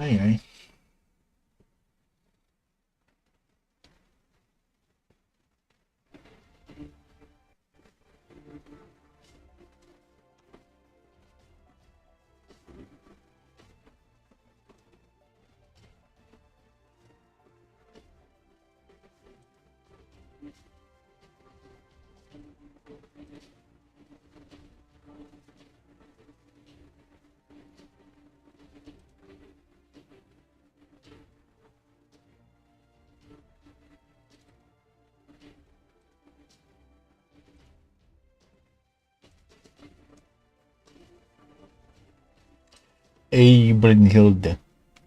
Ay, ay. Hey, Brynhilde.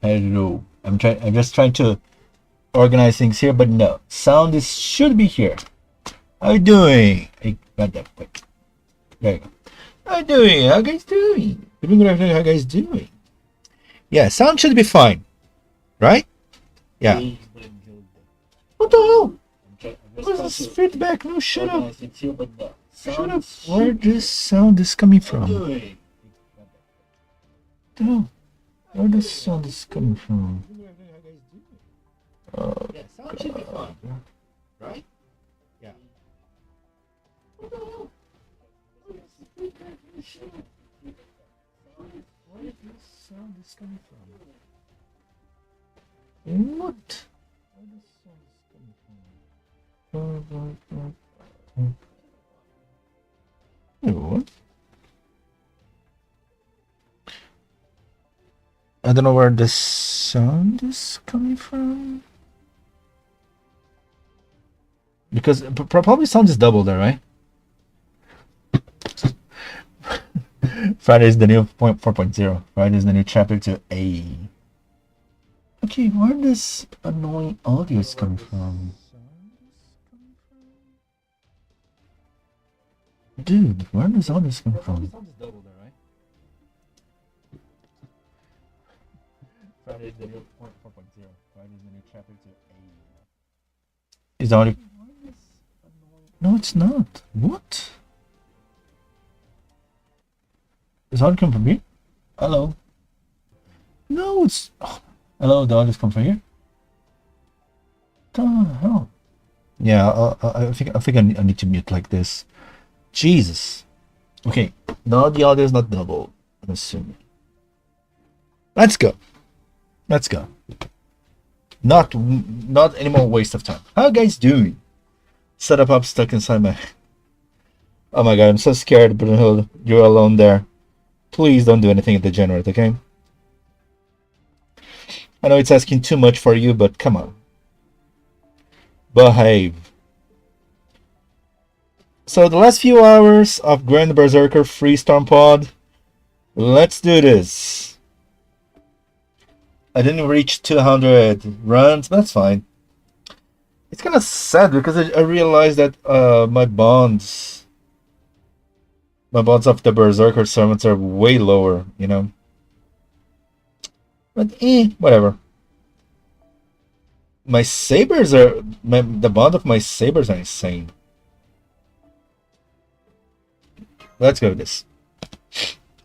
Hello. I'm just trying to organize things here, but no. Sound should be here. How you doing? I got that quick. There you go. How you doing? How guys doing? Good afternoon. How guys doing? Yeah, sound should be fine, right? Yeah. What the hell? What's this feedback? No, shut up. Shut up. Where this sound is coming from? No. Where the sound is coming from? Yeah, sound should be fine, right? Yeah. Where this sound is coming from? What? Where this sound is coming from? What? I don't know where the sound is coming from. Because probably sound is double there, right? Friday is the new 4.0. Friday is the new chapter to A. Okay, where this annoying audio is coming from? Dude, where does all this come from? Friday is the new 4.0. Friday is the new chapter to A. Is the audio? No, it's not. What? Does audio come from here? Hello? No, it's... Oh. Hello, the audio come from here? What the hell? Yeah, I think I need to mute like this. Jesus. Okay, now the audio is not double, I'm assuming. Let's go. Let's go. Not any more waste of time. How are you guys doing? Setup up stuck inside my... Oh my god, I'm so scared, Brunhilde. You're alone there. Please don't do anything degenerate, okay? I know it's asking too much for you, but come on. Behave. So the last few hours of Grand Berserker Freestorm Pod. Let's do this. I didn't reach 200 runs, but that's fine. It's kind of sad because I realized that my bonds of the Berserker servants are way lower, you know. But whatever. My sabers are the bond of my sabers are insane. Let's go with this.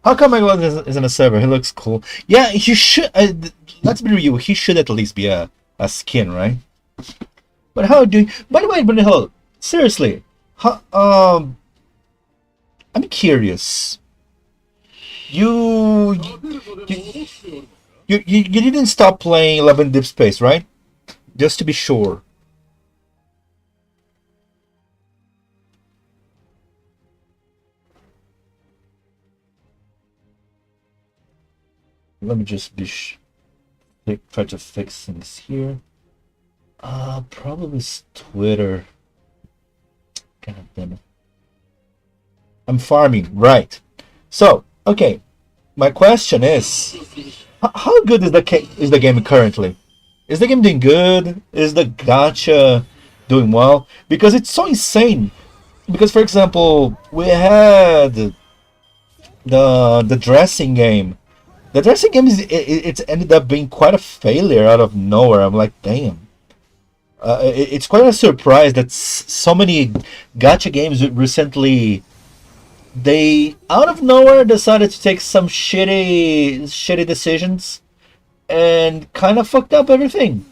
How come my god is in a server? He looks cool. Yeah, he should. Let's be real. He should at least be a skin, right? But how do you... By the way, Brunhilde, seriously, I'm curious. You didn't stop playing 11 Deep Space, right? Just to be sure. Let me just try to fix things here. Probably Twitter. God damn it. I'm farming, right? So, okay. My question is, how good is the game currently? Is the game doing good? Is the gacha doing well? Because it's so insane. Because, for example, we had the dressing game. The dressing game it's ended up being quite a failure out of nowhere. I'm like, damn. It's quite a surprise that so many gacha games recently, they out of nowhere decided to take some shitty decisions, and kind of fucked up everything.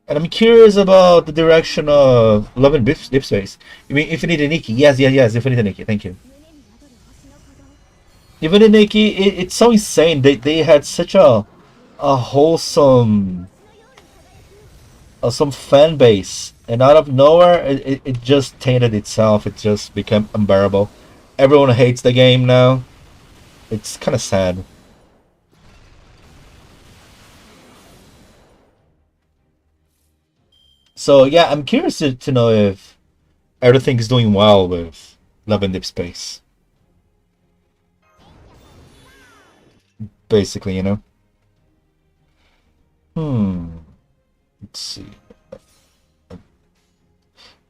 And I'm curious about the direction of Love and Deep Space. You mean Infinite Nikki? Yes, yes, yes, Infinite Nikki. Thank you. Infinite Nikki, it's so insane. They had such a wholesome some fan base, and out of nowhere, it just tainted itself. It just became unbearable. Everyone hates the game now. It's kind of sad. So yeah, I'm curious to know if everything is doing well with Love and Deep Space. Basically, you know. Let's see.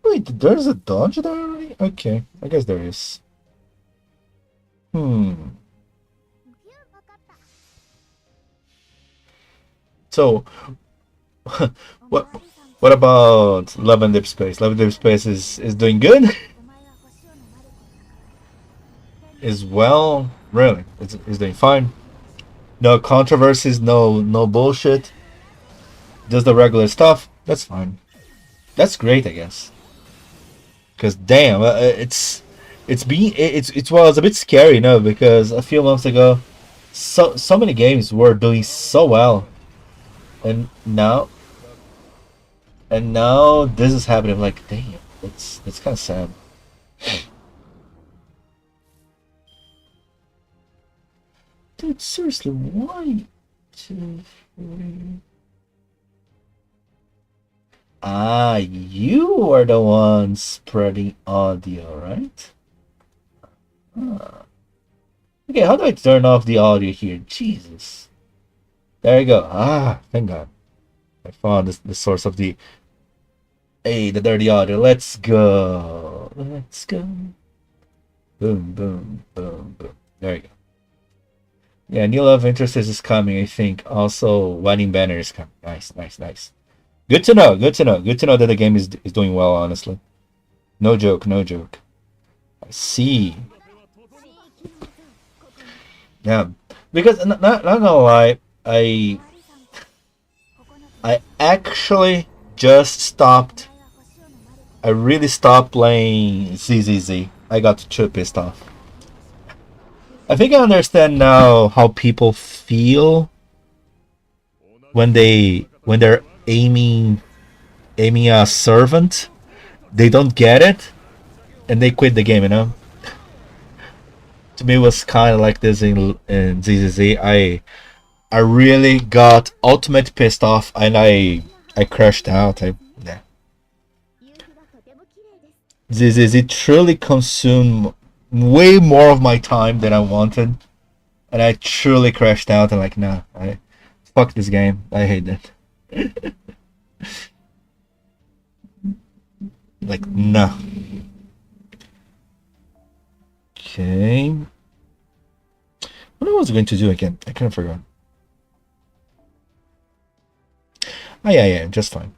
Wait, there's a dodge there already? Okay, I guess there is. So, what about Love and Deep Space? Love and Deep Space is doing good? Is well, really? It's doing fine. No controversies, no bullshit. Just the regular stuff. That's fine. That's great, I guess. Because damn, it was a bit scary, you know, because a few months ago, so many games were doing so well, and now this is happening. I'm like, damn, it's kind of sad. Dude, seriously, why? 2, 3. Ah, you are the one spreading audio, right? Okay, how do I turn off the audio here? Jesus. There you go. Ah, thank God. I found the source of the dirty audio. Let's go. Let's go. Boom, boom, boom, boom. There you go. Yeah, new love interest is coming, I think. Also, wedding banner is coming. Nice, nice, nice. Good to know. Good to know. Good to know that the game is doing well. Honestly, no joke. No joke. I see. Yeah, because not gonna lie, I actually just stopped. I really stopped playing ZZZ. I got too pissed off. I think I understand now how people feel when they're aiming a servant. They don't get it, and they quit the game. You know. To me, it was kind of like this in ZZZ. I really got ultimate pissed off, and I crashed out. Yeah. ZZZ truly consumed way more of my time than I wanted, and I truly crashed out and like, nah, fuck this game. I hate it. Like, nah. Okay. What I was going to do again? I kind of forgot. Oh yeah, just fine.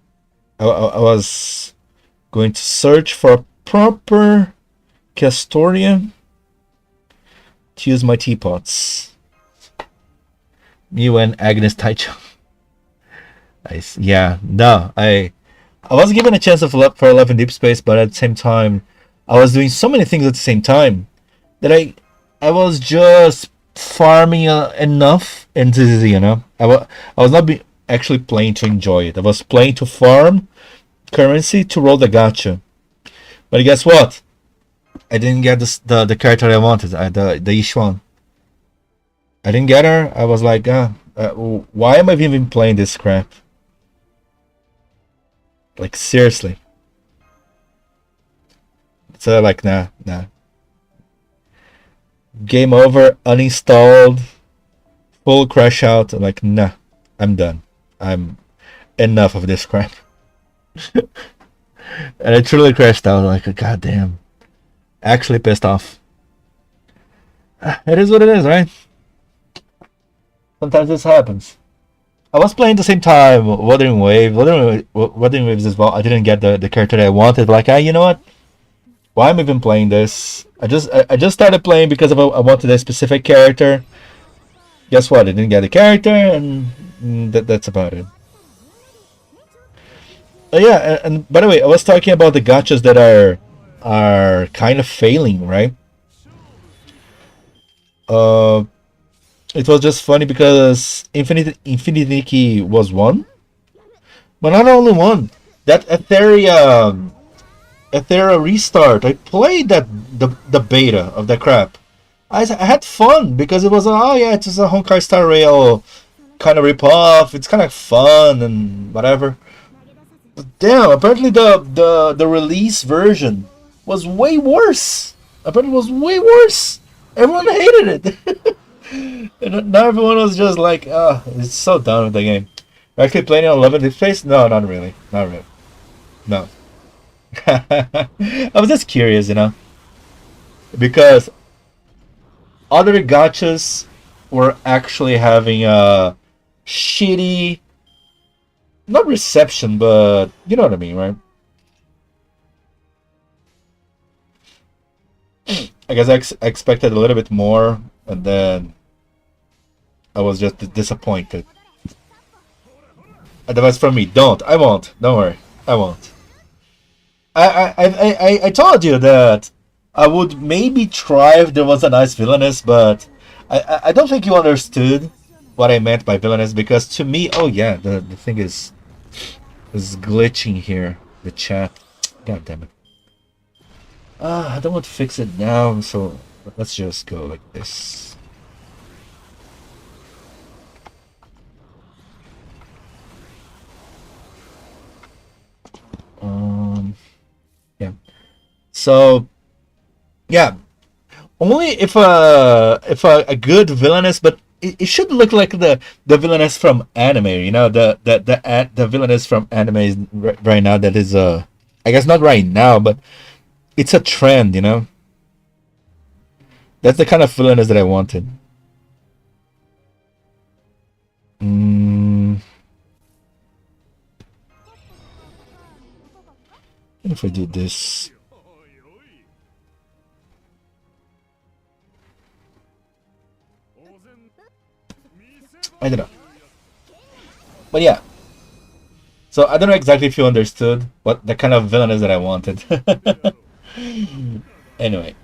I was going to search for a proper Castoria to use my teapots. You and Agnes Taicho. Nice. Yeah, no, I was given a chance for 11 Deep Space, but at the same time, I was doing so many things at the same time that I was just farming enough into ZZ, you know. I was not actually playing to enjoy it. I was playing to farm currency to roll the gacha. But guess what? I didn't get the character I wanted, the Yishuan. I didn't get her. I was like, why am I even playing this crap? Like, seriously. So like, nah. Game over, uninstalled, full crash out. I'm like, nah, I'm done. I'm enough of this crap. And I truly crashed out. Like, goddamn. Actually pissed off. It is what it is, right? Sometimes this happens. I was playing at the same time Wuthering Waves as well. I didn't get the character that I wanted. Like, you know what? Why am I even playing this? I just started playing because I wanted a specific character. guess what? I didn't get a character, and that's about it. Yeah, and by the way, I was talking about the gachas that are kind of failing, right? Uh, it was just funny because Infinity was one, but not only one. That Ethereum restart. I played the beta of the crap. I had fun because it was oh yeah, it's just a Honkai Star Rail kind of rip off. It's kind of fun and whatever. But damn, apparently the release version was way worse. Apparently it was way worse. Everyone hated it. And now everyone was just like, oh, it's so done with the game. Actually playing on 11 face? No, not really. Not really. No. I was just curious, because other gachas were actually having a shitty, not reception, but you know what I mean, right? I guess I expected a little bit more, and then I was just disappointed. Advice from me: don't. I won't. Don't worry. I won't. I told you that I would maybe try if there was a nice villainess, but I don't think you understood what I meant by villainous, because to me, oh yeah, the thing is glitching here, the chat. God damn it. I don't want to fix it now, so let's just go like this. Yeah. So, yeah, only if a good villainess, but it should look like the villainess from anime. The villainess from anime right now. That is I guess not right now, but it's a trend. That's the kind of villainess that I wanted. What if I do this? I don't know. But yeah. So I don't know exactly if you understood what the kind of villainess that I wanted. Anyway.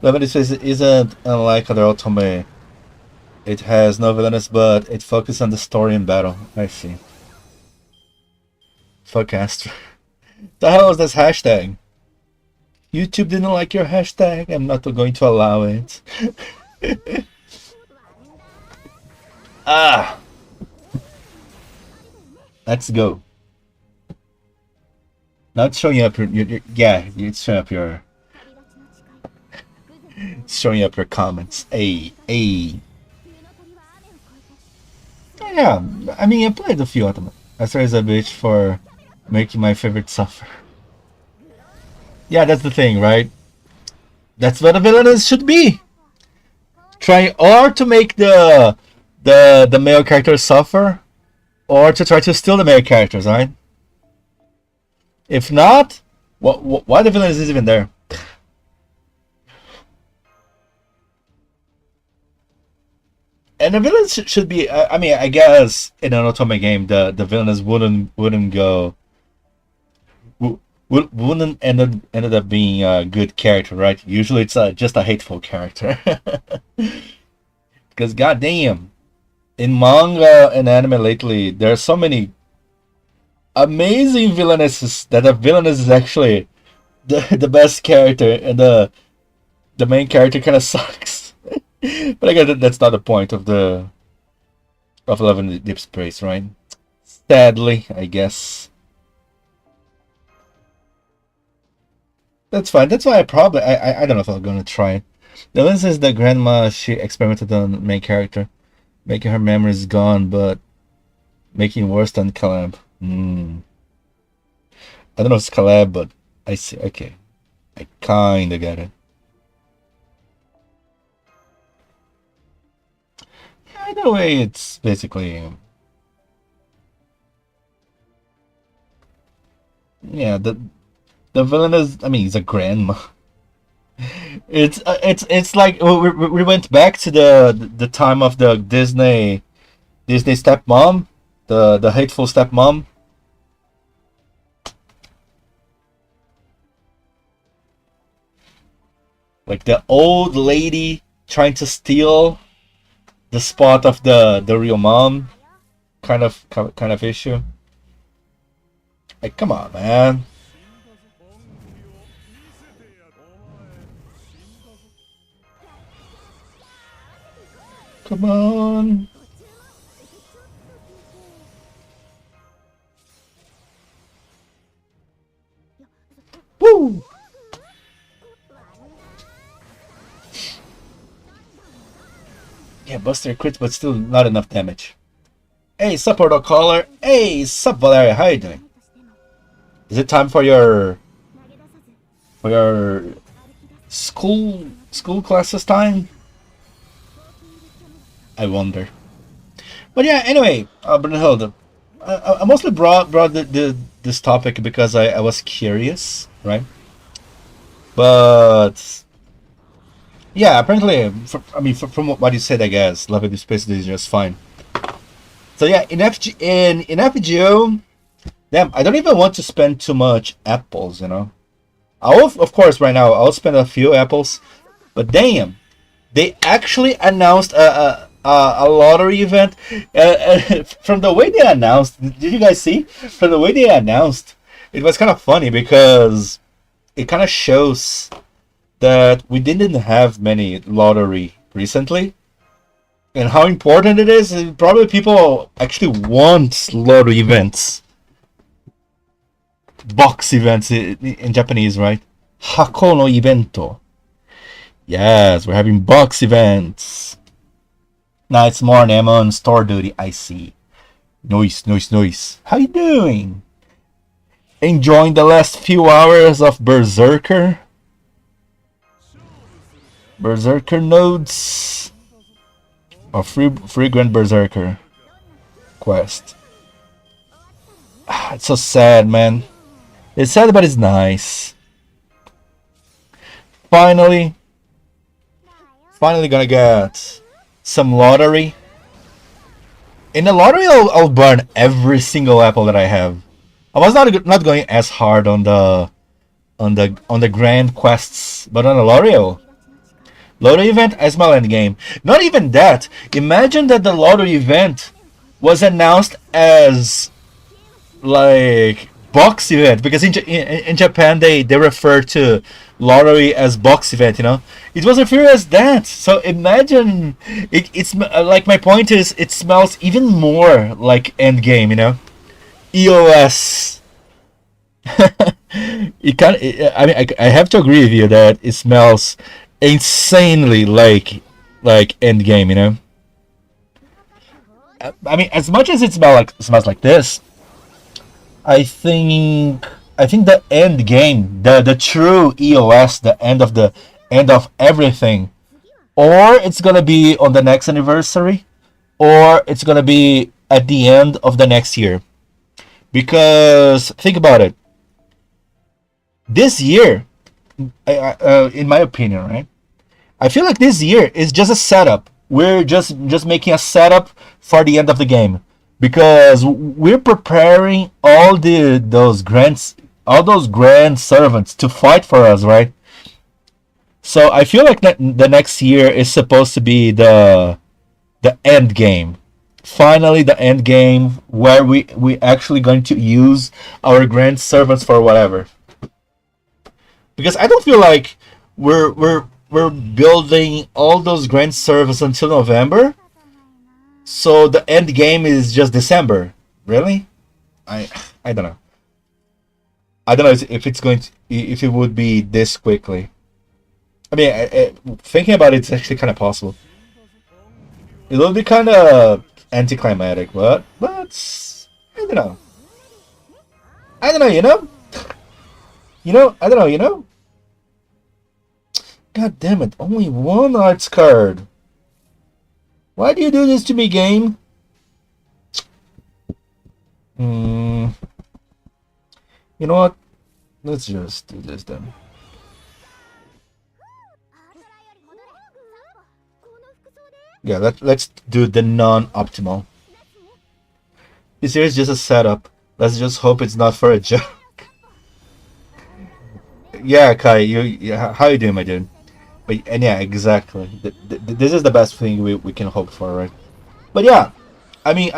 Lemonade isn't unlike other otome. It has no villainous, but it focuses on the story and battle. I see. Fuck Astra. The hell is this hashtag? YouTube didn't like your hashtag. I'm not going to allow it. Ah! Let's go. Now it's showing up your yeah, it's showing up your comments. Hey. Yeah, I mean I played a few of them. Astra is a bitch for making my favorite suffer. Yeah, that's the thing, right? That's what a villain should be. Try or to make the male character suffer, or to try to steal the male characters, right? If not, why the villain is even there? And the villains should be. I mean, I guess in an otome game, the villains wouldn't go. Wouldn't ended up being a good character, right? Usually it's just a hateful character. Because goddamn, in manga and anime lately, there are so many amazing villainesses that the villainess is actually the best character, and the main character kind of sucks. But I guess that's not the point of 11 Deep Space, right? Sadly, I guess. That's fine. That's why I don't know if I'm gonna try it. The lens is the grandma, she experimented on the main character, making her memories gone, but making it worse than Caleb. I don't know if it's Caleb, but I see. Okay, I kinda get it. Either way, it's basically yeah. The villain is. I mean, he's a grandma. It's like we went back to the time of the Disney stepmom, the hateful stepmom. Like the old lady trying to steal the spot of the real mom, kind of issue. Like, come on, man. Come on. Woo! Yeah, Buster crits, but still not enough damage. Hey, sup, Ordo Caller. Hey, sup, Valeria. How you doing? Is it time for your school classes time? I wonder. But yeah, anyway, Brunhilde, I mostly brought this topic because I was curious, right? But yeah, apparently, from what you said, I guess level space is just fine. So yeah, in FGO, damn, I don't even want to spend too much apples, you know. I will, of course, right now I'll spend a few apples, but damn, they actually announced a lottery event. From the way they announced, did you guys see? From the way they announced, it was kind of funny because it kind of shows that we didn't have many lottery recently, and how important it is. Probably people actually want lottery events, box events in Japanese, right? Hako no evento. Yes, we're having box events. Now it's morning. I'm on store duty. I see. Noise. How you doing? Enjoying the last few hours of Berserker? Berserker nodes? Or free Grand Berserker quest? It's so sad, man. It's sad, but it's nice. Finally gonna get some lottery. In the lottery, I'll burn every single apple that I have. I was not going as hard on the grand quests, but on the lottery event, I smell end game. Not even that. Imagine that the lottery event was announced as like box event, because in Japan they refer to lottery as box event, you know. It was referred as that. So imagine it's like, my point is, it smells even more like end game, you know. EOS. It can. I mean, I have to agree with you that it smells insanely like end game, you know. I mean, as much as it smells like this, I think the end game, the true EOS, the end of everything, or it's gonna be on the next anniversary, or it's gonna be at the end of the next year. Because think about it, this year, in my opinion, right? I feel like this year is just a setup. We're just making a setup for the end of the game, because we're preparing all those grand servants to fight for us, right? So I feel like the next year is supposed to be the end game. Finally, the end game where we actually going to use our grand servants for whatever. Because I don't feel like we're building all those grand servers until November. So the end game is just December. Really? I don't know. I don't know if it's going to, if it would be this quickly. I mean, thinking about it, it's actually kind of possible. It will be kind of anticlimactic, but I don't know. I don't know, you know. I don't know, you know. God damn it! Only one arts card. Why do you do this to me, game? You know what? Let's just do this then. Yeah, let's do the non-optimal. This here is just a setup. Let's just hope it's not for a joke. Yeah, Kai, how you doing, my dude? But and yeah, exactly. This is the best thing we can hope for, right? But yeah, I mean,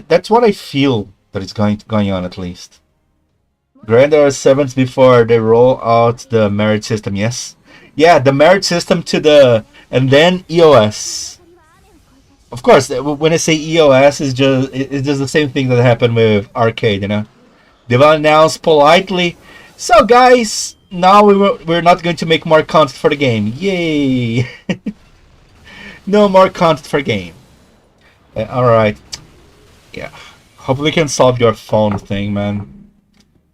that's what I feel that is going on at least. Grand are sevens before they roll out the merit system. Yes, yeah, the merit system to the and then EOS. Of course, when I say EOS, it's just the same thing that happened with Arcade. You know, they will announce politely. So guys, now we're not going to make more content for the game. Yay! No more content for game. All right. Yeah. Hopefully we can solve your phone thing, man.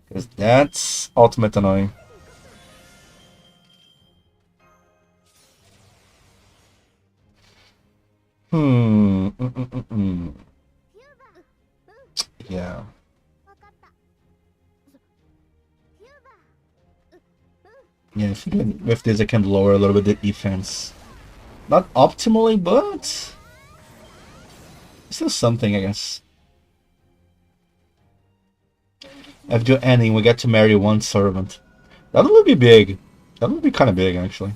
Because that's ultimate annoying. Yeah. Yeah, with this I can lower a little bit the defense. Not optimally, but still something, I guess. FGO ending, we get to marry one servant. That would be big. That would be kind of big, actually.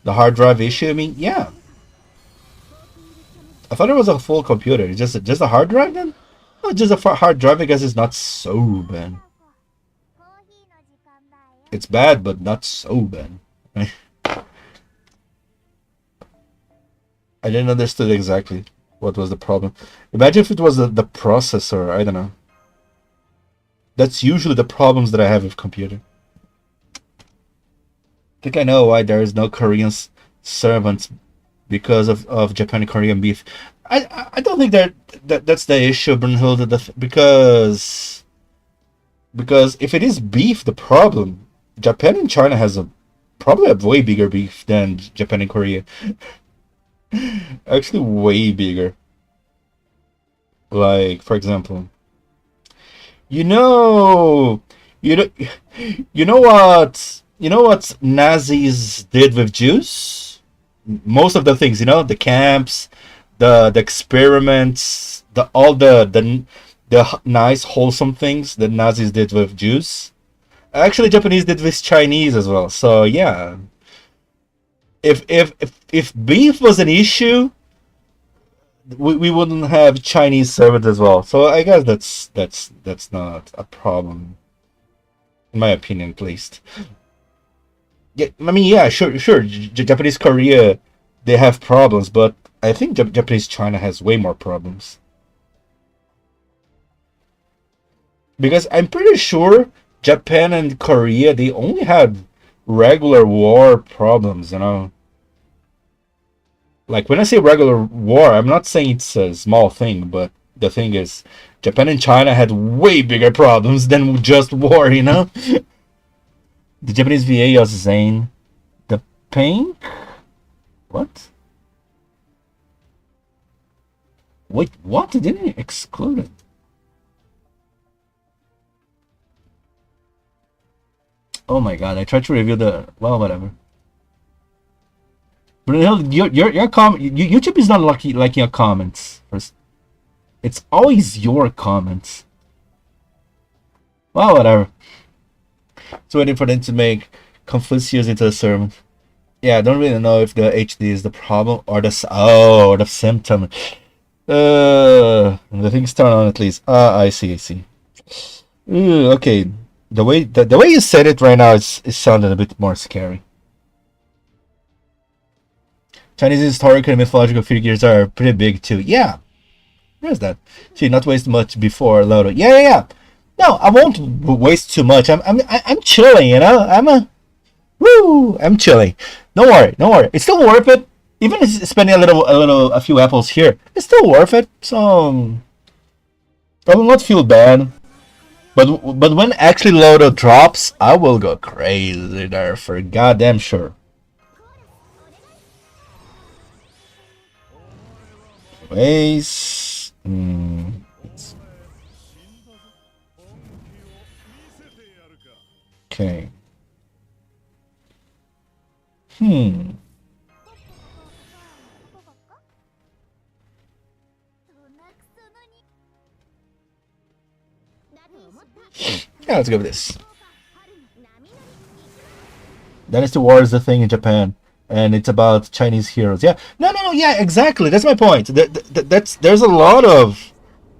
The hard drive issue, I mean, yeah. I thought it was a full computer. It's just a hard drive then? Oh, just a hard drive, I guess it's not so bad. It's bad, but not so bad. I didn't understand exactly what was the problem. Imagine if it was the processor, I don't know. That's usually the problems that I have with computer. I think I know why there is no Korean servants because of Japan and Korean beef. I don't think that's the issue, Brunhilde, because if it is beef, the problem, Japan and China has probably a way bigger beef than Japan and Korea. Actually, way bigger. Like, for example, you know, you know, you know what Nazis did with Jews? Most of the things, the camps, the experiments, the nice wholesome things that Nazis did with Jews. Actually, Japanese did with Chinese as well. So yeah, if beef was an issue, we wouldn't have Chinese servants as well. So I guess that's not a problem, in my opinion, at least. Yeah, I mean, yeah, sure. Japanese Korea, they have problems, but I think Japanese China has way more problems. Because I'm pretty sure Japan and Korea, they only had regular war problems, Like, when I say regular war, I'm not saying it's a small thing, but the thing is, Japan and China had way bigger problems than just war. The Japanese VA was Zane. The pink? What? Wait, what? It didn't exclude it. Oh my god, I tried to review the... Well, whatever. Brunhilde, your YouTube is not liking your comments. It's always your comments. Well, whatever. So waiting for them to make Confucius into a sermon. Yeah, I don't really know if the HD is the problem or the symptom. The thing's turned on at least. I see. Okay. The way you said it right now is sounding a bit more scary. Chinese historical and mythological figures are pretty big too. Yeah, there's that. See, not waste much before Lodo. Yeah. No, I won't waste too much. I'm chilling. I'm chilling. Don't worry. It's still worth it. Even spending a few apples here, it's still worth it. So I will not feel bad. But when actually Lodo drops, I will go crazy there for goddamn sure. Ways. Okay. Yeah, let's go with this. Dynasty War is the thing in Japan, and it's about Chinese heroes. Yeah, no, yeah, exactly. That's my point. There's a lot of,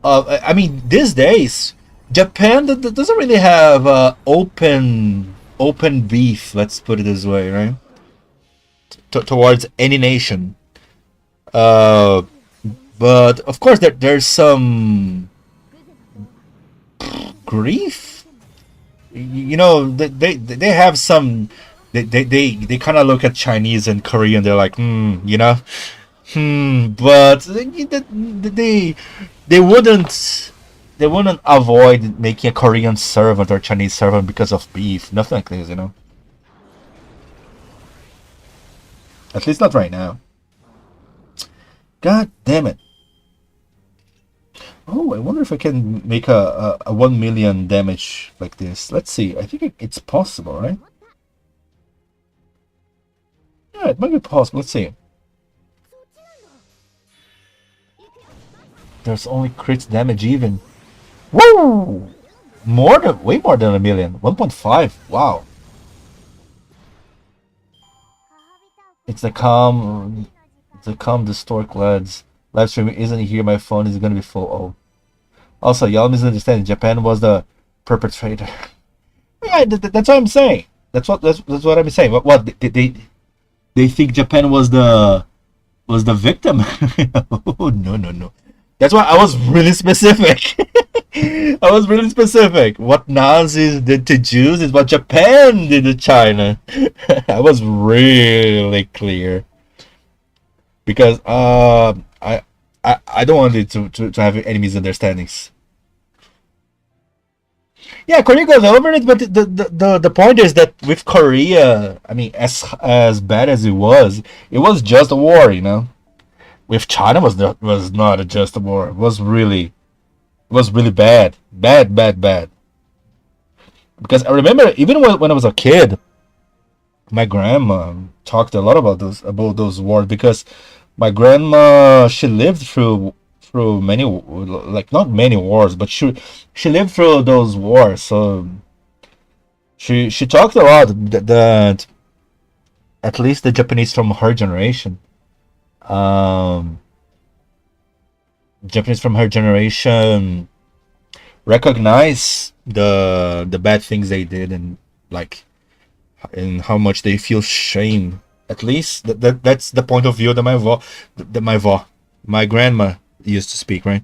I mean, these days, Japan doesn't really have open beef. Let's put it this way, right? Towards any nation. But of course, there's some grief. You know, they have some. They kind of look at Chinese and Korean. They're like, you know, but they wouldn't avoid making a Korean servant or Chinese servant because of beef. Nothing like this, you know. At least not right now. God damn it. Oh, I wonder if I can make a 1 million damage like this. Let's see. I think it's possible, right? Yeah, it might be possible. Let's see. There's only crit damage even. Woo! Way more than a million. 1.5. Wow. It's the calm distort lads. Live stream isn't here. My phone is gonna be full. Oh. Also, y'all misunderstand. Japan was the perpetrator. Yeah, that's what I'm saying. That's what I'm saying. What they think Japan was the victim? Oh, no. That's why I was really specific. I was really specific. What Nazis did to Jews is what Japan did to China. I was really clear. Because I don't want it to have any misunderstandings. Yeah, Korea goes over it, but the point is that with Korea, I mean, as bad as it was just a war, you know. With China was not just a war. It was really bad. Because I remember even when I was a kid, my grandma talked a lot about those wars because my grandma, she lived through many, like, not many wars, but she lived through those wars. So she talked a lot that at least the Japanese from her generation, recognize the bad things they did, and like, and how much they feel shame. At least that's the point of view that my grandma used to speak, right?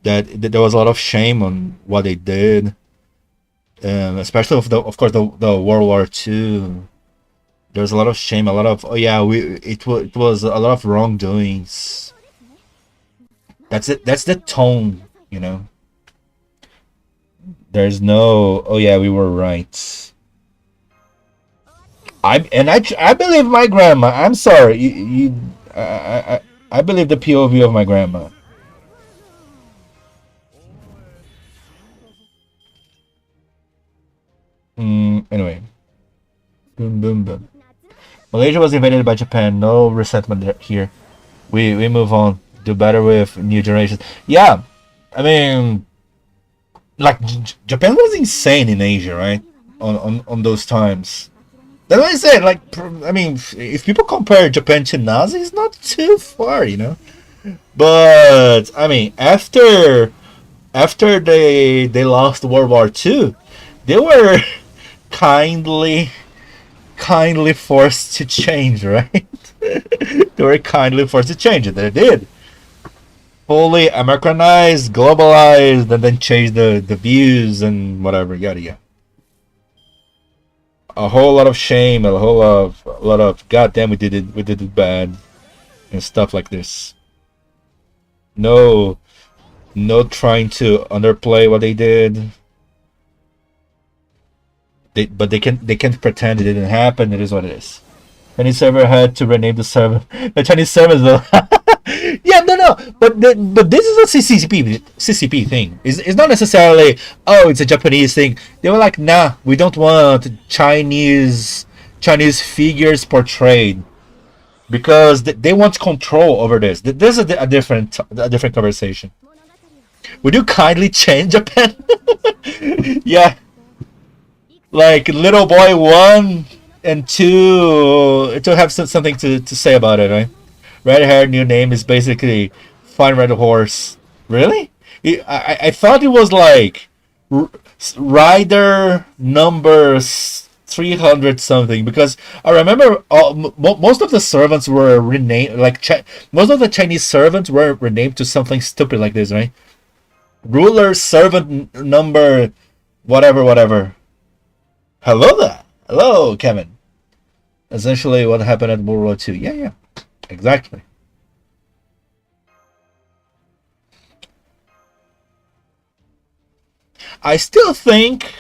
That there was a lot of shame on what they did, especially of course the World War II. There's a lot of shame, a lot of it was a lot of wrongdoings. That's it. That's the tone, you know. There's no we were right. I believe my grandma. I'm sorry. I believe the POV of my grandma. Anyway. Boom. Malaysia was invaded by Japan. No resentment here. We move on. Do better with new generations. Yeah. I mean, like, Japan was insane in Asia, right? On those times. That's what I said. Like, I mean, if people compare Japan to Nazi, it's not too far, you know. But I mean, after they lost World War II, they were kindly forced to change, right? They were kindly forced to change it. They did. Fully Americanized, globalized, and then changed the views and whatever, yada yada. A whole lot of shame, a lot of goddamn, we did it bad, and stuff like this. No trying to underplay what they did. But they can't pretend it didn't happen. It is what it is. Chinese server had to rename the server. The Chinese servers though. Yeah, no. But this is a CCP thing. It's not necessarily, oh, it's a Japanese thing. They were like, nah, we don't want Chinese figures portrayed, because they want control over this. This is a different conversation. Would you kindly change Japan? Yeah, like little boy 1 and 2 to have something to say about it, right? Red hair, new name is basically Fine Red Horse. Really? I thought it was like rider numbers 300 something, because I remember most of the servants were renamed, like most of the Chinese servants were renamed to something stupid like this, right? Ruler servant number whatever whatever. Hello there. Hello, Kevin. Essentially what happened at World War II. Yeah, yeah. Exactly. I still think,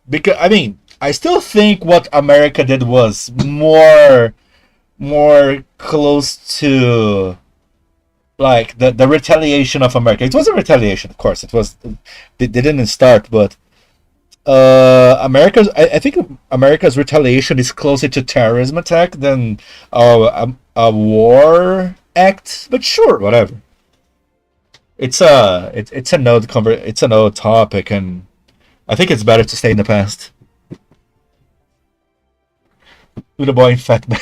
because I mean, I still think what America did was more close to like the retaliation of America. It was a retaliation, of course. It was they didn't start, but I think America's retaliation is closer to terrorism attack than a war act. But sure, whatever. It's a it's a node topic, and I think it's better to stay in the past. Little boy and fat man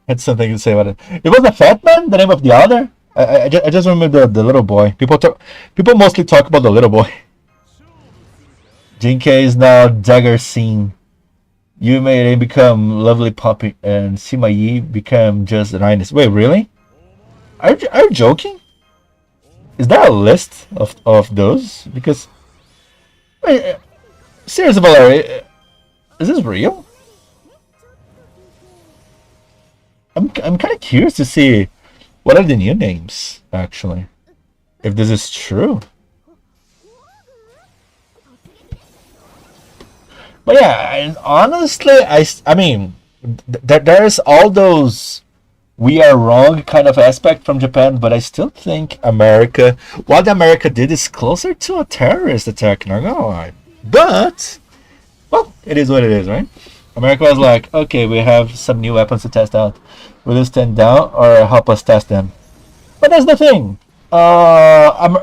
had something to say about it. It was the fat man, the name of the other. I just remember the little boy. People mostly talk about the little boy. Jinke is now dagger scene. You made it become lovely puppy, and Sima Yi become just an highness. Wait, really? Are you joking? Is there a list of those? Because wait, seriously, Valeria, is this real? I'm kind of curious to see what are the new names actually. If this is true. But yeah, honestly, I mean, there's all those we are wrong kind of aspect from Japan, but I still think America, what America did is closer to a terrorist attack, not gonna lie. But, well, it is what it is, right? America was like, okay, we have some new weapons to test out. Will you stand down or help us test them? But that's the thing. I'm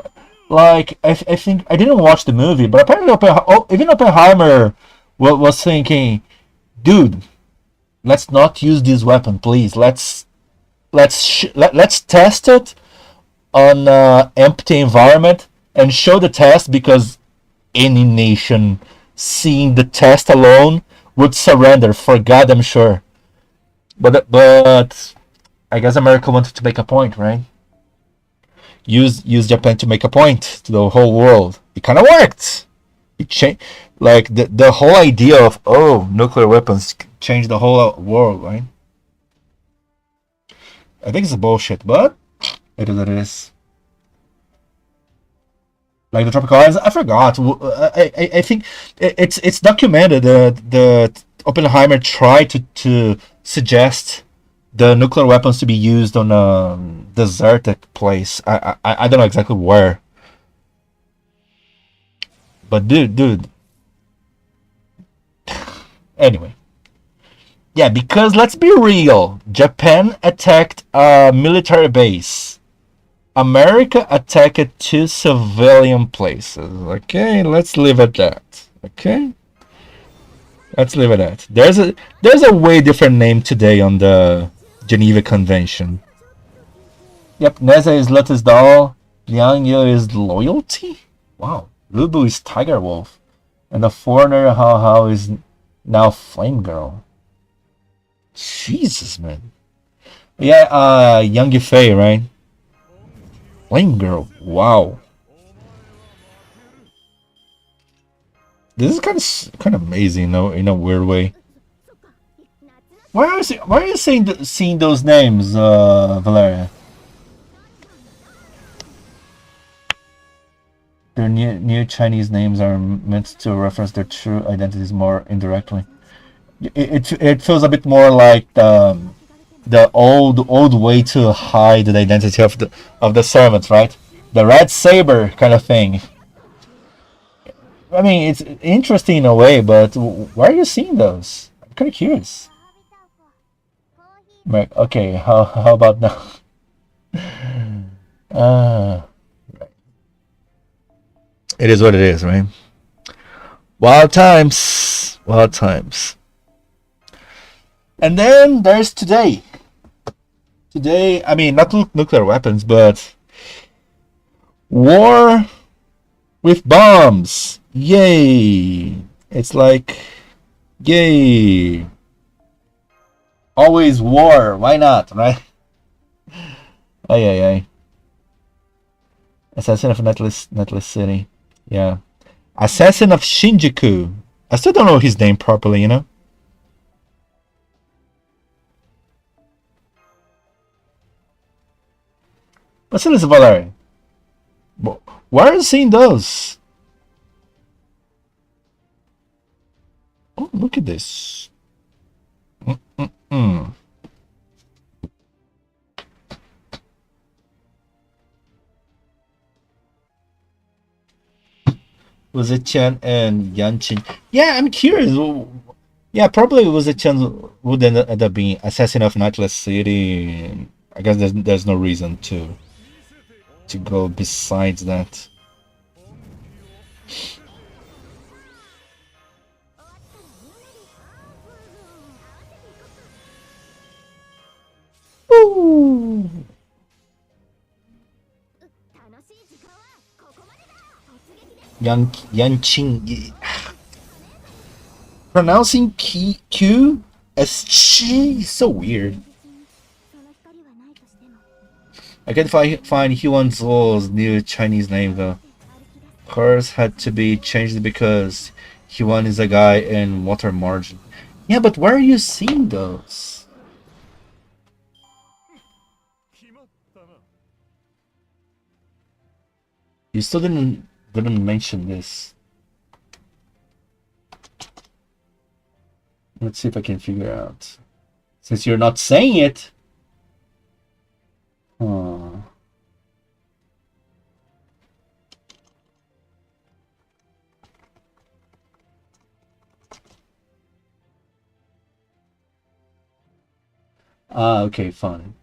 like I think I didn't watch the movie, but apparently even Oppenheimer was thinking, dude, let's not use this weapon, please. Let's test it on an empty environment and show the test, because any nation seeing the test alone would surrender. For God, I'm sure. But I guess America wanted to make a point, right? Use Japan to make a point to the whole world. It kind of worked. It changed, like the whole idea of nuclear weapons changed the whole world, right? I think it's bullshit, but it is what it is. Like the tropical islands, I forgot. I think it's documented. The Oppenheimer tried to suggest the nuclear weapons to be used on a desertic place. I don't know exactly where, but dude. Anyway, yeah, because let's be real, Japan attacked a military base. America attacked two civilian places. Okay, let's leave it at that. Okay, let's leave it at. There's a way different name today on the Geneva Convention. Yep, Neza is Lotus Doll. Liang Yu is Loyalty. Wow, Lubu is Tiger Wolf, and the foreigner How is now Flame Girl. Jesus, man. Yeah, Young Yufei, right? Flame Girl. Wow. This is kind of amazing, in a weird way. Why are you seeing those names, Valeria? Their new Chinese names are meant to reference their true identities more indirectly. It feels a bit more like the old way to hide the identity of the servants, right? The red saber kind of thing. I mean, it's interesting in a way, but why are you seeing those? I'm kind of curious. Okay, how about now? Right. It is what it is, right? Wild times. Wild times. And then there's today. Today, I mean, not nuclear weapons, but war with bombs. Yay. It's like, yay. Always war. Why not, right? Ay, ay, ay. Assassin of Netless City. Yeah. Assassin of Shinjuku. I still don't know his name properly, you know? Basilis Valeri. Why are you seeing those? Oh, look at this. Was it Chen and Yanchin? Yeah, I'm curious. Yeah, probably was it Chen would end up being Assassin of Nightless City. I guess there's no reason to go besides that. Ooh. Yanqing. Pronouncing Q as chi is so weird. I can't find Huan Zhuo's new Chinese name though. Hers had to be changed because Huan is a guy in water margin. Yeah, but where are you seeing those? You still didn't mention this. Let's see if I can figure out. Since you're not saying it. Oh. Ah, okay, fine.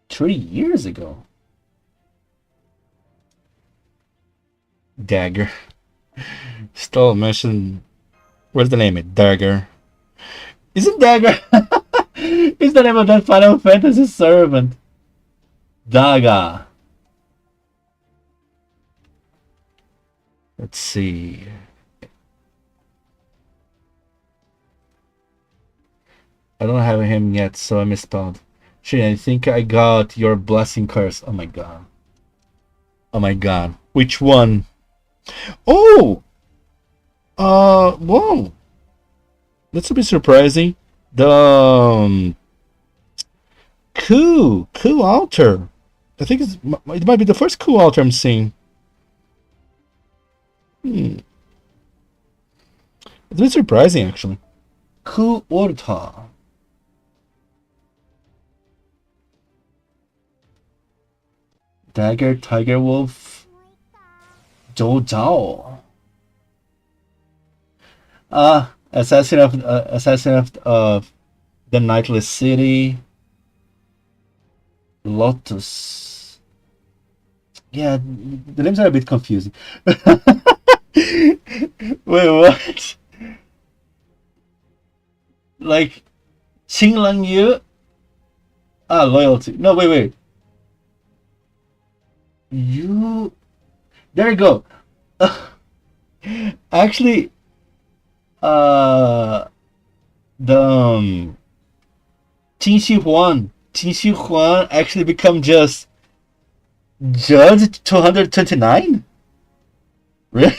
3 years ago. Dagger. Still mentioned. Where's the name? Dagger. Isn't Dagger? Is the name of that Final Fantasy servant? Daga. Let's see. I don't have him yet, so I misspelled. Shit, I think I got your blessing curse. Oh my god. Oh my god. Which one? Oh! Whoa. That's a bit surprising. The coup altar. I think it might be the first coup altar I'm seeing. It's a bit surprising actually. Coup altar. Dagger, Tiger Wolf, Zhou Zhao. Assassin of the Nightless City. Lotus. Yeah, the names are a bit confusing. Wait, what? Like Qing Lang Yu? Ah, loyalty. No, wait. You. There you go. Actually, the Qin Shi Huan actually become just Judge 229? Really?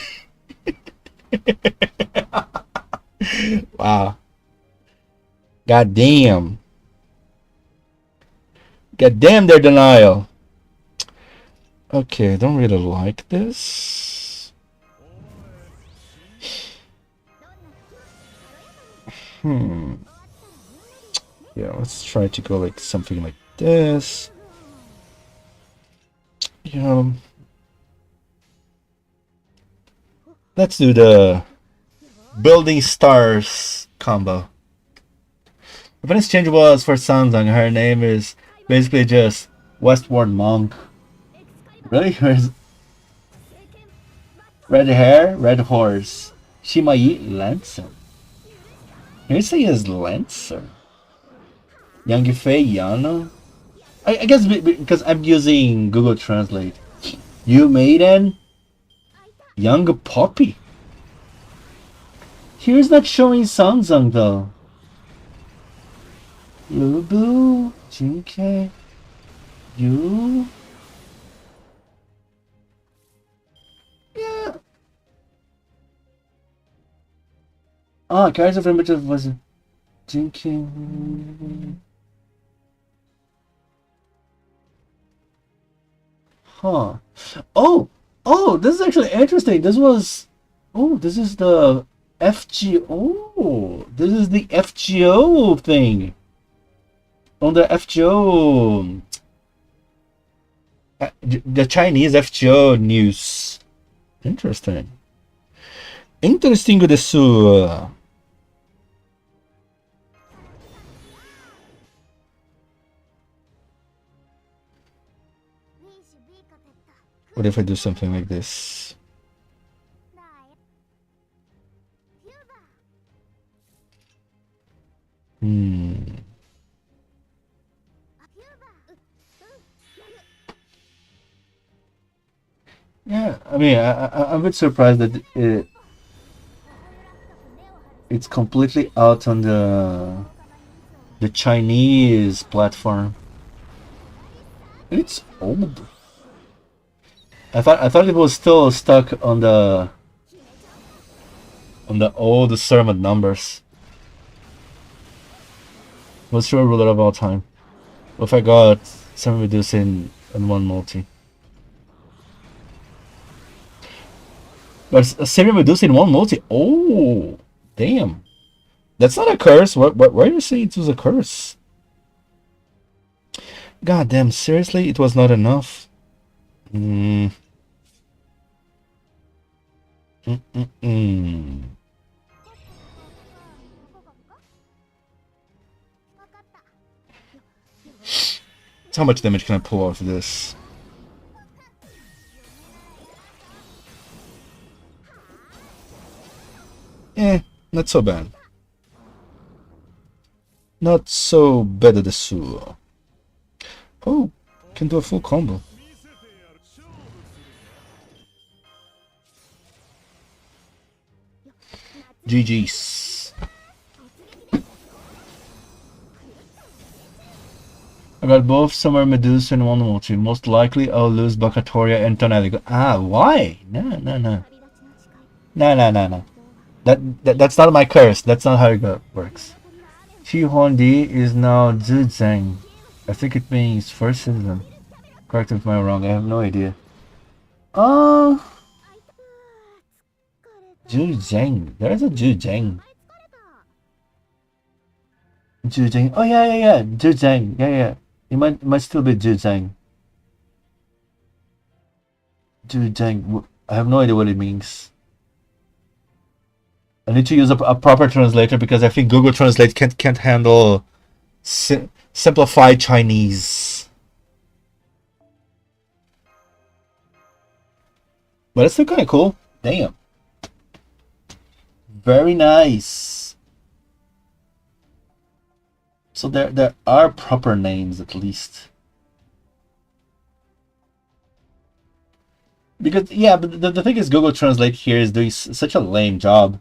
Wow. God damn. God damn their denial. Okay, I don't really like this. Yeah, let's try to go like something like this. Yeah. Let's do the building stars combo. The funny exchange was for Sanzang. Her name is basically just Westward Monk. Really? Where's red hair, red horse. She might eat Lancer. Here's say is Lancer. Young Fei Yano. I guess because I'm using Google Translate. You maiden, young poppy. Here's not showing Sanzang though. Lubu, Jinke, you. Yeah. Ah, character from which was Jinke. Huh. Oh, oh, this is actually interesting. This was. Oh, this is the FGO. This is the FGO thing. On the FGO. The Chinese FGO news. Interesting. Interesting desu. What if I do something like this? Yeah, I mean, I'm a bit surprised that it's completely out on the Chinese platform. It's old. I thought it was still stuck on the old sermon numbers. What's your ruler of all time? What if I got some reducing in one multi? But a serum reducing one multi. Oh, damn! That's not a curse. Why are you saying it was a curse? God damn! Seriously, it was not enough. How much damage can I pull off of this? Not so bad. Not so bad desu. Oh, can do a full combo. GG's. I got both Summer Medusa and one multi. Most likely I'll lose Bacatoria and Tonelli. Ah, why? No. That's not my curse. That's not how it works. Chi-Hon-Di is now Zuzeng. I think it means first citizen. Correct me if I'm wrong. I have no idea. Zuzeng. There's a Zuzeng. Zuzeng. Oh yeah. Zuzeng. Yeah. It might still be Zuzeng. Zuzeng. I have no idea what it means. I need to use a proper translator because I think Google Translate can't handle simplified Chinese. But it's still kind of cool. Damn. Very nice. So there are proper names at least. Because yeah, but the thing is Google Translate here is doing such a lame job.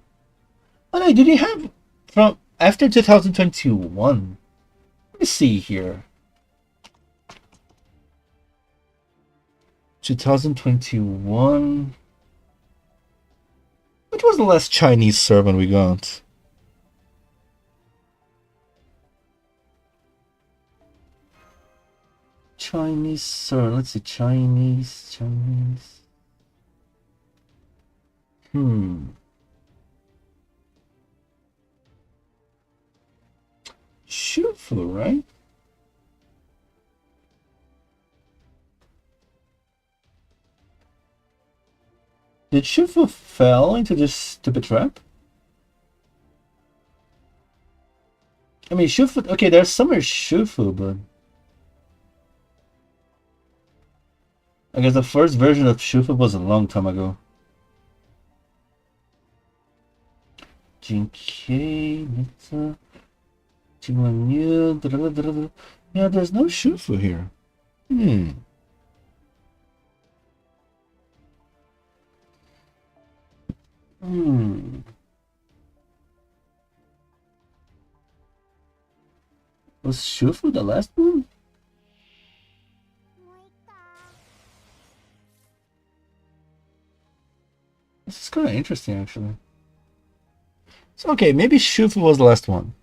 Oh no, did you have from after 2021? Let me see here. 2021. Which was the last Chinese servant we got? Chinese servant. Let's see. Chinese. Shufu, right? Did Shufu fell into this stupid trap? I mean, Shufu. Okay, there's summer Shufu, but I guess the first version of Shufu was a long time ago. Jinkei, Nita, Jiwanyu, yeah, there's no Shufu here. Was Shufu the last one? This is kind of interesting, actually. So, okay, maybe Shufu was the last one.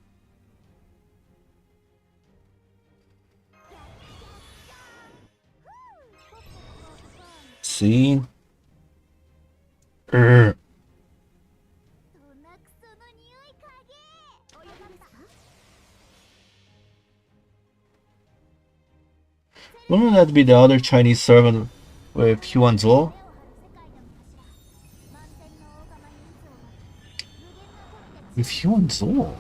See? Wouldn't that be the other Chinese servant with Huanzuo? With Huanzuo?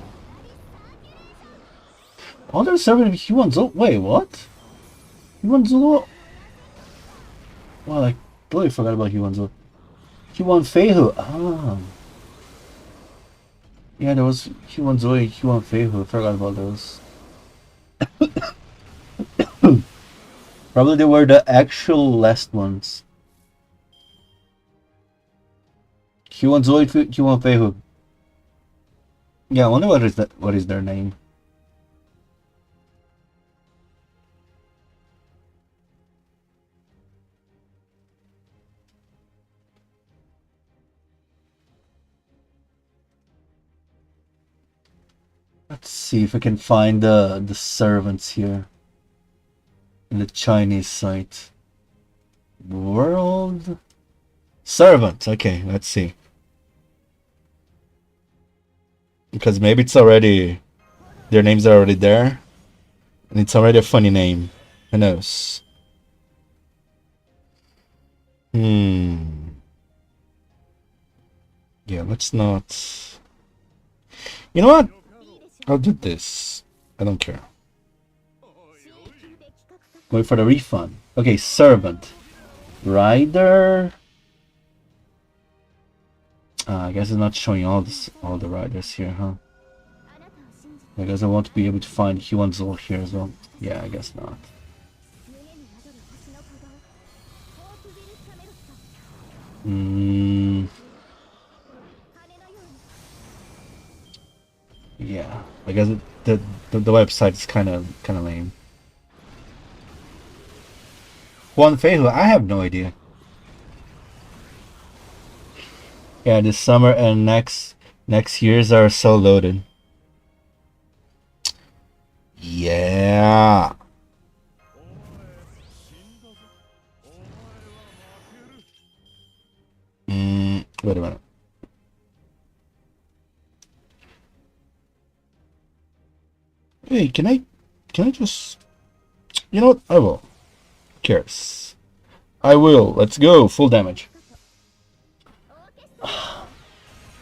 Other servant with Huanzuo? Wait, what? Huanzuo? Well, I totally forgot about Huanzuo. Huan Feihu. Ah. Yeah, there was Huanzuo and Huan Feihu. I forgot about those. Probably they were the actual last ones. Huanzuo and Huan Feihu. Yeah, I wonder what is that. What is their name? Let's see if I can find the servants here in the Chinese site. World servant. Okay, let's see. Because maybe it's already their names are already there, and it's already a funny name. Who knows? Yeah, let's not. You know what? I'll do this. I don't care. Wait for the refund. Okay, servant. Rider. I guess it's not showing all the riders here, huh? I guess I won't be able to find Huanzuo here as well. Yeah, I guess not. Yeah, I guess the website is kind of lame. Huan Feihu, I have no idea. Yeah, this summer and next years are so loaded. Yeah. Wait a minute. Hey, can I just, you know what? I will. Who cares? I will. Let's go. Full damage.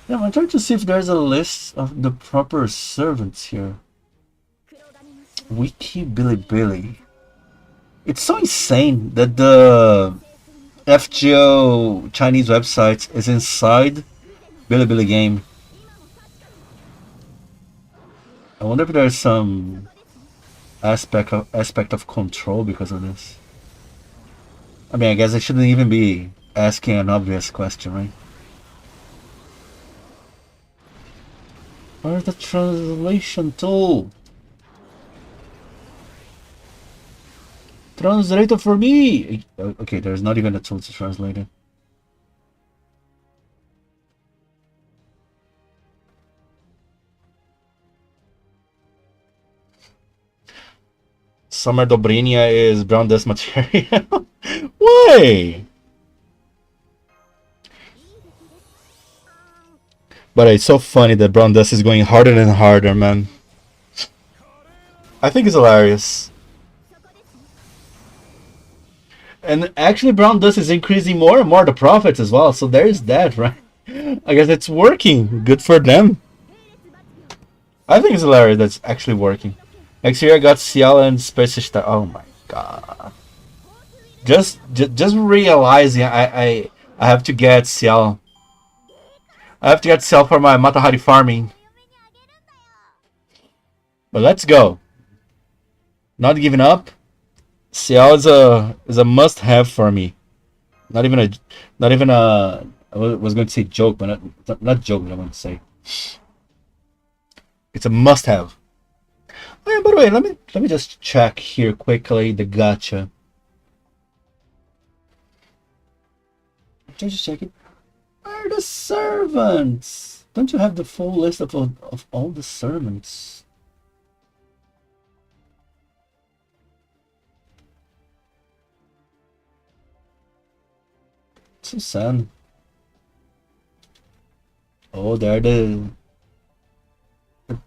Yeah, I'm trying to see if there's a list of the proper servants here. Wiki Bilibili. It's so insane that the FGO Chinese website is inside Bilibili game. I wonder if there's some aspect of control because of this. I mean, I guess I shouldn't even be asking an obvious question, right? Where's the translation tool? Translate it for me! Okay, there's not even a tool to translate it. Summer Dobrinia is brown dust material. Why? But it's so funny that brown dust is going harder and harder, man. I think it's hilarious. And actually brown dust is increasing more and more the profits as well, so there's that, right? I guess it's working. Good for them. I think it's hilarious that it's actually working. Next year I got Ciel and Space Star. Oh my god. Just realizing I have to get Ciel. I have to get Ciel for my Matahari farming. But let's go. Not giving up. Ciel is a must have for me. Not even a I was going to say joke, but not joke. What I want to say. It's a must have. Oh yeah, by the way, let me just check here quickly the gacha. Just checking. Where are the servants? Don't you have the full list of all the servants? So sad. Oh, there the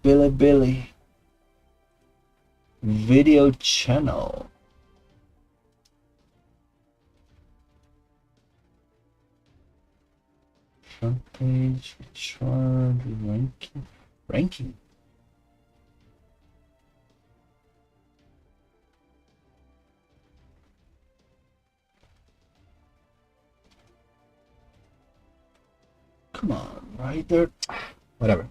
Billy video channel. Front page, chart, ranking. Come on, right there. Whatever.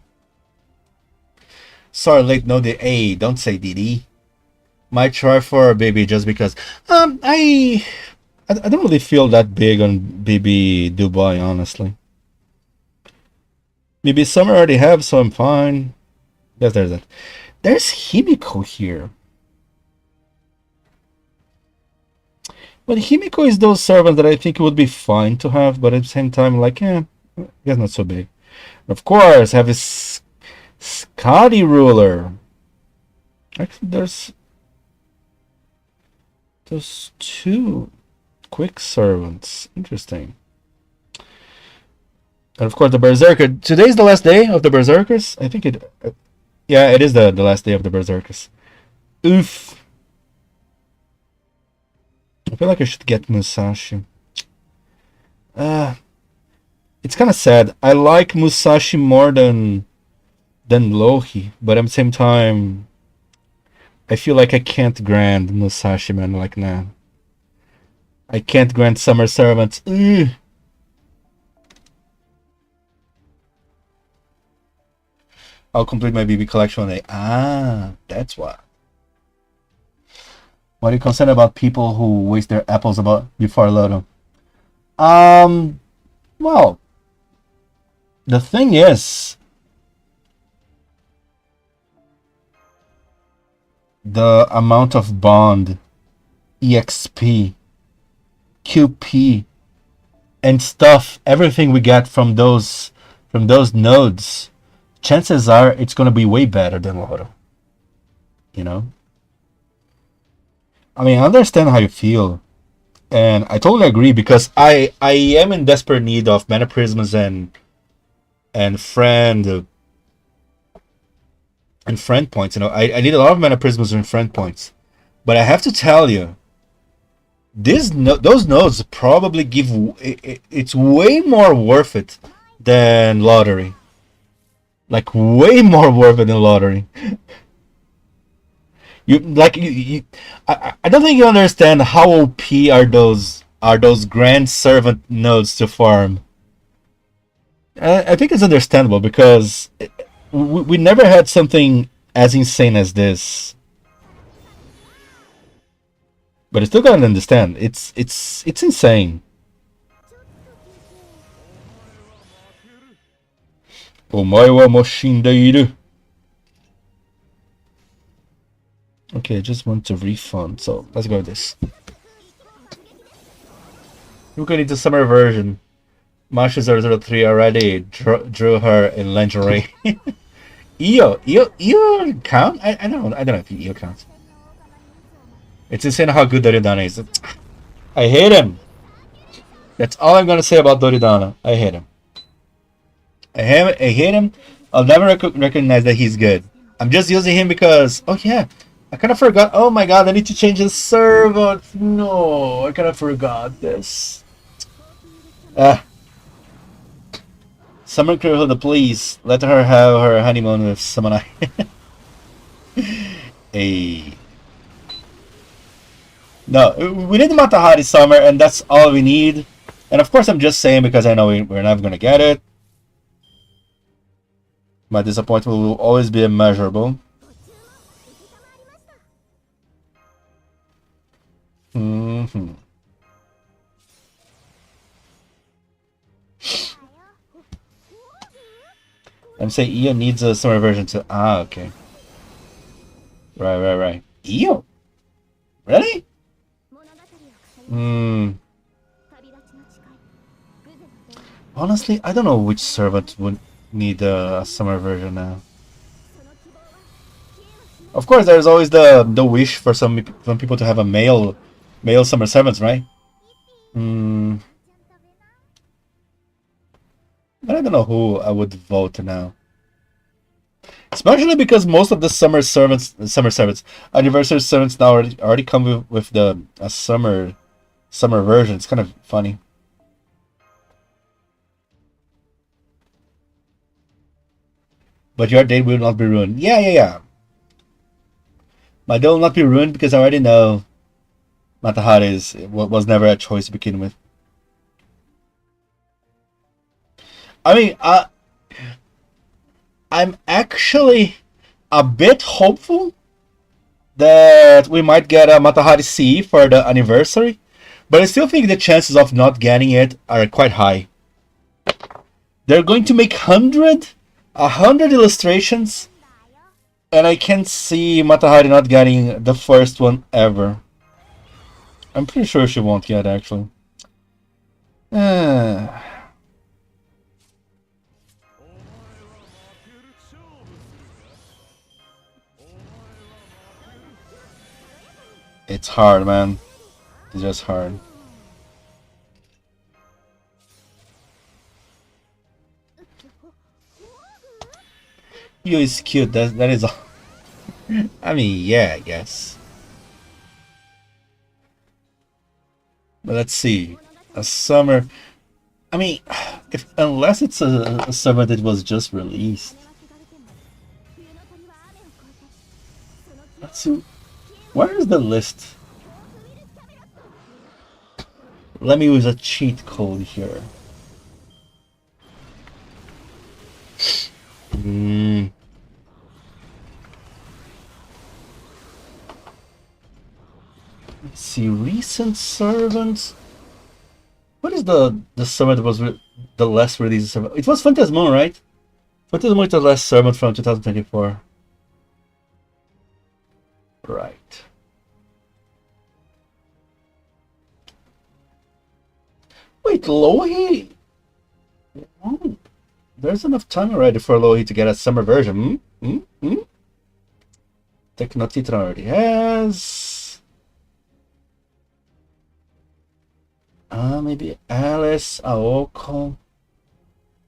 Sorry, late. No, the A. Don't say DD. Might try for a baby just because. I don't really feel that big on BB Dubai, honestly. Maybe some already have, so I'm fine. Yes, there's that. There's Himiko here. But Himiko is those servants that I think it would be fine to have, but at the same time, like, I guess not so big. Of course, have his Scotty ruler. Actually, there's two quick servants. Interesting. And of course, the Berserker. Today's the last day of the Berserkers. I think it. Yeah, it is the last day of the Berserkers. Oof. I feel like I should get Musashi. It's kind of sad. I like Musashi more than Lohi, but at the same time, I feel like I can't grant Musashi, man. Like, nah. I can't grant Summer Servants. Ugh. I'll complete my BB collection one day. Ah, that's why. What are you concerned about people who waste their apples before Lotto? Well, the thing is, the amount of bond, EXP, QP, and stuff, everything we get from those nodes, chances are it's gonna be way better than Lotto. You know? I mean, I understand how you feel, and I totally agree because I am in desperate need of mana prisms and friend points. You know, I need a lot of mana prisms and friend points, but I have to tell you, those nodes probably give it's way more worth it than lottery. Like way more worth it than lottery. I don't think you understand how OP are those grand servant nodes to farm. I think it's understandable because we never had something as insane as this. But I still gotta understand. It's insane. Omae wa mo shindeiru. Okay, I just want to refund, so let's go with this. We're going to summer version. Masha 003 already drew her in lingerie. Io count? I don't know if Io counts. It's insane how good Doridana is. I hate him. That's all I'm gonna say about Doridana. I hate him. I hate him. I'll never recognize that he's good. I'm just using him because, oh yeah, I kind of forgot. Oh my god, I need to change the server. No, I kind of forgot this. Summer Crowhood, please let her have her honeymoon with someone. Hey. No, we need the Matahari Summer, and that's all we need. And of course, I'm just saying because I know we're never gonna get it. My disappointment will always be immeasurable. Mm-hmm. I'm saying Io needs a summer version too. Ah, okay. Right. Io? Really? Hmm. Honestly, I don't know which servant would need a summer version now. Of course, there's always the wish for some people to have a male summer servants, right? Hmm. But I don't know who I would vote now. Especially because most of the summer servants, anniversary servants now already come with the summer version. It's kind of funny. But your date will not be ruined. Yeah. My day will not be ruined because I already know Matahari was never a choice to begin with. I mean, I'm actually a bit hopeful that we might get a Matahari C for the anniversary, but I still think the chances of not getting it are quite high. They're going to make 100 illustrations, and I can't see Matahari not getting the first one ever. I'm pretty sure she won't get, actually. It's hard, man. It's just hard. You is cute. That is all. I mean, yeah, I guess. But let's see. A summer. I mean, unless it's a summer that was just released. Let's see. Where is the list? Let me use a cheat code here. Let's see, recent servants. What is the servant that was the last released servant? It was Phantasmon, right? Phantasmon is the last servant from 2024. Right. Wait, Lohi? Oh, there's enough time already for Lohi to get a summer version. Technotitran already has. Maybe Alice, Aoko.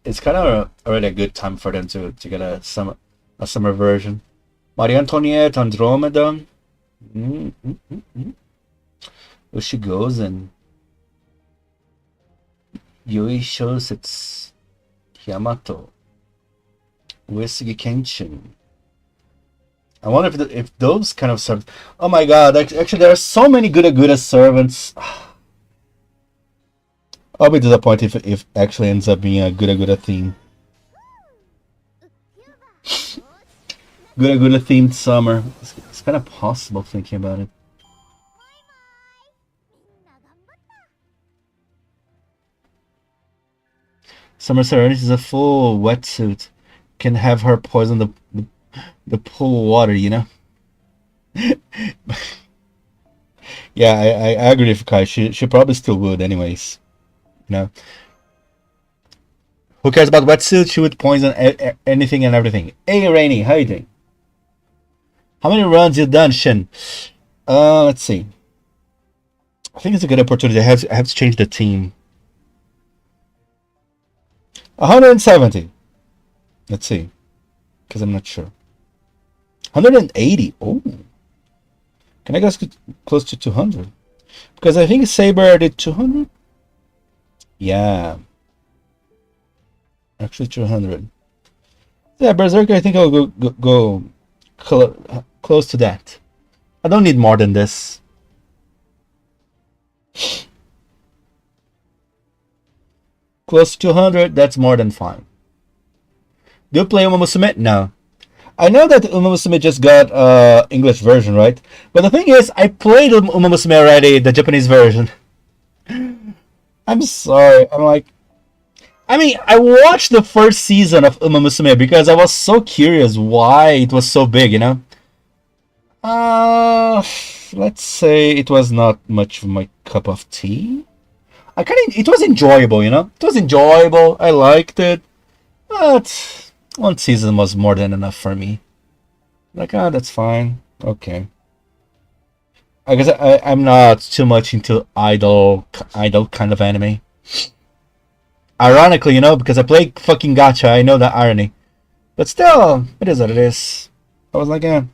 It's kind of already a good time for them to get a summer version. Maria Antoniette, Andromeda. Ushigozen. Yui Shosetsu. Yamato. Uesugi Kenshin. I wonder if those kind of servants. Oh my god, actually there are so many good servants. I'll be disappointed if actually ends up being a good theme. Good themed summer. It's kind of possible thinking about it. Summer Serenity is a full wetsuit. Can have her poison the pool water, you know? Yeah, I agree with Kai. She probably still would anyways. You know? Who cares about wetsuit? She would poison anything and everything. Hey Rainy, how you doing? How many runs you done, Shin? Let's see. I think it's a good opportunity. I have to change the team. 170. Let's see. Because I'm not sure. 180. Oh. Can I get close to 200? Because I think Saber did 200. Yeah. Actually 200. Yeah, Berserker, I think I'll go close to that. I don't need more than this. Close to 200, that's more than fine. Do you play Uma Musume? No. I know that Uma Musume just got English version, right? But the thing is, I played Uma Musume already, the Japanese version. I'm sorry. I mean, I watched the first season of Uma Musume because I was so curious why it was so big, you know? Uh, let's say it was not much of my cup of tea. It was enjoyable, you know? It was enjoyable. I liked it. But one season was more than enough for me. Like, that's fine. Okay. I guess I'm not too much into idol kind of anime. Ironically, you know, because I play fucking gacha, I know that irony. But still, it is what it is. I was like, yeah.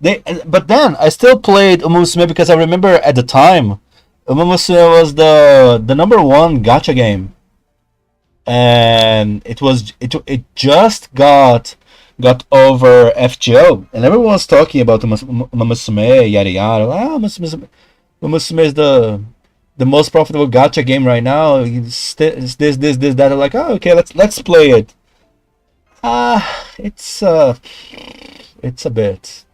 But then I still played Umusume because I remember at the time, Umusume was the #1 gacha game, and it just got over FGO, and everyone was talking about Umusume, yada yada. Umusume is the most profitable gacha game right now. It's this that. Like, oh, okay, let's play it. It's a bit.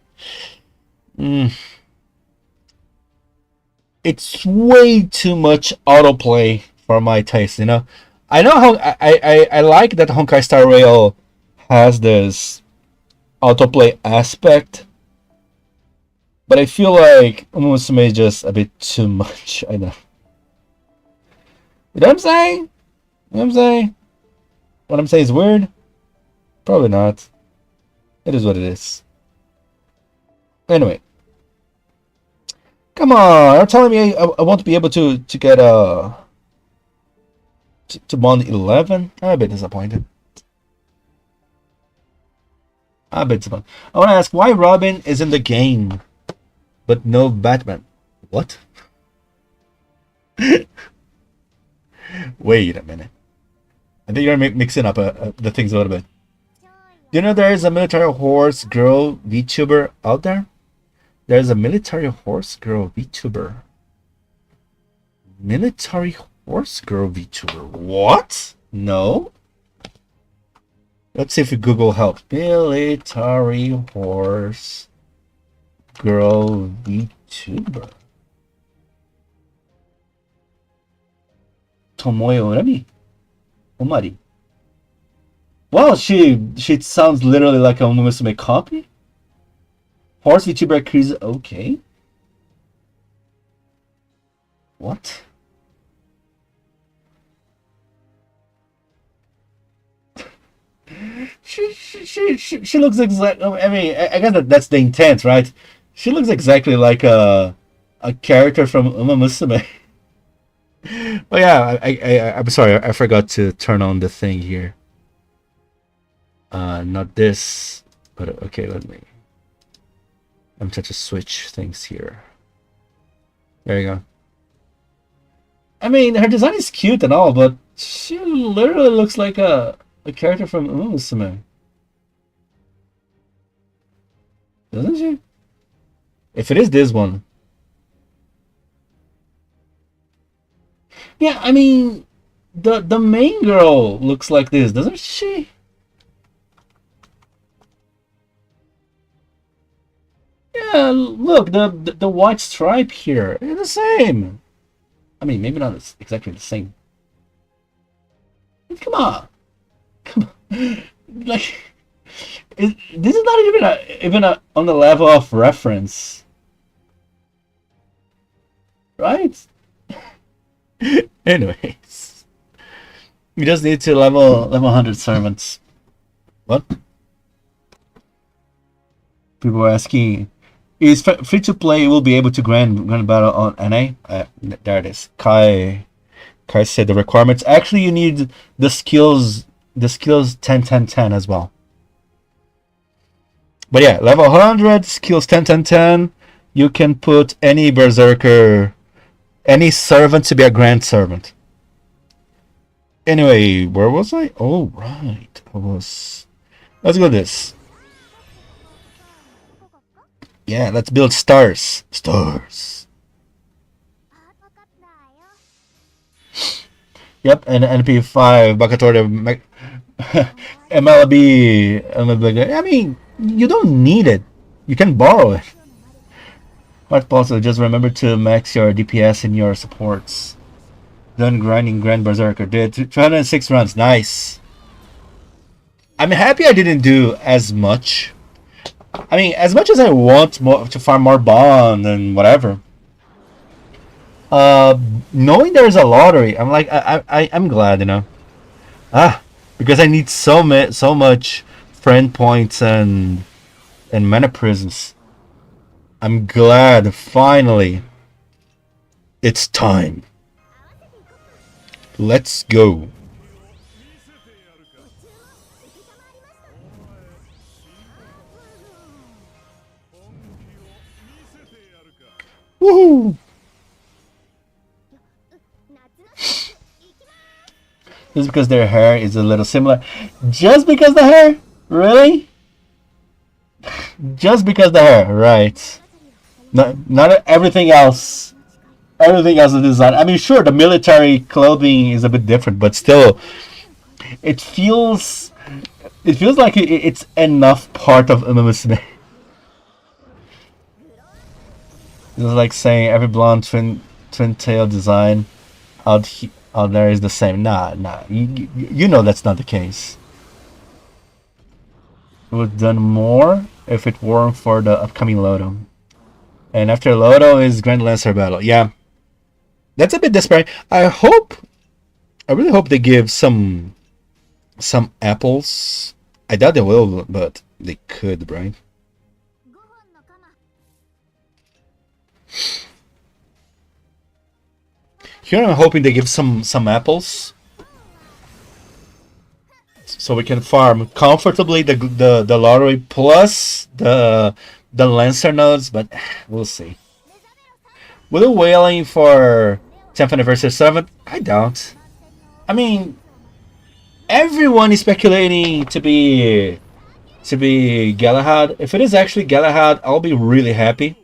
It's way too much autoplay for my taste, you know. I know how I like that Honkai Star Rail has this autoplay aspect, but I feel like Umusume is just a bit too much. I know. You know what I'm saying? You know what I'm saying? What I'm saying is weird? Probably not. It is what it is. Anyway. Come on, you're telling me I won't be able to get to Bond 11? I'm a bit disappointed. I'm a bit disappointed. I want to ask why Robin is in the game, but no Batman. What? Wait a minute. I think you're mixing up the things a little bit. Do you know there is a military horse girl VTuber out there? There's a military horse girl VTuber. Military horse girl VTuber. What? No? Let's see if we Google help. Military horse girl VTuber. Tomoyo Urami? Omari. Wow, she sounds literally like a Musume copy. Horse VTuber Chris, okay. What? She looks exactly. I mean, I guess that's the intent, right? She looks exactly like a character from Uma Musume. But yeah, I'm sorry, I forgot to turn on the thing here. Not this, but okay, let me. I'm trying to switch things here. There you go. I mean, her design is cute and all, but she literally looks like a character from Umusume. Doesn't she? If it is this one. Yeah, I mean, the main girl looks like this, doesn't she? Yeah, look, the white stripe here is the same. I mean, maybe not exactly the same. Come on, come on. Like, this is not even on the level of reference, right? Anyways, we just need to level 100 servants. What? People are asking. Is free to play will be able to grand battle on NA? There it is. Kai said the requirements. Actually, you need the skills 10 10 10 as well. But yeah, level 100, skills 10 10 10. You can put any berserker, any servant to be a grand servant. Anyway, where was I? Oh right, I was. Let's go this. Yeah, let's build stars. Stars. Yep, and NP5, Bigotry, MLB, I mean, you don't need it. You can borrow it. But also, just remember to max your DPS in your supports. Done grinding Grand Berserker. Did 206 runs. Nice. I'm happy I didn't do as much. I mean, as much as I want more, to farm more bond and whatever. Knowing there's a lottery, I'm like, I'm glad, you know. Because I need so much friend points and mana prisms. I'm glad finally it's time. Let's go. Woohoo! Just because their hair is a little similar. Just because the hair? Really? Just because the hair, right. Not everything else. Everything else is design. I mean, sure, the military clothing is a bit different, but still, it feels like it's enough part of MMSB. It's like saying every blonde twin tail design out there is the same. Nah. You know that's not the case. It would have done more if it weren't for the upcoming Loto. And after Loto is Grand Lancer battle. Yeah. That's a bit desperate. I really hope they give some apples. I doubt they will, but they could, right? Here I'm hoping they give some apples, so we can farm comfortably the lottery plus the Lancer nodes, but we'll see. Will wailing for 10th anniversary 7th? I doubt. I mean, everyone is speculating to be Galahad. If it is actually Galahad, I'll be really happy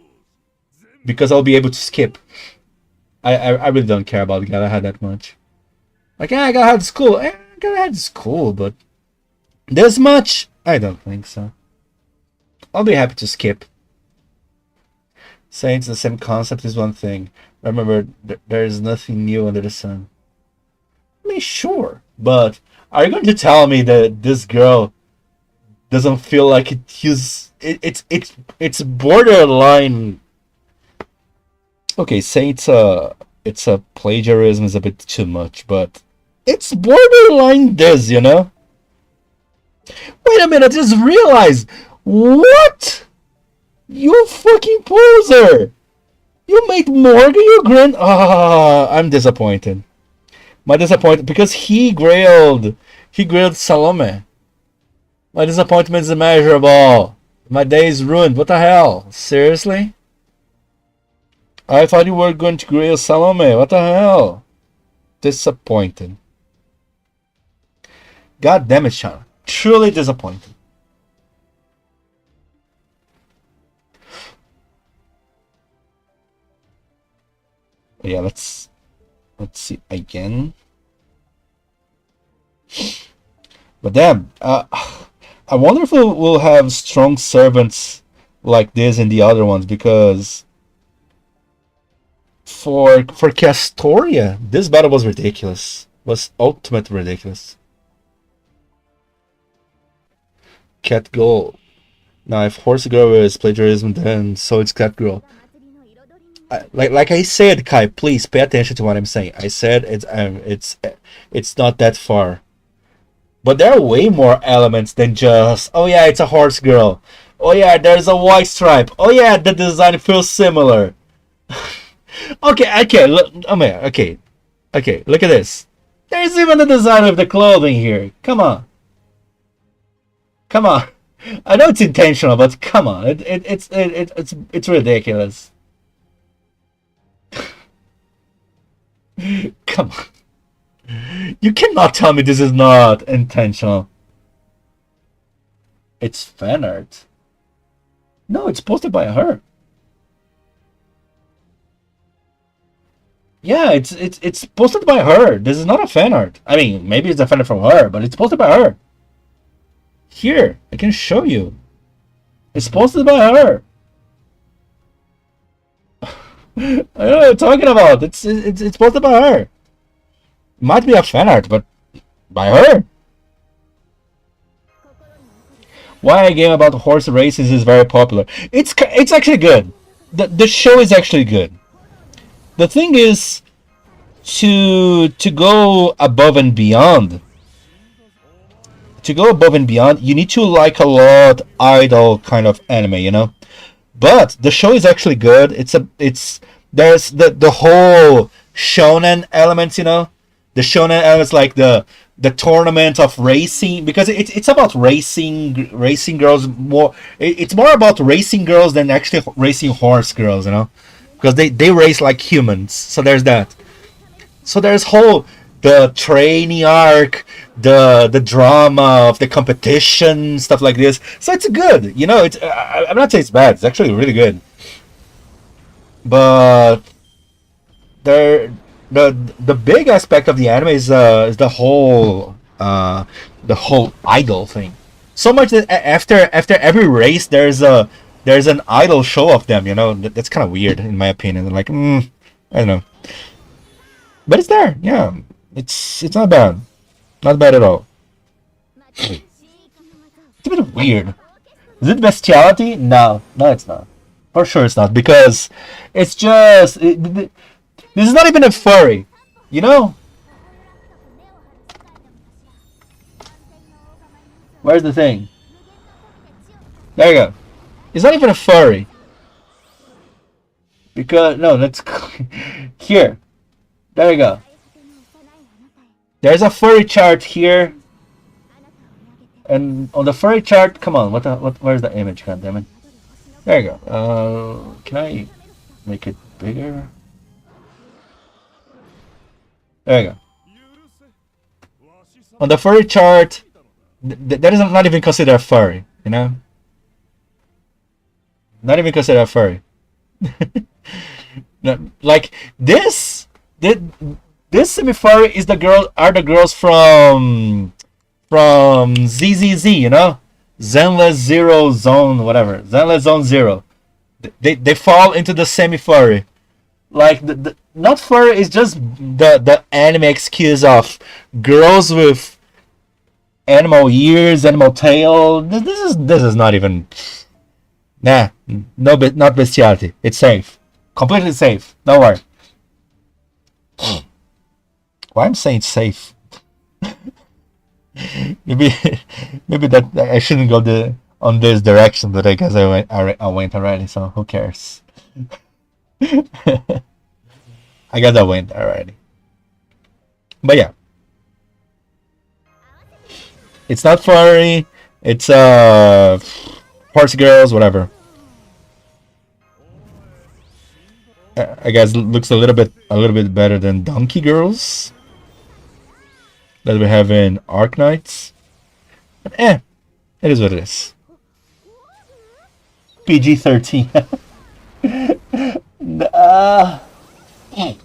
because I'll be able to skip. I really don't care about Galahad that much. Like, Galahad's cool. Galahad's cool, but this much? I don't think so. I'll be happy to skip. Saying it's the same concept is one thing. Remember, there is nothing new under the sun. I mean, sure, but are you going to tell me that this girl doesn't feel like it's borderline? Okay, say it's a plagiarism is a bit too much, but it's borderline this, you know? Wait a minute, I just realized. What? You fucking poser! You made Morgan your grand. I'm disappointed. My disappointment because he grilled Salome. My disappointment is immeasurable. My day is ruined. What the hell? Seriously? I thought you were going to grill Salome. What the hell? Disappointed. God damn it, Sean. Truly disappointed. Yeah, let's see again. But damn, I wonder if we'll have strong servants like this in the other ones, because for Castoria, this battle was ridiculous. Was ultimate ridiculous. Cat Girl. Now, if Horse Girl is plagiarism, then so it's Cat Girl. Like I said, Kai, please pay attention to what I'm saying. I said it's not that far, but there are way more elements than just, oh yeah, it's a horse girl. Oh yeah, there's a white stripe. Oh yeah, the design feels similar. Okay, look, okay, look at this. There's even the design of the clothing here. Come on. I know it's intentional, but come on, it's ridiculous. Come on. You cannot tell me this is not intentional. It's fan art. No, it's posted by her. Yeah, it's posted by her. This is not a fan art. I mean, maybe it's a fan art from her, but it's posted by her. Here, I can show you. It's posted by her. I don't know what you're talking about. It's posted by her. Might be a fan art, but by her. Why a game about horse races is very popular. It's actually good. The show is actually good. The thing is to go above and beyond. To go above and beyond, you need to like a lot idol kind of anime, you know. But the show is actually good. There's the whole shonen elements, you know. The shonen elements like the tournament of racing, because it's about racing girls more. It's more about racing girls than actually racing horse girls, you know, because they race like humans. So there's that. So there's whole the training arc, the drama of the competition, stuff like this. So it's good, you know. I'm not saying it's bad. It's actually really good. But there the big aspect of the anime is the whole idol thing. So much that after every race there's an idol show of them. You know, that's kind of weird in my opinion. Like, I don't know, but it's there. Yeah, it's not bad, not bad at all. It's a bit weird. Is it bestiality? No, it's not. For sure, it's not, because it's just this is not even a furry, you know? Where's the thing? There you go. It's not even a furry. Because, no, let's... Here. There you go. There's a furry chart here. And on the furry chart, come on, where's the image, goddammit? There you go. Can I make it bigger? There you go. On the furry chart, that is not even considered a furry, you know? Not even considered a furry. No, like this semi-furry is the girls from ZZZ, you know? Zenless Zero Zone, whatever. Zenless Zone Zero. They fall into the semi-furry. Like the not furry is just the anime excuse of girls with animal ears, animal tail. This is not even. Nah, no, not bestiality. It's safe, completely safe. Don't worry. Why I'm saying safe? maybe that I shouldn't go on this direction, but I guess I went already. So who cares? I guess I went already. But yeah, it's not furry. It's horse girls, whatever. I guess it looks a little bit better than donkey girls that we have in Arknights. But it is what it is. PG-13.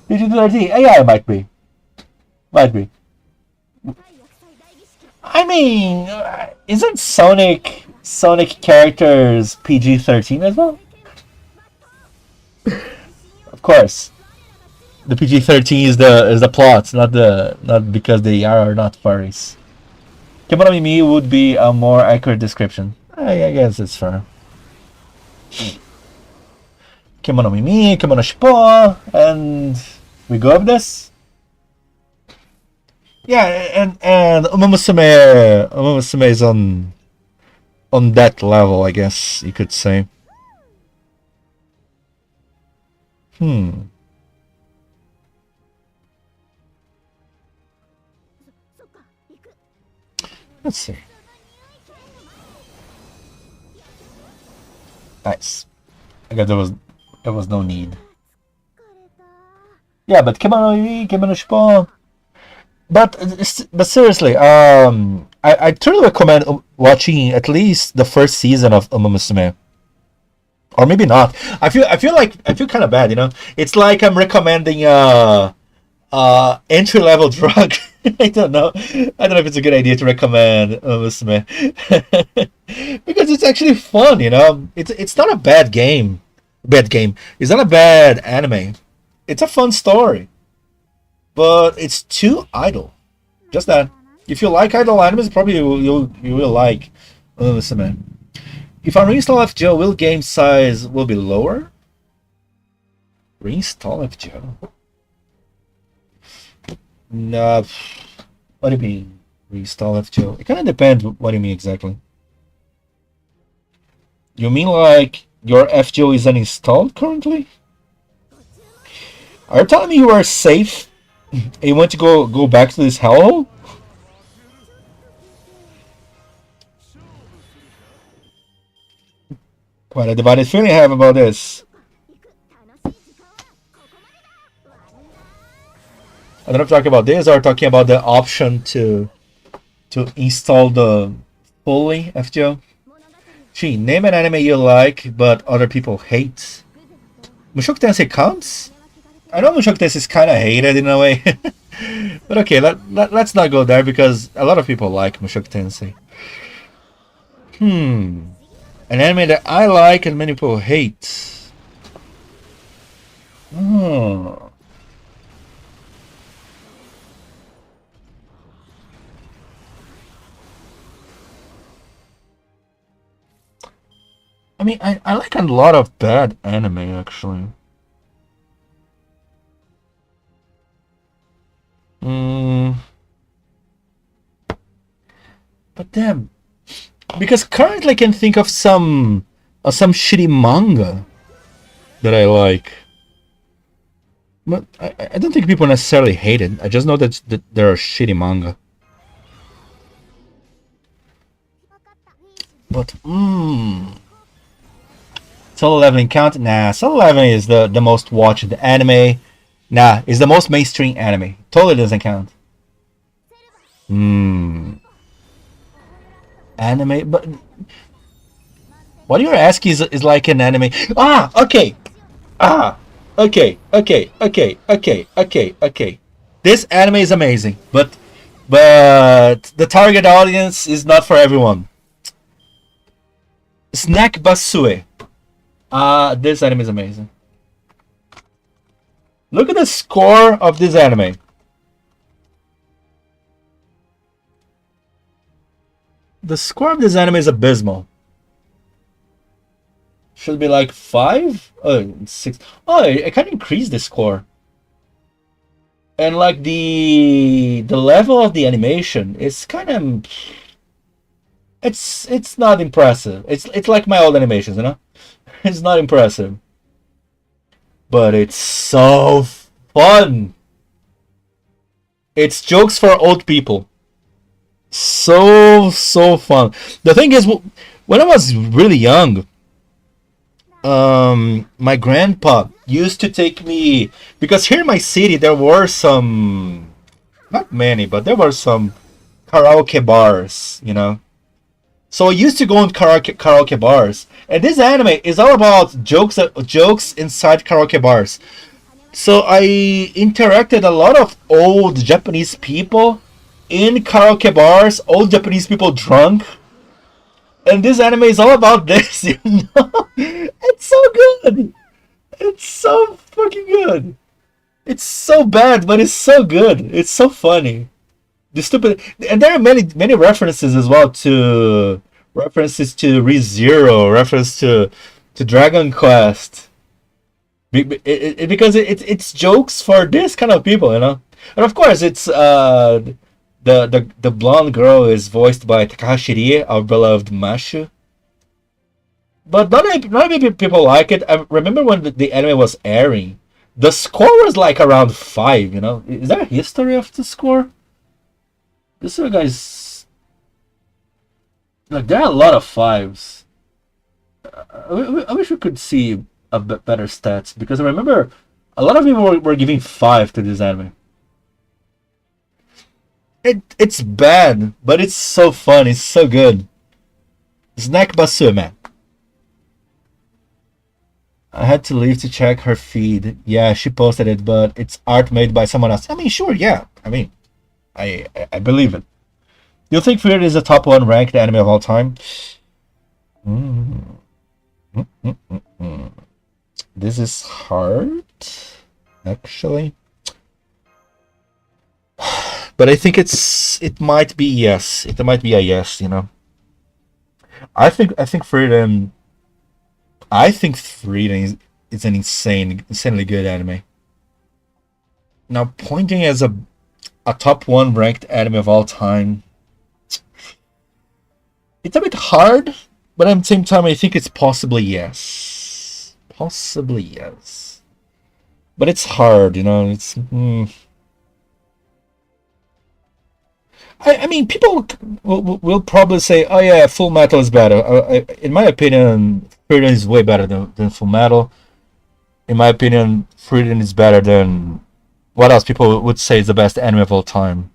PG-13. Yeah, it might be. I mean, isn't Sonic characters PG-13 as well? Of course. The PG-13 is the plot, not because they are or not furries. Kemono Mimi would be a more accurate description. I guess it's fair. Kemono Mimi, Kemono Shippo, and we go with this. Yeah, and Umamusume is on that level, I guess you could say. Let's see. Nice. I guess there was no need. Yeah, but Kemono Shippo. But seriously, I truly recommend watching at least the first season of Umamusume. or maybe not. I feel kind of bad, you know. It's like I'm recommending entry level drug. I don't know. I don't know if it's a good idea to recommend Musume. Because it's actually fun, you know. It's not a bad game. Bad game. It's not a bad anime. It's a fun story, but it's too idle. Just that. If you like idle animes, probably you will like Musume. If I reinstall FGO, will game size will be lower? Reinstall FGO? No. What do you mean? Reinstall FGO? It kind of depends what you mean exactly. You mean like your FGO is uninstalled currently? Are you telling me you are safe and you want to go back to this hellhole? Quite a divided feeling I have about this. I don't know if you're talking about this or talking about the option to install the fully FGO. Gee, name an anime you like but other people hate. Mushoku Tensei counts? I know Mushoku Tensei is kind of hated in a way. But okay, let's not go there because a lot of people like Mushoku Tensei. An anime that I like and many people hate. Oh. I mean, I like a lot of bad anime, actually. But damn, because currently I can think of some shitty manga that I like. But I don't think people necessarily hate it. I just know that there are shitty manga. But Solo Leveling count? Nah, Solo Leveling is the most watched anime. Nah, it's the most mainstream anime. Totally doesn't count. Anime, but what you're asking is like an anime. Okay. Okay. This anime is amazing, but the target audience is not for everyone. Snack Basue. This anime is amazing. Look at the score of this anime. The score of this anime is abysmal. Should be like 5? Oh, 6. Oh, I can increase the score. And like the level of the animation is kind of it's not impressive. It's like my old animations, you know? It's not impressive. But it's so fun. It's jokes for old people. So fun. The thing is, when I was really young, my grandpa used to take me, because here in my city there were some, not many, but there were some karaoke bars, you know. So I used to go in karaoke bars, and this anime is all about jokes inside karaoke bars. So I interacted a lot of old Japanese people in karaoke bars, old Japanese people drunk. And this anime is all about this, you know? It's so good! It's so fucking good! It's so bad, but it's so good. It's so funny. The stupid, and there are many references as well to ReZero, reference to Dragon Quest. Because it's jokes for this kind of people, you know. And of course, it's the blonde girl is voiced by Takahashi Rie, our beloved Mashu. But not many people like it. I remember when the anime was airing, the score was like around 5. You know, is there a history of the score? This guy's like, there are a lot of 5s. I wish we could see a bit better stats, because I remember a lot of people were giving 5 to this anime. It's bad, but it's so fun. It's so good. Snack Basu, man. I had to leave to check her feed. Yeah, she posted it, but it's art made by someone else. I mean, sure, yeah. I mean, I believe it. Do you think Frieren is the top one ranked anime of all time? Mm. This is hard, actually. But I think it might be yes. It might be a yes, you know. I think Frieren is an insanely good anime. Now, pointing as a top one ranked anime of all time, it's a bit hard, but at the same time, I think it's possibly yes. Possibly yes. But it's hard, you know. It's. I mean, people will probably say, "Oh yeah, Full Metal is better." In my opinion, Frieren is way better than Full Metal. In my opinion, Frieren is better than what else people would say is the best anime of all time.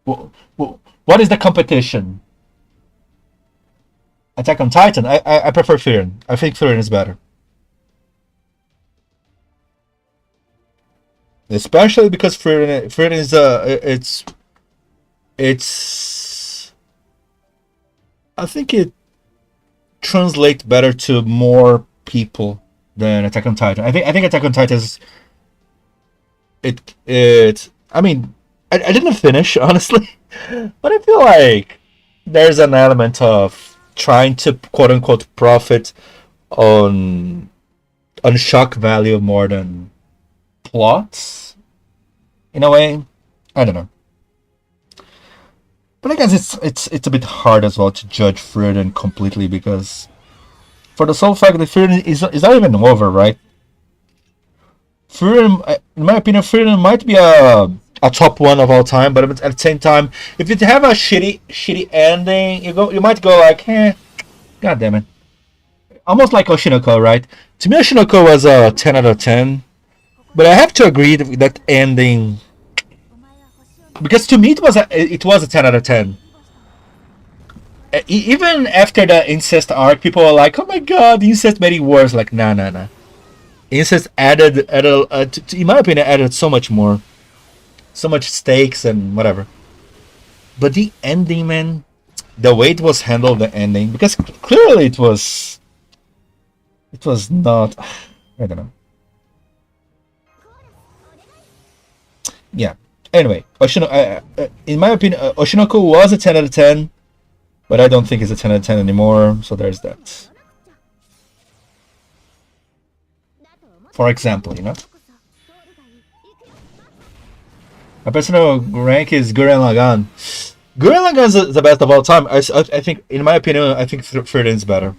What is the competition? Attack on Titan. I prefer Frieren. I think Frieren is better. Especially because Frieren is it's I think it translates better to more people than Attack on Titan. I think Attack on Titan is it I mean I didn't finish honestly, but I feel like there's an element of trying to quote unquote profit on shock value more than plots in a way. I don't know, but I guess it's a bit hard as well to judge Frieren completely because for the sole fact that Frieren is not even over, right? Frieren, in my opinion, Frieren might be a top one of all time, but at the same time, if you have a shitty ending, you might go like, god damn it, almost like Oshinoko, right? To me, Oshinoko was a 10 out of 10. But I have to agree with that ending because to me it was a 10 out of 10. Even after the incest arc, people were like, "Oh my god, incest made it worse." Like, nah. Incest added in my opinion, added so much more, so much stakes and whatever. But the ending, man, the way it was handled, the ending, because clearly it was not. I don't know. Yeah. Anyway, in my opinion, Oshinoko was a 10 out of 10, but I don't think it's a 10 out of 10 anymore, so there's that. For example, you know? My personal rank is Gurren Lagann. Gurren Lagann is the best of all time. I think, in my opinion, I think Frieren is better.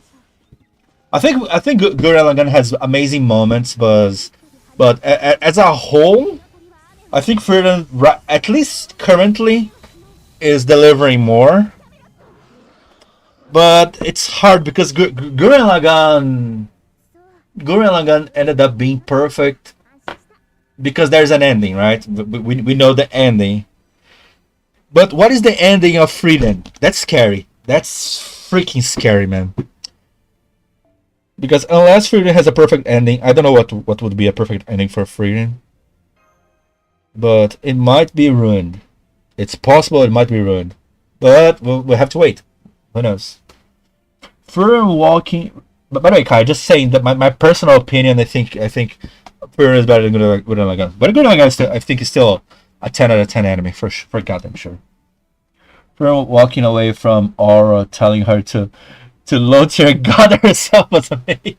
I think Gurren Lagann has amazing moments, but as a whole, I think Frieren, at least currently, is delivering more. But it's hard because Gurren Lagann ended up being perfect because there's an ending, right? We know the ending. But what is the ending of Frieren? That's scary. That's freaking scary, man. Because unless Frieren has a perfect ending, I don't know what would be a perfect ending for Frieren. But it might be ruined. It's possible it might be ruined. But we'll have to wait. Who knows? Frieren walking. But by the way, Kai, just saying that my personal opinion, I think Frieren is better than Gurren Lagann. But Gurren Lagann I think is still a 10 out of 10 anime for goddamn sure. Frieren walking away from Aura, telling her to load your god herself was amazing.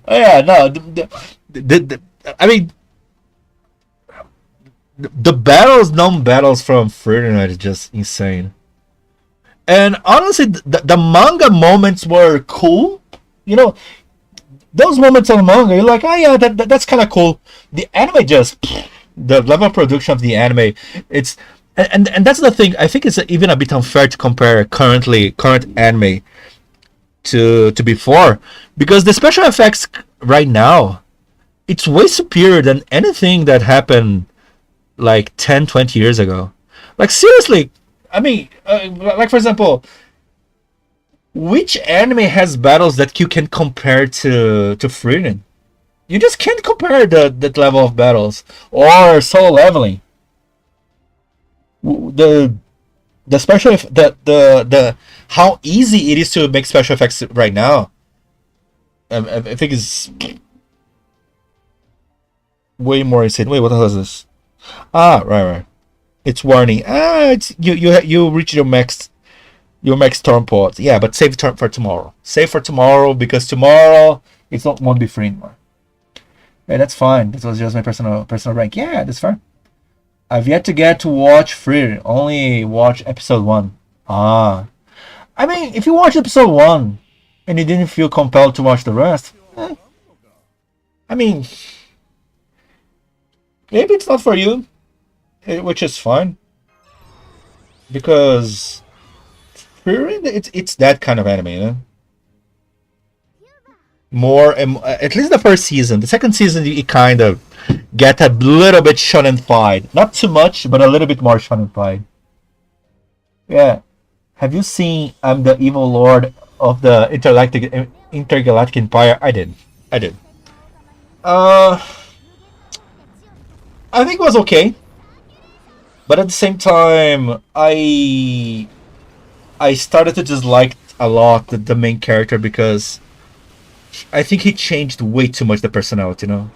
Oh yeah, no. I mean. The known battles from Frieren are just insane. And honestly, the manga moments were cool. You know, those moments on the manga, you're like, oh yeah, that's kind of cool. The anime the level of production of the anime, it's and that's the thing. I think it's even a bit unfair to compare current anime to before, because the special effects right now, it's way superior than anything that happened like 10-20 years ago. Like seriously, I mean, like for example, Which anime has battles that you can compare to Frieren? You just can't compare that level of battles or solo leveling. The special the how easy it is to make special effects right now. I think is way more insane. Wait, what the hell is this? Ah, right. It's warning. Ah, it's you reach your max turn port. Yeah, but save turn for tomorrow. Save for tomorrow because tomorrow it's not won't be free anymore. Yeah, that's fine. This was just my personal rank. Yeah, that's fine. I've yet to get to watch Free. Only watch episode 1. Ah. I mean, if you watch episode 1 and you didn't feel compelled to watch the rest, I mean, maybe it's not for you, which is fine. Because Free, it's that kind of anime, you know? More, at least the first season. The second season, it kind of get a little bit shonen-fied. Not too much, but a little bit more shonen-fied. Yeah. Have you seen I'm the Evil Lord of the Intergalactic Empire? I did. Uh, I think it was okay. But at the same time, I started to dislike a lot the main character because I think he changed way too much the personality, you know?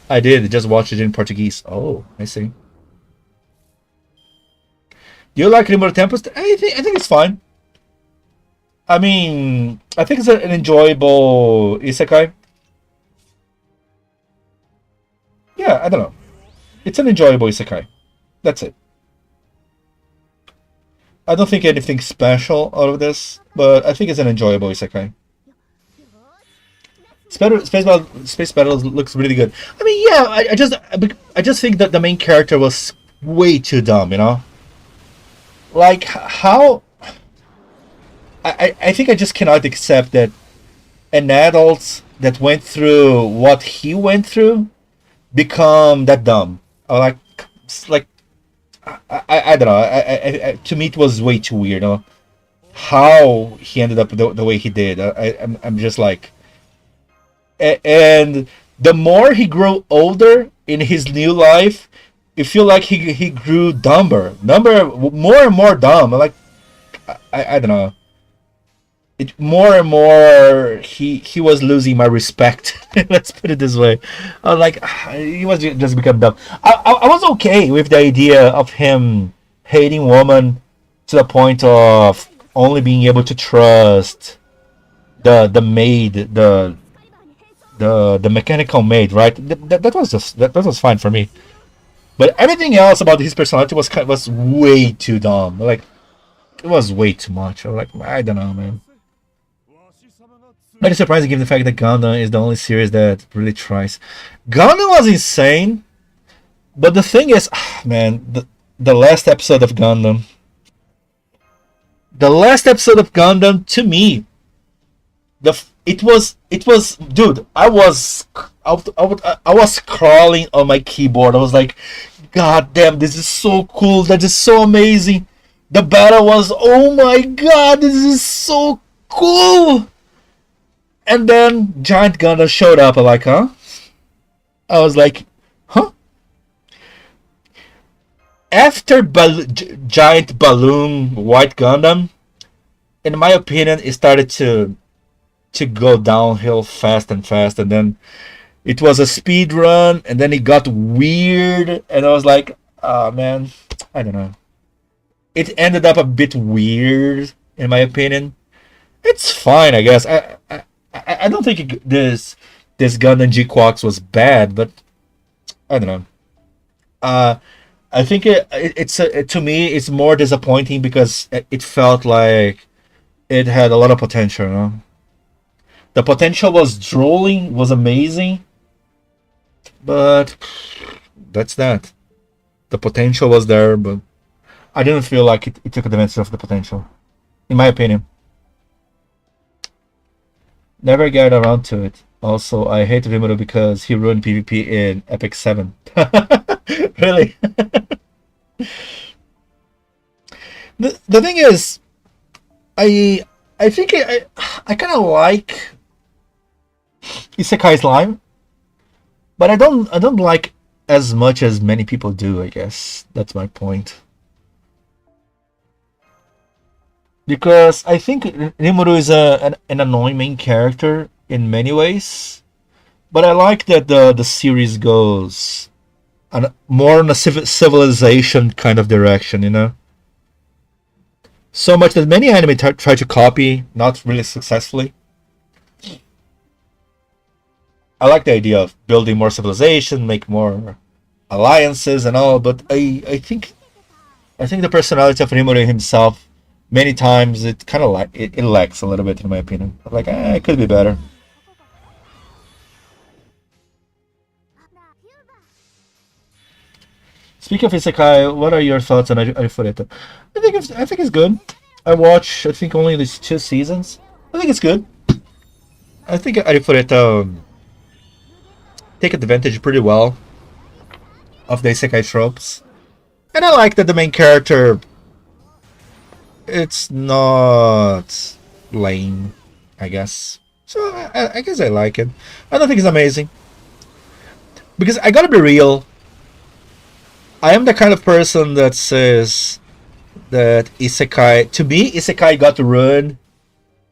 I did, just watch it in Portuguese. Oh, I see. Do you like Rimuru Tempest? I think it's fine. I mean, I think it's an enjoyable isekai. Yeah, I don't know. It's an enjoyable isekai. That's it. I don't think anything special out of this, but I think it's an enjoyable isekai. Space Battle looks really good. I mean, yeah, I just think that the main character was way too dumb, you know? Like, how... I think I just cannot accept that an adult that went through what he went through become that dumb. Or like I don't know. To me, it was way too weird. You know? How he ended up the way he did. I'm just like... And the more he grew older in his new life, it feel like he grew dumber, more and more dumb. Like I don't know. It more and more he was losing my respect. Let's put it this way. I was like, he was just become dumb. I was okay with the idea of him hating woman to the point of only being able to trust the maid, the mechanical maid, right? That was fine for me. But everything else about his personality was way too dumb. Like it was way too much. I was like, I don't know, man. Not surprising given the fact that Gundam is the only series that really tries. Gundam was insane, but the thing is, man, the last episode of Gundam, to me, it was dude. I was crawling on my keyboard. I was like, God damn, this is so cool. That is so amazing. The battle was, oh my god, this is so cool. And then Giant Gundam showed up. I'm like, huh? I was like, huh? After Giant Balloon White Gundam, in my opinion, it started to go downhill fast, and then it was a speed run, and then it got weird, and I was like, oh man, I don't know. It ended up a bit weird, in my opinion. It's fine, I guess. I don't think this Gundam G Quax was bad, but I don't know. I think to me it's more disappointing because it felt like it had a lot of potential. You know? The potential was drooling, was amazing, but that's that. The potential was there, but I didn't feel like it took advantage of the potential, in my opinion. Never get around to it. Also, I hate Rimuru because he ruined PvP in Epic 7. Really? The thing is, I I think I kind of like Isekai Slime, but I don't like as much as many people do. I guess that's my point. Because I think Rimuru is an annoying main character in many ways, but I like that the series goes more in a civilization kind of direction, you know. So much that many anime try to copy, not really successfully. I like the idea of building more civilization, make more alliances and all, but I think the personality of Rimuru himself, many times it kind of it lacks a little bit in my opinion. Like, it could be better. Speaking of isekai, what are your thoughts on Arifureta? I think it's good. I watched, I think, only these 2 seasons. I think it's good. I think Arifureta take advantage pretty well of the isekai tropes, and I like that the main character, it's not lame, I guess. So I guess I like it. I don't think it's amazing because I gotta be real. I am the kind of person that says that isekai, to me, isekai got ruined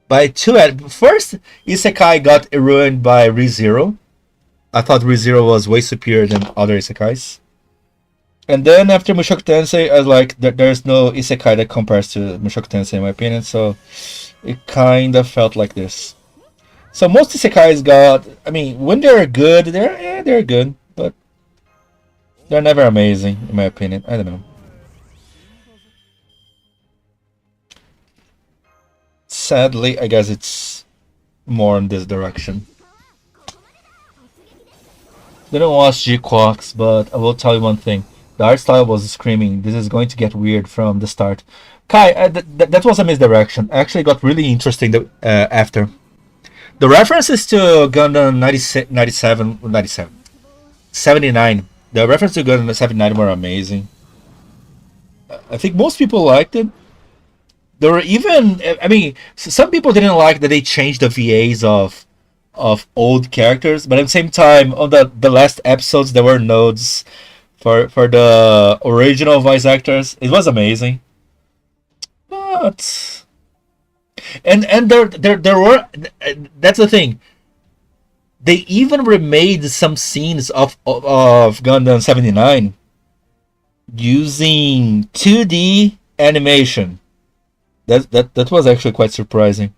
by two. First, isekai got ruined by ReZero. I thought ReZero was way superior than other isekais. And then after Mushoku Tensei, I was like, there's no isekai that compares to Mushoku Tensei in my opinion. So it kind of felt like this. So most isekais got, I mean, when they're good, they're good, but they're never amazing in my opinion. I don't know. Sadly, I guess it's more in this direction. Didn't watch G-Quox, but I will tell you one thing. The art style was screaming, this is going to get weird from the start. Kai, that was a misdirection. Actually got really interesting after. The references to Gundam 97, 79. The references to Gundam 79 were amazing. I think most people liked it. There were even, I mean, some people didn't like that they changed the VAs of old characters, but at the same time, on the last episodes, there were nodes for the original voice actors. It was amazing, but and there were, that's the thing. They even remade some scenes of Gundam 79 using 2D animation. That was actually quite surprising.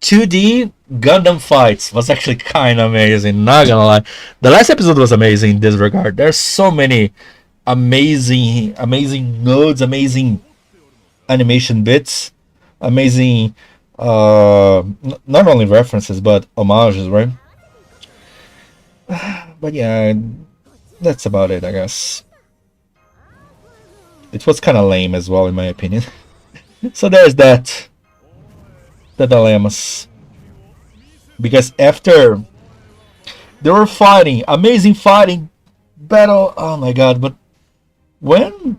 2D Gundam fights was actually kind of amazing. Not gonna lie, the last episode was amazing in this regard. There's so many amazing nodes, amazing animation bits, amazing not only references but homages, right? But yeah, that's about it, I guess. It was kind of lame as well, in my opinion. So there's that. The dilemmas. Because after they were fighting, amazing fighting, battle. Oh my god! But when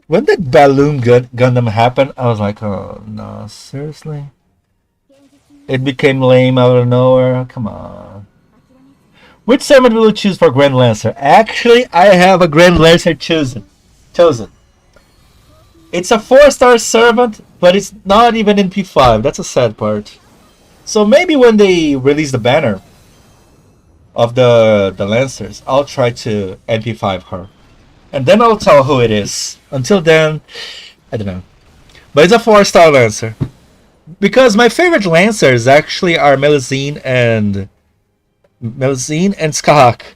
that balloon Gundam happened, I was like, oh no, seriously? It became lame out of nowhere. Come on. Which servant will you choose for Grand Lancer? Actually, I have a Grand Lancer chosen. It's a 4-star servant, but it's not even in P5. That's a sad part. So maybe when they release the banner of the Lancers, I'll try to NP5 her. And then I'll tell who it is. Until then, I don't know. But it's a 4-star Lancer. Because my favorite Lancers actually are Melusine and Skahak.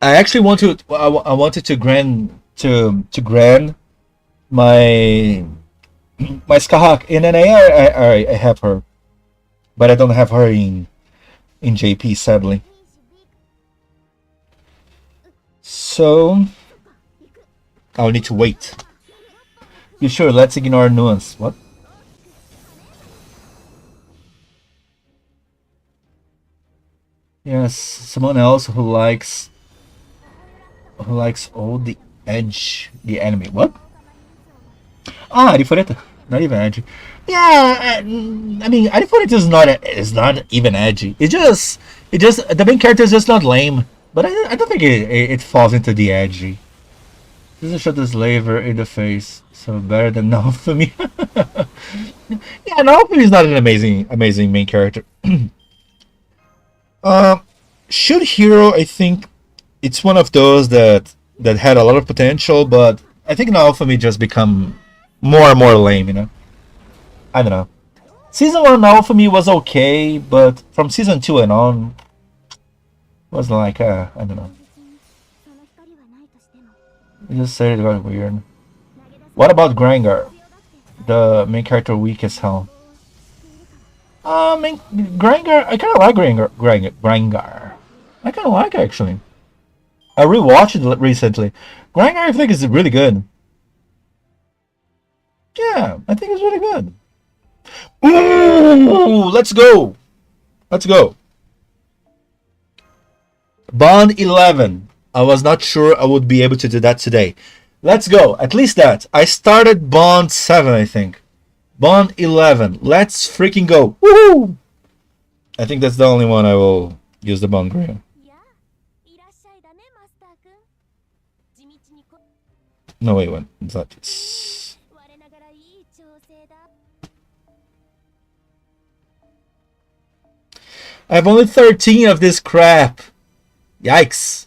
I actually I wanted to grand my Skahak in NA. I have her, but I don't have her in JP, sadly. So I'll need to wait. You sure? Let's ignore nuance. What? Yes, someone else who likes all the edge, the enemy. What? Ah, Arifureta. Not even edgy. Yeah, I mean, I thought it is not even edgy. It just the main character is just not lame. But I don't think it falls into the edgy. Doesn't shot this laver in the face, so better than no for me. Yeah, no, is not an amazing main character. Should Hero, I think it's one of those that had a lot of potential, but I think now for me just become more and more lame. I don't know. Season 1 now for me was okay, but from season 2 and on was like I don't know. I just said it got weird. What about Grangar? The main character weak as hell. Grangar, I kind of like Grangar. I kind of like it, actually. I rewatched it recently. Grangar, I think, is really good. Yeah, I think it's really good. Ooh, let's go. Let's go. Bond 11. I was not sure I would be able to do that today. Let's go. At least that. I started Bond 7, I think. Bond 11. Let's freaking go. Woohoo! I think that's the only one I will use the Bond Grill. No, wait, when? It's not this. I have only 13 of this crap. Yikes.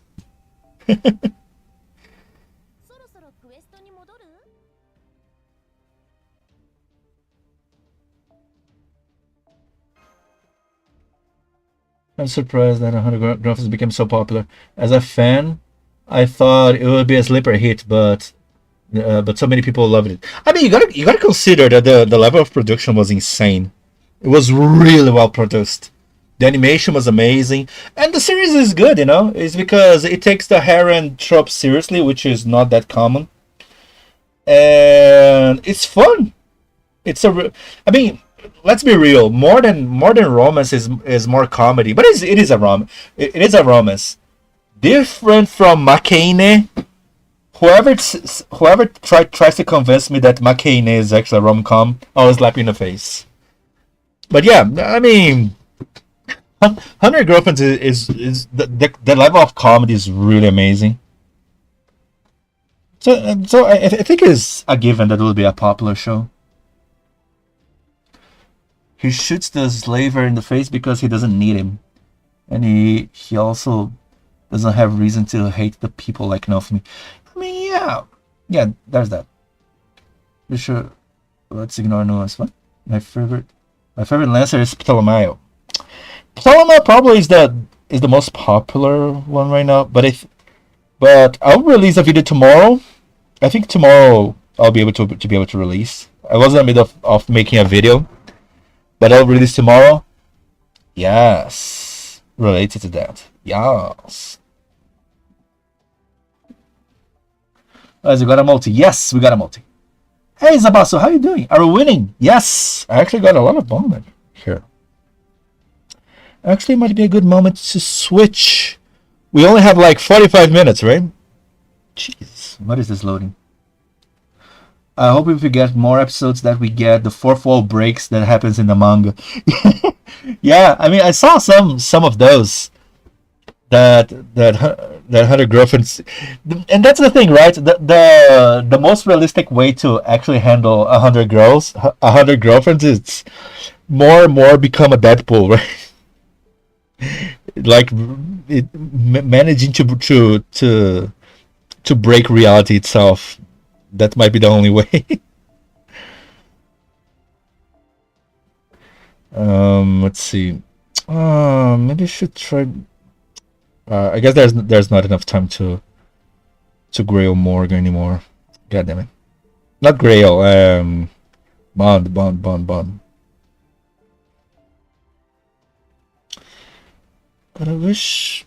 I'm surprised that 100 graphics became so popular. As a fan, I thought it would be a sleeper hit, but so many people loved it. I mean, you gotta consider that the level of production was insane. It was really well produced. The animation was amazing, and the series is good. It's because it takes the harem trope seriously, which is not that common, and it's fun. I mean, let's be real. More than romance is more comedy, but it is a it is a romance. Different from Makane. Whoever tries to convince me that Makane is actually a rom-com, I'll slap you in the face. But yeah, I mean, 100 Girlfriends is the level of comedy is really amazing. So I think it's a given that it will be a popular show. He shoots the slaver in the face because he doesn't need him, and he also doesn't have reason to hate the people like Nofumi. I mean, yeah, there's that. For sure. Let's ignore Noah's one. My favorite Lancer is Ptolemaio. Ptolemaio probably is the most popular one right now, but I'll release a video tomorrow. I think tomorrow I'll be able to release. I was in the middle of making a video, but I'll release tomorrow. Yes, related to that. Yes. Guys, we got a multi. Yes, we got a multi. Hey, Zabaso, how you doing? Are we winning? Yes, I actually got a lot of bomb here. Actually, it might be a good moment to switch. We only have like 45 minutes, right? Jeez, what is this loading? I hope if we get more episodes that we get the fourth wall breaks that happens in the manga. Yeah, I mean, I saw some of those. That 100 girlfriends, and that's the thing, right? The most realistic way to actually handle 100 girlfriends is more and more become a Deadpool, right? Like managing to break reality itself. That might be the only way. Let's see. Maybe I should try. I guess there's not enough time to Grail Morgan anymore. God damn it. Not Grail, Bond. But I wish...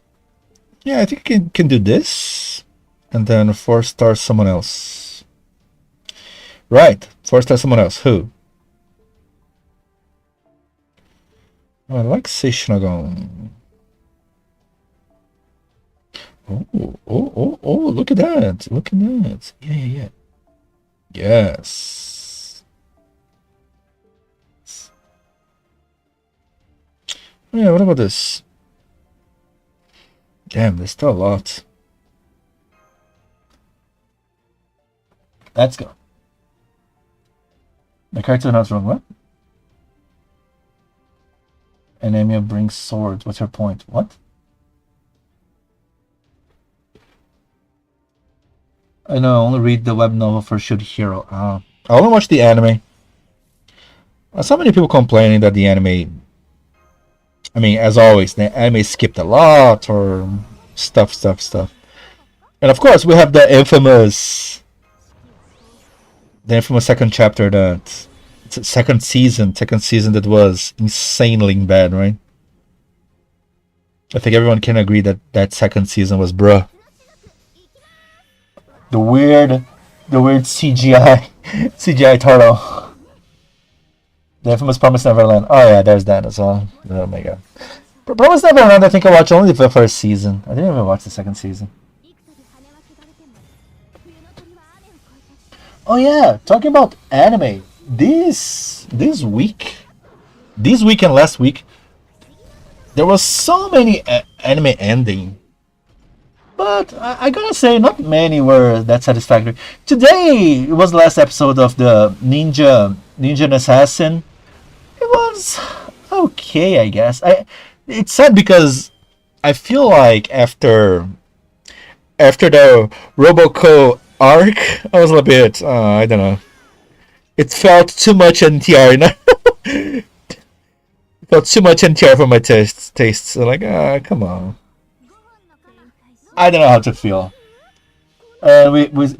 Yeah, I think I can do this. And then 4-star someone else. Right, 4-star someone else. Who? Oh, I like Seishinagon. Oh, look at that. Yeah. Yes. Yeah, what about this? Damn, there's still a lot. Let's go. The character not wrong, what? Anemia brings swords. What's your point? What? I know, I only read the web novel for Shoot Hero. I only watch the anime. So many people complaining that the anime... I mean, as always, the anime skipped a lot or stuff. And of course, we have the infamous second chapter that... It's a second season that was insanely bad, right? I think everyone can agree that that second season was bruh. The weird CGI turtle. The infamous Promised Neverland. Oh yeah, there's that as well. Oh my god. Promised Neverland, I think I watched only the first season. I didn't even watch the second season. Oh yeah, talking about anime. This week and last week, there was so many anime ending. But I gotta say, not many were that satisfactory. Today it was the last episode of the Ninja and Assassin. It was okay, I guess. It's sad because I feel like after the Roboco arc, I was a little bit I don't know. It felt too much NTR, you know? It felt too much NTR for my tastes. So like, come on. I don't know how to feel. There was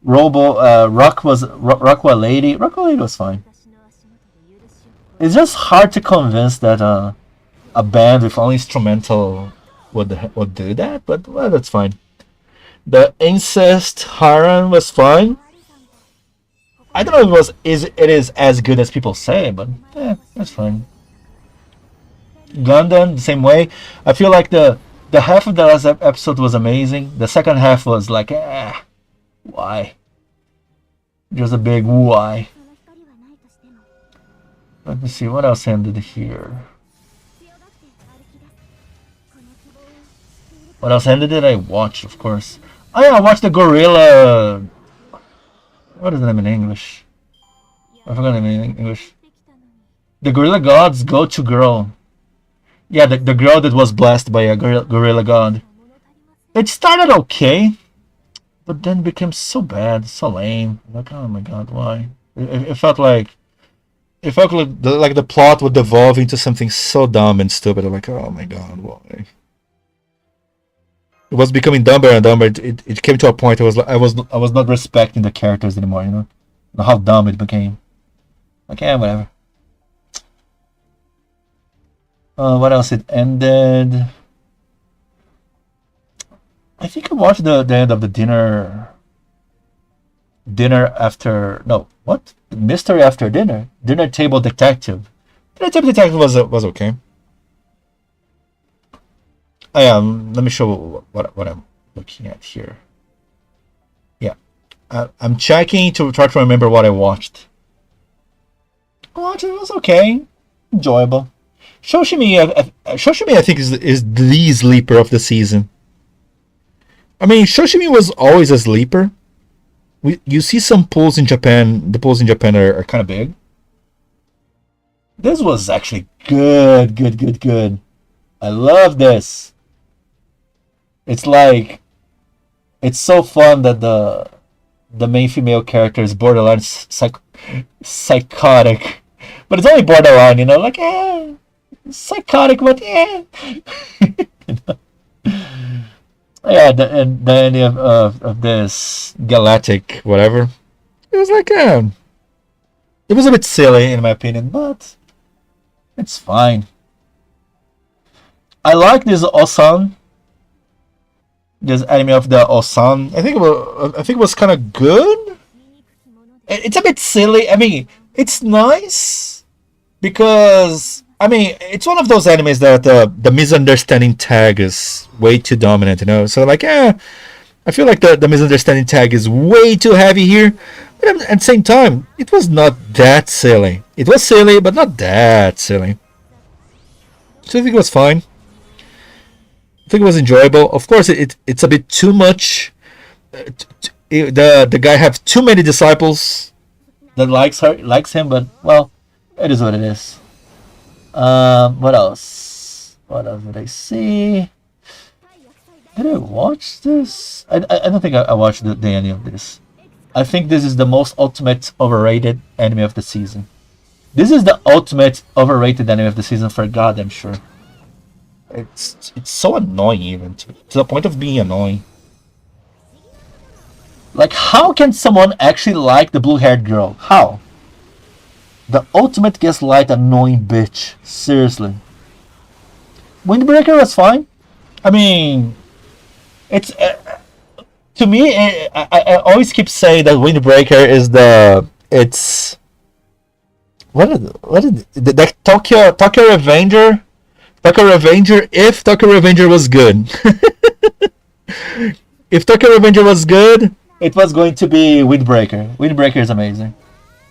Rockwa Lady. Rockwa Lady was fine. It's just hard to convince that a band with only instrumental would do that, but well, that's fine. The incest harem was fine. I don't know if it is as good as people say, but that's fine. Gundam, the same way. I feel like the half of the last episode was amazing. The second half was like, why? Just a big why. Let me see what else ended here. What else ended it? I watched, of course. Oh yeah, I watched the Gorilla. What is the name in English? I forgot the name in English. The Gorilla God's Go-To Girl. Yeah, the girl that was blessed by a gorilla god. It started okay, but then became so bad, so lame. Like, oh my god, why? It felt like the plot would devolve into something so dumb and stupid. I'm like, oh my god, why? It was becoming dumber and dumber. It came to a point I was not respecting the characters anymore. You know how dumb it became. Like, whatever. What else? It ended. I think I watched the end of the dinner. Dinner after what? Mystery after dinner. Dinner table detective. Dinner table detective was okay. Let me show what I'm looking at here. Yeah, I'm checking to try to remember what I watched. It was okay, enjoyable. Shoshimi, I think is the sleeper of the season. I mean, Shoshimi was always a sleeper. You see some pools in Japan. The pools in Japan are kind of big. This was actually good. I love this. It's like, it's so fun that the main female character is borderline psychotic, but it's only borderline, you know, like psychotic, but you know? Yeah, the ending of this galactic whatever, it was like it was a bit silly in my opinion, but it's fine. I like this Osan. This anime of the Osan, I think it was kind of good. It's a bit silly. I mean, it's nice because it's one of those animes that the misunderstanding tag is way too dominant, you know. So like, I feel like the misunderstanding tag is way too heavy here. But at the same time, it was not that silly. It was silly, but not that silly. So I think it was fine. I think it was enjoyable. Of course, it's a bit too much. The guy have too many disciples that likes him, but well, it is what it is. What else? What else did I see? Did I watch this? I don't think I watched the any of this. I think this is the most ultimate overrated anime of the season. This is the ultimate overrated anime of the season for goddamn sure. It's so annoying even to the point of being annoying. Like, how can someone actually like the blue-haired girl? How? The ultimate gaslight annoying bitch. Seriously. Windbreaker was fine. I mean, it's to me. I always keep saying that Windbreaker is it's what is the Tokyo Revenger. Tokyo Revenger, if Tokyo Revenger was good. If Tokyo Revenger was good, it was going to be Windbreaker. Windbreaker is amazing.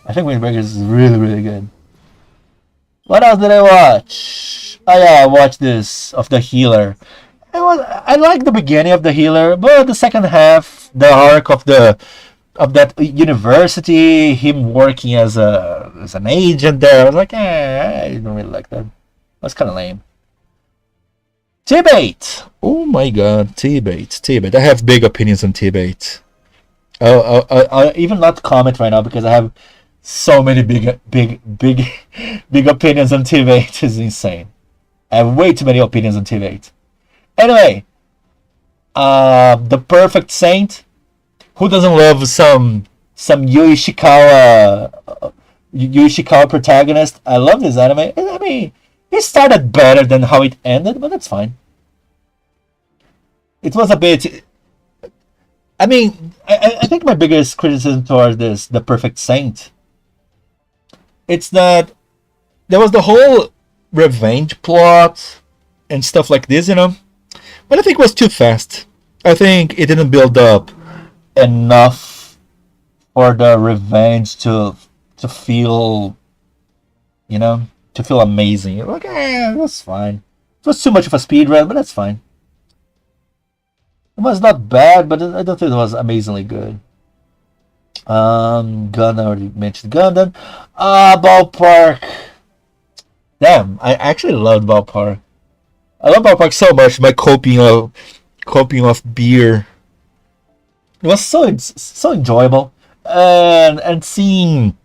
I think Windbreaker is really, really good. What else did I watch? Oh yeah, I watched this of The Healer. I like the beginning of The Healer, but the second half, the arc of that university, him working as an agent there, I was like, I don't really like that. That's kind of lame. T-Bait! Oh my god, T-Bait. I have big opinions on T-Bait. I'll even not comment right now because I have so many big opinions on T-Bait. It's insane. I have way too many opinions on T-Bait. Anyway, the Perfect Saint. Who doesn't love some Yui Ishikawa protagonist? I love this anime. I mean, it started better than how it ended, but that's fine. It was a bit. I mean, I think my biggest criticism towards this, The Perfect Saint, it's that there was the whole revenge plot and stuff like this, but I think it was too fast. I think it didn't build up enough for the revenge to feel, to feel amazing. Like, that's fine. It was too much of a speed run, but that's fine. It was not bad, but I don't think it was amazingly good. Gundam, I already mentioned Gundam. Ballpark. Damn, I actually loved Ballpark. I love Ballpark so much. My coping of beer. It was so enjoyable, and seeing.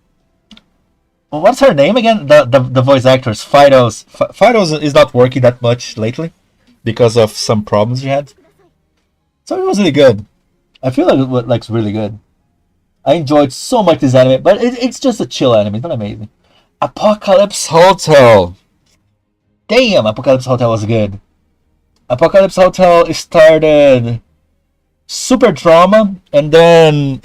What's her name again? The voice actress, Fidos. Fidos is not working that much lately because of some problems she had. So it was really good. I feel like it was like really good. I enjoyed so much this anime, but it's just a chill anime. It's not amazing. Apocalypse Hotel. Damn, Apocalypse Hotel was good. Apocalypse Hotel started super drama, and then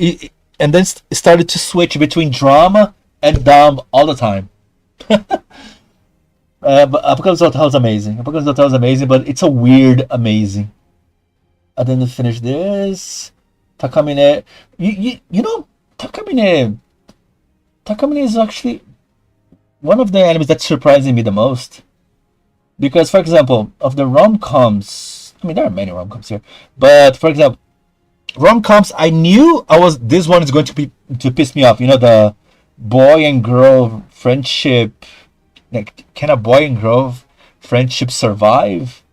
started to switch between drama and dumb all the time. But Apocalypse Hotel is amazing. Apocalypse Hotel is amazing, but it's a weird amazing. I didn't finish this. Takamine. You know, Takamine is actually one of the animes that's surprising me the most. Because, for example, of the rom-coms, I mean, there are many rom-coms here, but for example, rom-coms, I knew this one is going to piss me off. The boy and girl friendship, like, can a boy and girl friendship survive?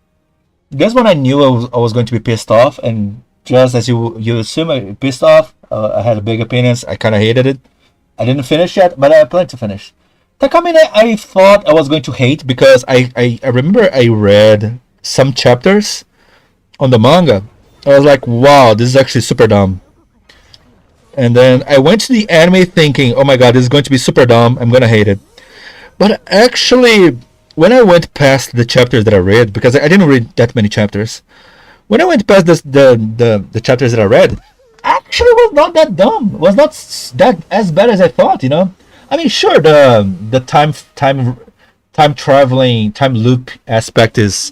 This one I knew I was going to be pissed off, and just as you assume, I pissed off. I had big opinions. I kind of hated it. I didn't finish yet, but I plan to finish. Takamine, I thought I was going to hate because I remember I read some chapters on the manga. I was like, wow, this is actually super dumb. And then I went to the anime thinking, oh my god, this is going to be super dumb. I'm going to hate it. But actually, when I went past the chapters that I read, because I didn't read that many chapters, when I went past the chapters that I read, actually was not that dumb. It was not that as bad as I thought, I mean, sure, the time traveling, time loop aspect is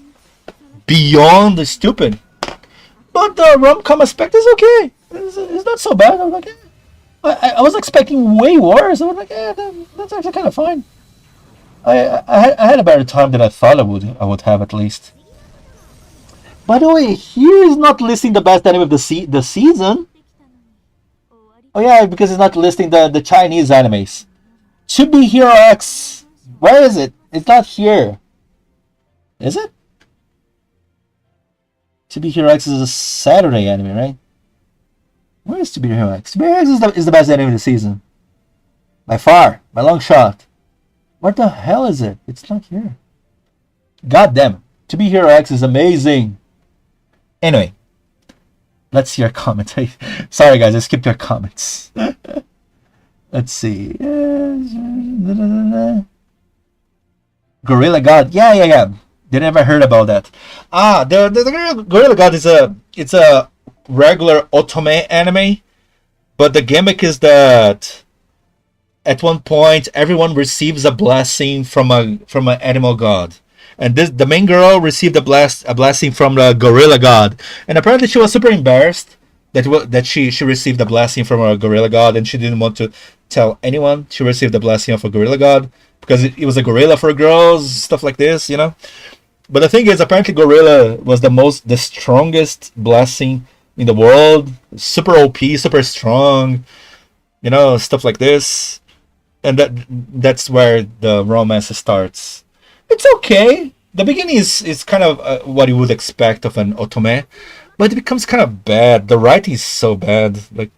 beyond the stupid, but the rom-com aspect is okay. It's not so bad. I was like, I was expecting way worse. I was like, that's actually kind of fine. I had a better time than I thought I would have, at least. By the way, here is not listing the best anime of the season. Oh yeah, because it's not listing the Chinese animes. Should be Hero X. Where is it? It's not here. Is it? To Be Hero X is a Saturday anime, right? Where is To Be Hero X? To Be Hero X is the best anime of the season. By far. By long shot. What the hell is it? It's not here. God damn. To Be Hero X is amazing. Anyway. Let's see your comments. Sorry guys, I skipped your comments. Let's see. Gorilla God. Yeah. They never heard about that. The Gorilla God is a regular otome anime, but the gimmick is that at one point everyone receives a blessing from an animal god, and the main girl received a blessing from the Gorilla God, and apparently she was super embarrassed that she received a blessing from a Gorilla God, and she didn't want to tell anyone she received a blessing of a Gorilla God because it was a gorilla for girls, stuff like this, you know. But the thing is, apparently Gorilla was the strongest blessing in the world. Super OP, super strong, you know, stuff like this. And that's where the romance starts. It's okay. The beginning is kind of what you would expect of an otome, but it becomes kind of bad. The writing is so bad. Like,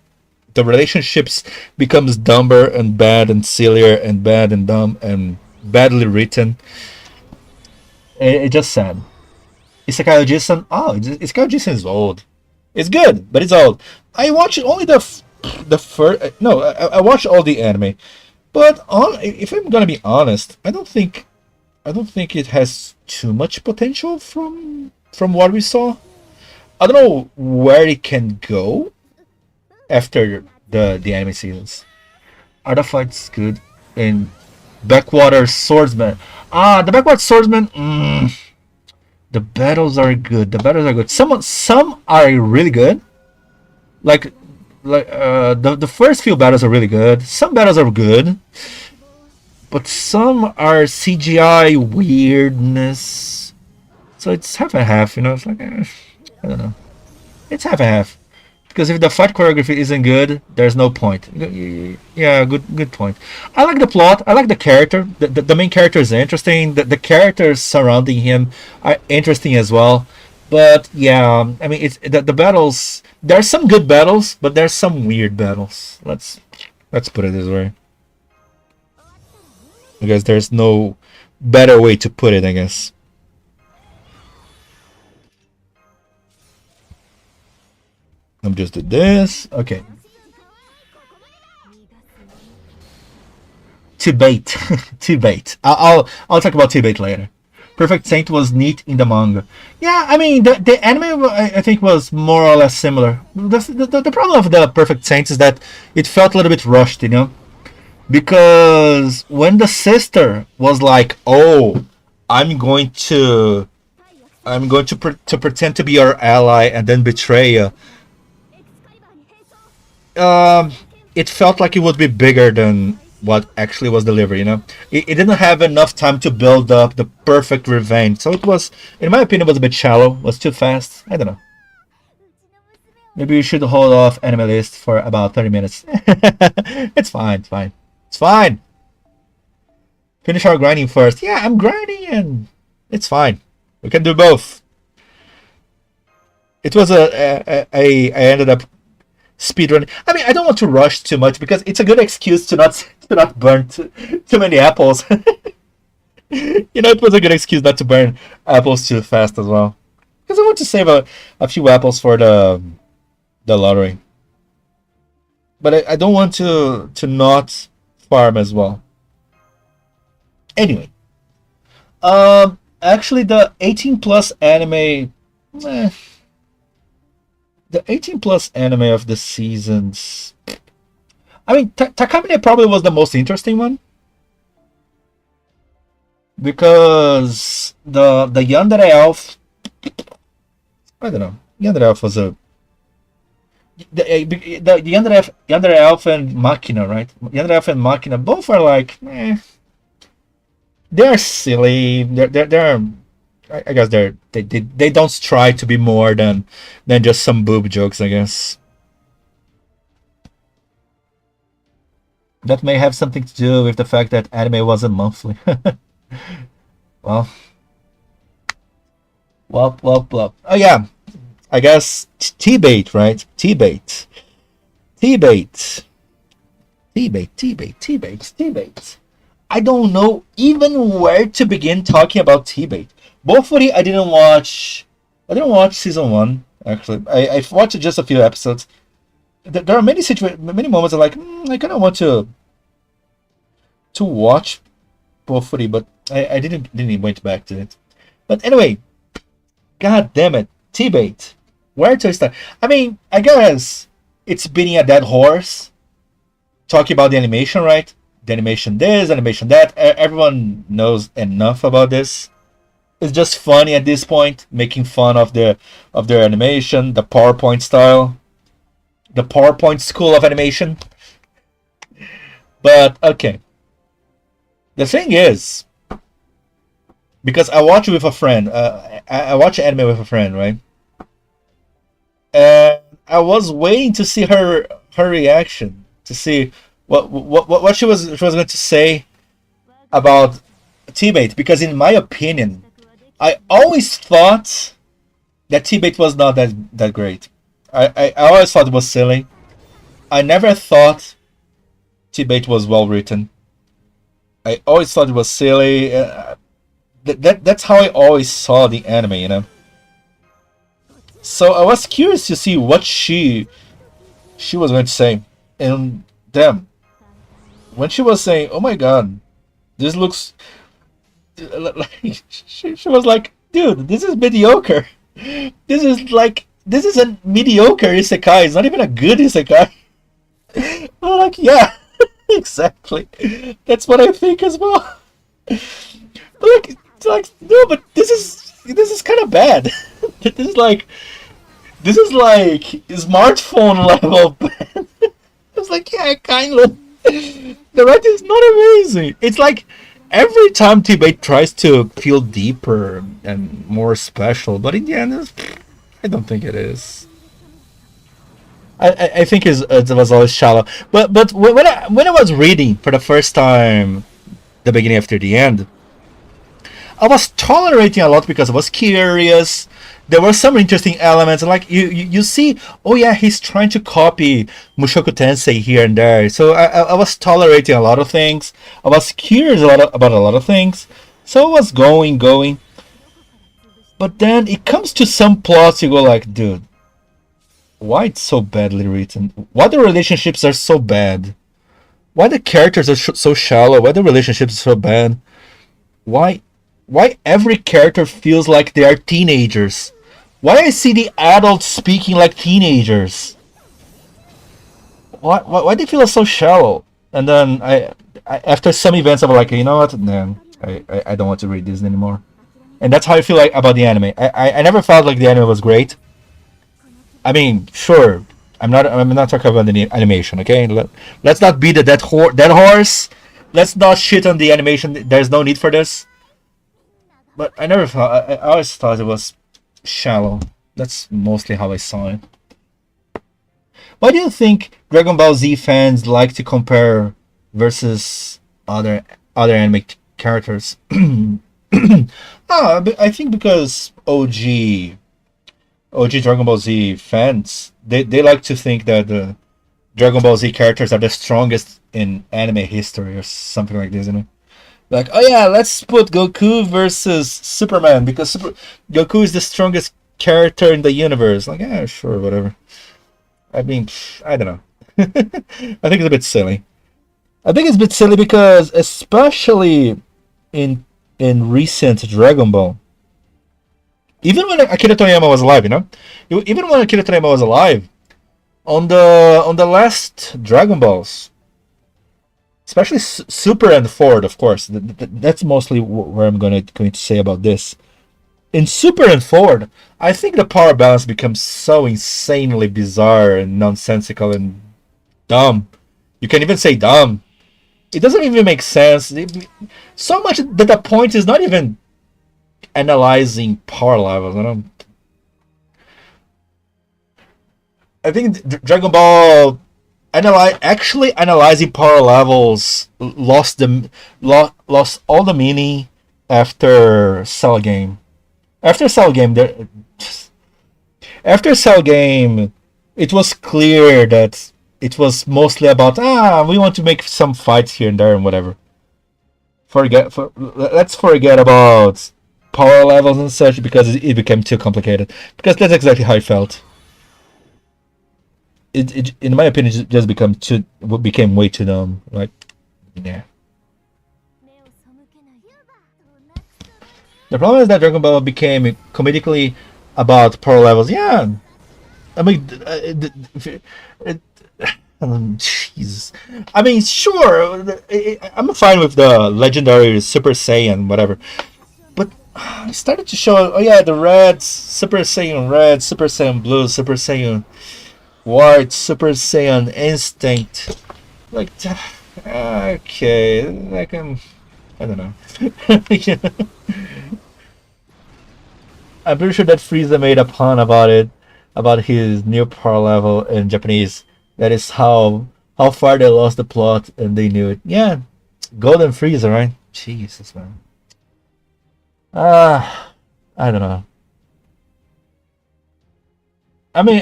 the relationships becomes dumber and bad and sillier and bad and dumb and badly written. It's just sad. Isekai Oji-san. Oh, Isekai Oji-san is old. It's good, but it's old. I watched only the first. No, I watched all the anime, but if I'm gonna be honest, I don't think it has too much potential from what we saw. I don't know where it can go after the anime seasons. Are the fights good in Backwater Swordsman? The Backwater Swordsman. The battles are good. Some are really good. Like the first few battles are really good. Some battles are good, but some are CGI weirdness. So it's half and half. You know, it's like I don't know. It's half and half. Because if the fight choreography isn't good, there's no point. Yeah, good point. I like the plot. I like the character. The main character is interesting. The characters surrounding him are interesting as well. But yeah, I mean, it's the battles. There's some good battles, but there's some weird battles. Let's put it this way. I guess there's no better way to put it, I guess. I'm just did this. Okay. Tibate. Tibate. I'll talk about Tibate later. Perfect Saint was neat in the manga. Yeah, I mean the anime I think was more or less similar. The problem of the Perfect Saint is that it felt a little bit rushed, you know, because when the sister was like, "Oh, I'm going to pretend to be your ally and then betray you." It felt like it would be bigger than what actually was delivered, you know? It didn't have enough time to build up the perfect revenge. So it was, in my opinion, was a bit shallow, was too fast. I don't know. Maybe you should hold off anime list for about 30 minutes. It's fine, it's fine. It's fine. Finish our grinding first. Yeah, I'm grinding and it's fine. We can do both. It was I ended up speedrun. I mean, I don't want to rush too much because it's a good excuse to not burn too many apples. You know, it was a good excuse not to burn apples too fast as well. Because I want to save a few apples for the lottery. But I don't want to not farm as well. Anyway, actually the 18 plus anime. The 18 plus anime of the seasons. I mean, Takamine probably was the most interesting one. Because the Yandere Elf. I don't know. Yandere Elf was a. The Yandere Elf and Machina, right? Yandere Elf and Machina both are like. they're silly. They're I guess they don't try to be more than just some boob jokes, I guess. That may have something to do with the fact that anime wasn't monthly. well, well. Oh yeah, I guess T-bait, right? T-bait. T-bait. T-bait. I don't know even where to begin talking about T-bait. Bofuri, I didn't watch. I didn't watch season 1. Actually, I've watched just a few episodes. There are many moments I'm like, I kind of want to watch Bofuri, but I didn't went back to it. But anyway, god damn it, T-bait. Where to start? I mean, I guess it's beating a dead horse. Talking about the animation, right? The animation this, animation that. Everyone knows enough about this. It's just funny at this point, making fun of their animation, the PowerPoint style, the PowerPoint school of animation. But okay, the thing is, because I watch it with a friend, I watch anime with a friend, right? And I was waiting to see her reaction, to see what she was going to say about T-bait, because in my opinion, I always thought that T-bait was not that great. I always thought it was silly. I never thought T-bait was well written. I always thought it was silly. That's how I always saw the anime, you know. So I was curious to see what she was going to say. And damn, when she was saying, "Oh my god, this looks," like she was like, "Dude, this is mediocre. This is a mediocre isekai. It's not even a good isekai." I'm like, yeah, exactly. That's what I think as well. Like no, but this is kind of bad. This is like smartphone level bad. I was like, yeah, kind of. The writing is not amazing. It's like every time T-bait tries to feel deeper and more special, but in the end, I don't think it is. I think it was always shallow. But when I was reading for the first time, the beginning after the end, I was tolerating a lot because I was curious. There were some interesting elements, like you see, oh yeah, he's trying to copy Mushoku Tensei here and there. So I was tolerating a lot of things. I was curious about a lot of things. So I was going. But then it comes to some plots, you go like, dude, why it's so badly written? Why the relationships are so bad? Why the characters are so shallow? Why the relationships are so bad? Why every character feels like they are teenagers? Why I see the adults speaking like teenagers? Why they feel so shallow? And then I after some events I'm like, you know what? No, I don't want to read this anymore. And that's how I feel like about the anime. I never felt like the anime was great. I mean, sure, I'm not talking about the animation, okay? Let's not beat the dead horse. Let's not shit on the animation. There's no need for this. But I never thought. I always thought it was shallow. That's mostly how I saw it. Why do you think Dragon Ball Z fans like to compare versus other anime characters? I think because OG Dragon Ball Z fans, they like to think that the Dragon Ball Z characters are the strongest in anime history or something like this, you know? Like, oh yeah, let's put Goku versus Superman because Goku is the strongest character in the universe. Like, yeah, sure, whatever. I mean, I don't know. I think it's a bit silly. I think it's a bit silly because, especially in recent Dragon Ball, even when Akira Toriyama was alive, you know, even when Akira Toriyama was alive, on the last Dragon Balls, especially Super and Ford, of course, that's mostly where I'm going to say about this. In Super and Ford, I think the power balance becomes so insanely bizarre and nonsensical and dumb. You can even say dumb. It doesn't even make sense. So much that the point is not even analyzing power levels. I think Dragon Ball actually analyzing power levels lost all the meaning after Cell Game. After Cell Game, it was clear that it was mostly about we want to make some fights here and there and whatever. Let's forget about power levels and such because it became too complicated. Because that's exactly how I felt. It in my opinion just became way too dumb. Like, yeah. The problem is that Dragon Ball became comedically about power levels. Yeah, I mean, Jesus. I mean, sure, I'm fine with the legendary Super Saiyan, whatever. But it started to show, oh yeah, the red, Super Saiyan Blue, Super Saiyan White, Super Saiyan Instinct. Like, okay, like I don't know. Yeah. I'm pretty sure that Frieza made a pun about it, about his new power level in Japanese. That is how far they lost the plot and they knew it. Yeah, Golden Frieza, right? Jesus, man. I don't know. I mean,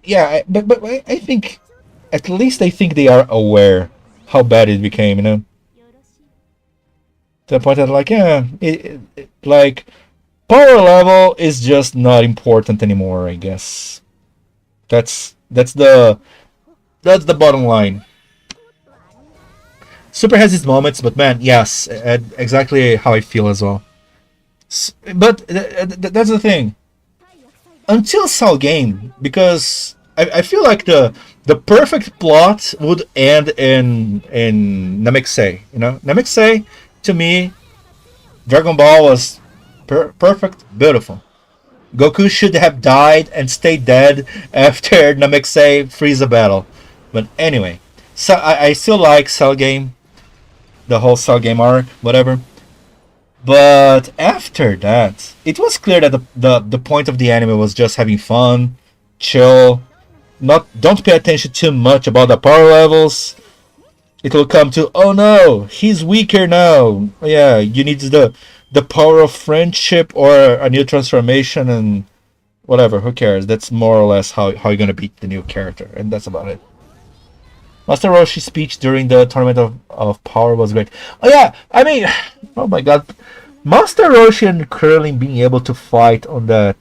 yeah, but I think, at least I think they are aware how bad it became, you know? To the point that, like, yeah, like, power level is just not important anymore, I guess. That's the bottom line. Super has its moments, but man, yes, exactly how I feel as well. But that's the thing. Until Cell Game, because I feel like the perfect plot would end in Namekusei. You know, Namekusei, to me, Dragon Ball was perfect, beautiful. Goku should have died and stayed dead after Namekusei Frieza battle. But anyway, so I still like Cell Game, the whole Cell Game arc, whatever. But after that, it was clear that the point of the anime was just having fun, chill, don't pay attention too much about the power levels. It will come to, oh no, he's weaker now. Yeah, you need the power of friendship or a new transformation and whatever, who cares? That's more or less how you're gonna beat the new character, and that's about it. Master Roshi's speech during the Tournament of Power was great. Oh yeah, I mean, oh my god. Master Roshi and Krillin being able to fight on the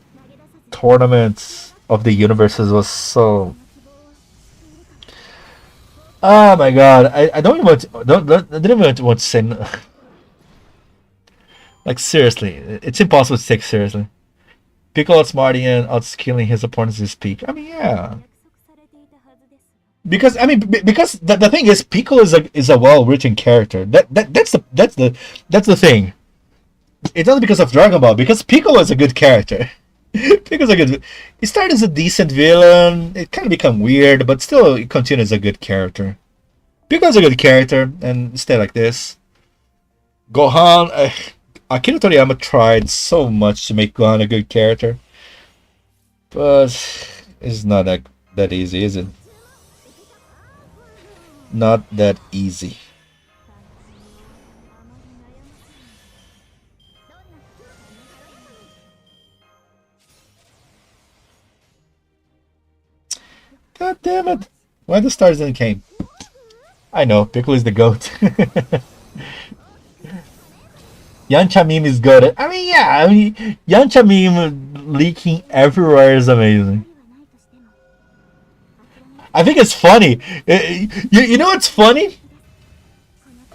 tournaments of the universes was so... Oh my god, I don't even want to, I didn't even want to say... Like, seriously, it's impossible to take seriously. Piccolo outsmarting and outskilling his opponents is peak. I mean, yeah. Because the thing is, Piccolo is a well-written character. That's the thing. It's not because of Dragon Ball, because Piccolo is a good character. Piccolo's a good. He started as a decent villain. It kind of become weird, but still, it continues a good character. Piccolo's a good character, and stay like this. Gohan, Akira Toriyama tried so much to make Gohan a good character, but it's not that easy, is it? Not that easy. God damn it! Why the stars didn't came? I know, Piccolo is the GOAT. Yancha meme is good. I mean, yeah, Yancha meme leaking everywhere is amazing. I think it's funny. You know what's funny?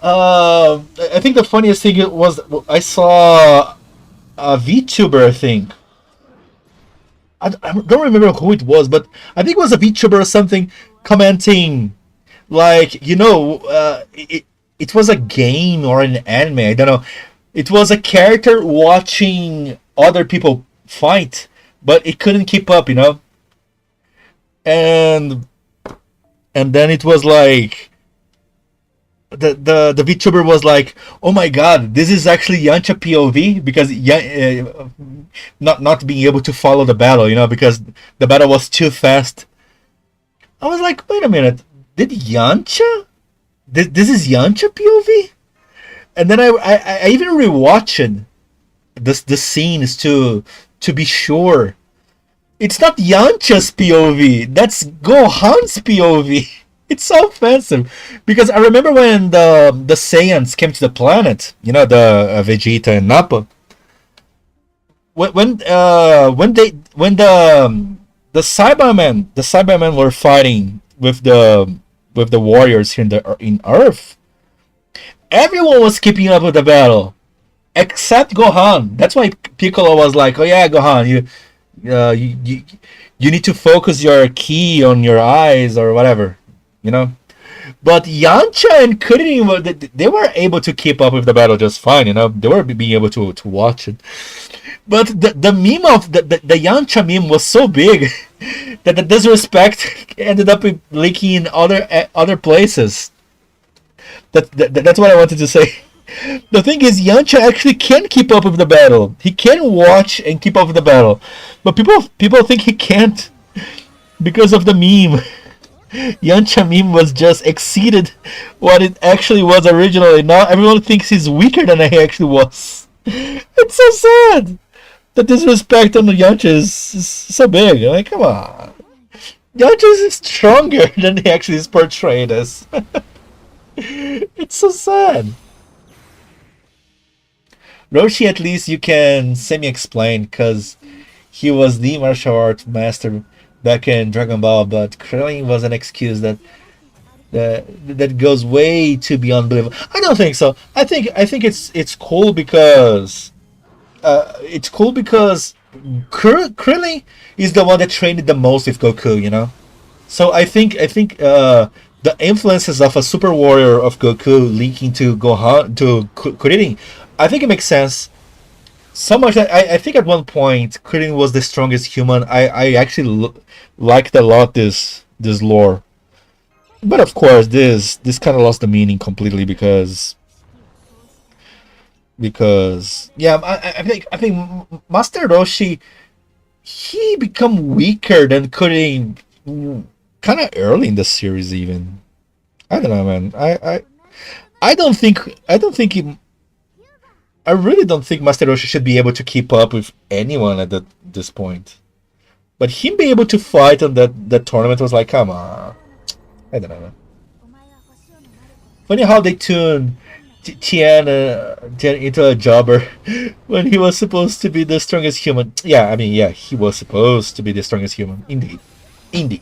I think the funniest thing was I saw a VTuber, I think. I don't remember who it was, but I think it was a VTuber or something commenting, like, you know, it was a game or an anime, I don't know. It was a character watching other people fight, but it couldn't keep up, you know? And then it was like, the VTuber was like, "Oh my God, this is actually Yancha POV," because not being able to follow the battle, because the battle was too fast. I was like, wait a minute, did Yancha? This is Yancha POV? And then I even rewatched the scenes to be sure. It's not Yancha's POV. That's Gohan's POV. It's so offensive because I remember when the Saiyans came to the planet. The Vegeta and Nappa. When the Cybermen were fighting with the warriors here in Earth, everyone was keeping up with the battle except Gohan. That's why Piccolo was like, "Oh yeah, Gohan, you need to focus your ki on your eyes or whatever." But Yancha and Kuririn, they were able to keep up with the battle just fine. They were being able to watch it. But the meme of the Yancha meme was so big that the disrespect ended up leaking in other places. That's what I wanted to say. The thing is, Yancha actually can keep up with the battle. He can watch and keep up with the battle, but people think he can't because of the meme. Yancha meme was just exceeded what it actually was originally. Now everyone thinks he's weaker than he actually was. It's so sad. The disrespect on the Yancha is so big. Like, come on. Yancha is stronger than he actually is portrayed as. It's so sad. Roshi, at least you can semi-explain, because he was the martial art master back in Dragon Ball, but Krillin was an excuse that goes way too beyond believable. I don't think so. I think it's cool because Krillin is the one that trained the most with Goku, So I think the influences of a super warrior of Goku leaking to Gohan to Kuririn, I think it makes sense. So much that I think at one point Kuririn was the strongest human. I actually liked a lot this lore, but of course this kind of lost the meaning completely because yeah, I think Master Roshi, he become weaker than Kuririn kind of early in the series even. I don't know, man. I don't think I really don't think Master Roshi should be able to keep up with anyone at this point. But him being able to fight on that tournament was like, come on. I don't know. Funny how they tuned Tien into a jobber when he was supposed to be the strongest human. Yeah, I mean, yeah, he was supposed to be the strongest human. Indeed.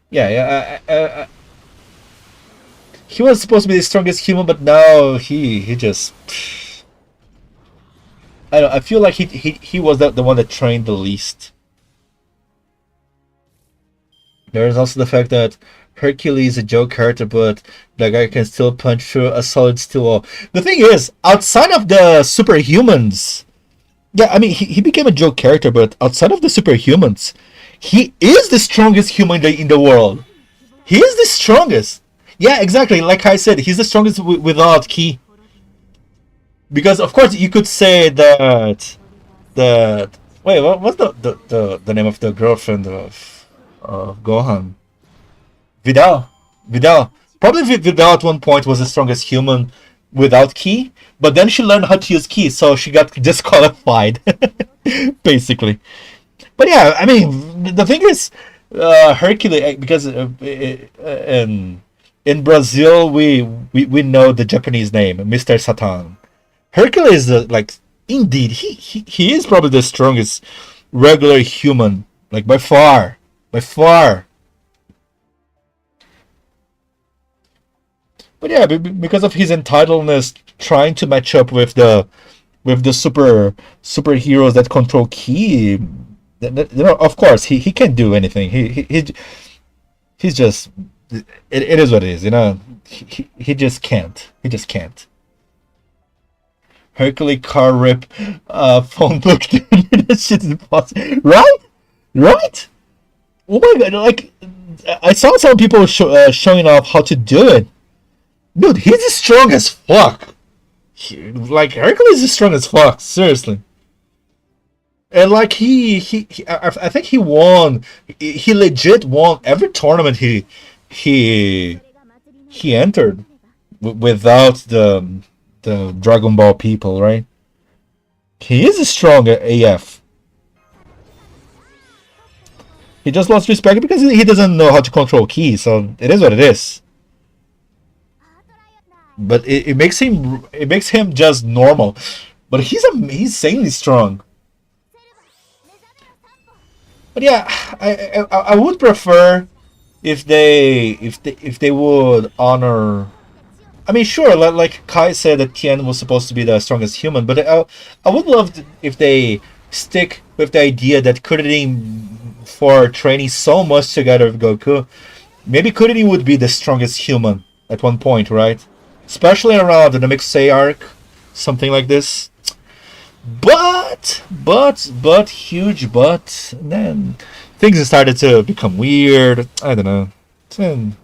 Yeah. He was supposed to be the strongest human, but now he just. I feel like he was the one that trained the least. There is also the fact that Hercules is a joke character, but the guy can still punch through a solid steel wall. The thing is, outside of the superhumans, yeah, I mean, he became a joke character, but outside of the superhumans, he is the strongest human in the world. He is the strongest. Yeah, exactly. Like I said, he's the strongest without ki. Because of course you could say that wait, what's the name of the girlfriend of Gohan? Vidal. Probably Vidal at one point was the strongest human without ki, but then she learned how to use ki, so she got disqualified, basically. But yeah, I mean, the thing is, Hercules, because in Brazil we know the Japanese name, Mr. Satan. Hercules, indeed, he is probably the strongest regular human, like by far. But yeah, because of his entitledness, trying to match up with the superheroes that control ki, of course he can't do anything. He's just it is what it is. He just can't. Hercules car rip, phone book. That shit is impossible. Right? Oh my god! I saw some people showing off how to do it. Dude, he's strong as fuck. Like Hercules is strong as fuck. Seriously. And like I think he won. He legit won every tournament he entered without the Dragon Ball people, right? He is strong at AF. He just lost respect because he doesn't know how to control ki, so it is what it is. But it makes him just normal. But he's insanely strong. But yeah, I would prefer if they would honor. I mean, sure, like Kai said that Tien was supposed to be the strongest human, but I would love if they stick with the idea that Kuririn, for training so much together with Goku, maybe Kuririn would be the strongest human at one point, right? Especially around the Namekusei arc, something like this. But, huge but, then things started to become weird. I don't know. And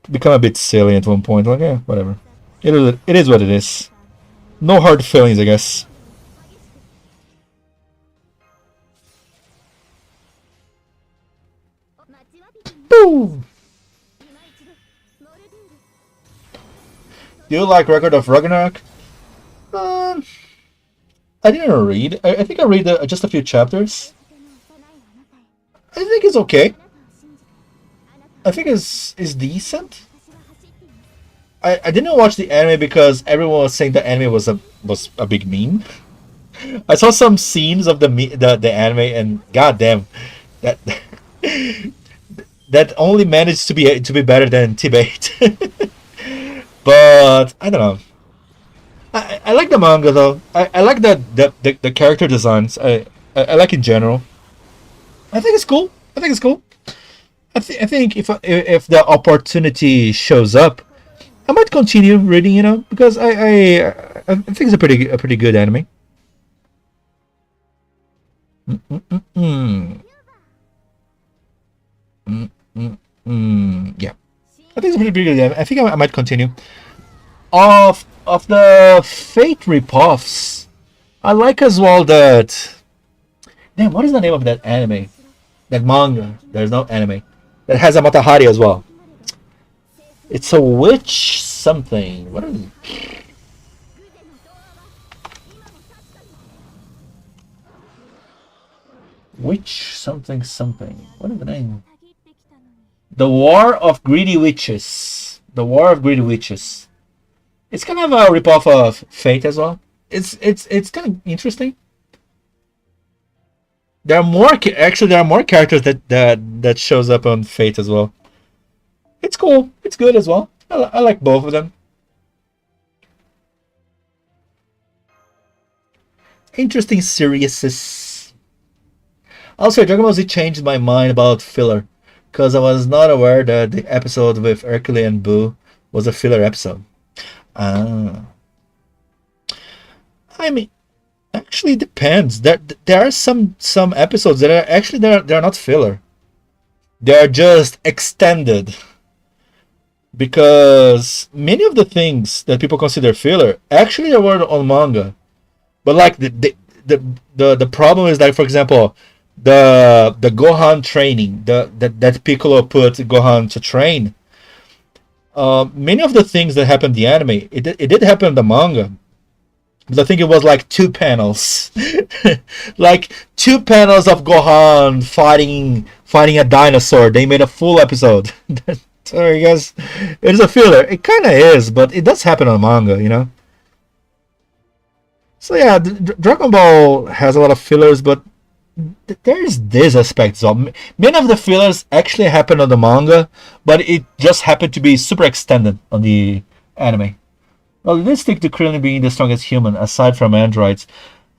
become a bit silly at one point. Like, yeah, whatever. It is what it is. No hard feelings, I guess. Boom! Do you like Record of Ragnarok? I didn't read. I think I read just a few chapters. I think it's okay. I think it's decent. I didn't watch the anime because everyone was saying the anime was a big meme. I saw some scenes of the anime and goddamn, that that only managed to be better than Tibet. But I don't know. I like the manga though. I like the character designs. I like in general. I think it's cool. I think if the opportunity shows up, I might continue reading. You know, because I think it's a pretty good anime. Yeah, I think it's a pretty good anime. I think I might continue. Of the Fate ripoffs, I like as well that. Damn, what is the name of that anime? That manga. There's no anime. That has a Matahari as well. It's a witch something. What is it? Witch something something. What is the name? The War of Greedy Witches. The War of Greedy Witches. It's kind of a ripoff of Fate as well. It's kind of interesting. There are more characters that shows up on Fate as well. It's cool. It's good as well. I like both of them. Interesting series. Also, Dragon Ball Z changed my mind about filler, because I was not aware that the episode with Hercule and Boo was a filler episode. I mean, actually depends. There are some episodes that are actually they're not filler. They are just extended. Because many of the things that people consider filler actually were on manga. But like the problem is that, for example, the Gohan training, that Piccolo put Gohan to train. Many of the things that happened in the anime, it did happen in the manga. But I think it was like 2 panels. Like 2 panels of Gohan fighting a dinosaur. They made a full episode. Sorry guys, it is a filler. It kind of is, but it does happen on manga, you know. So yeah, Dragon Ball has a lot of fillers, but there's this aspect. So many of the fillers actually happen on the manga, but it just happened to be super extended on the anime. Well, let's stick to Krillin being the strongest human aside from androids.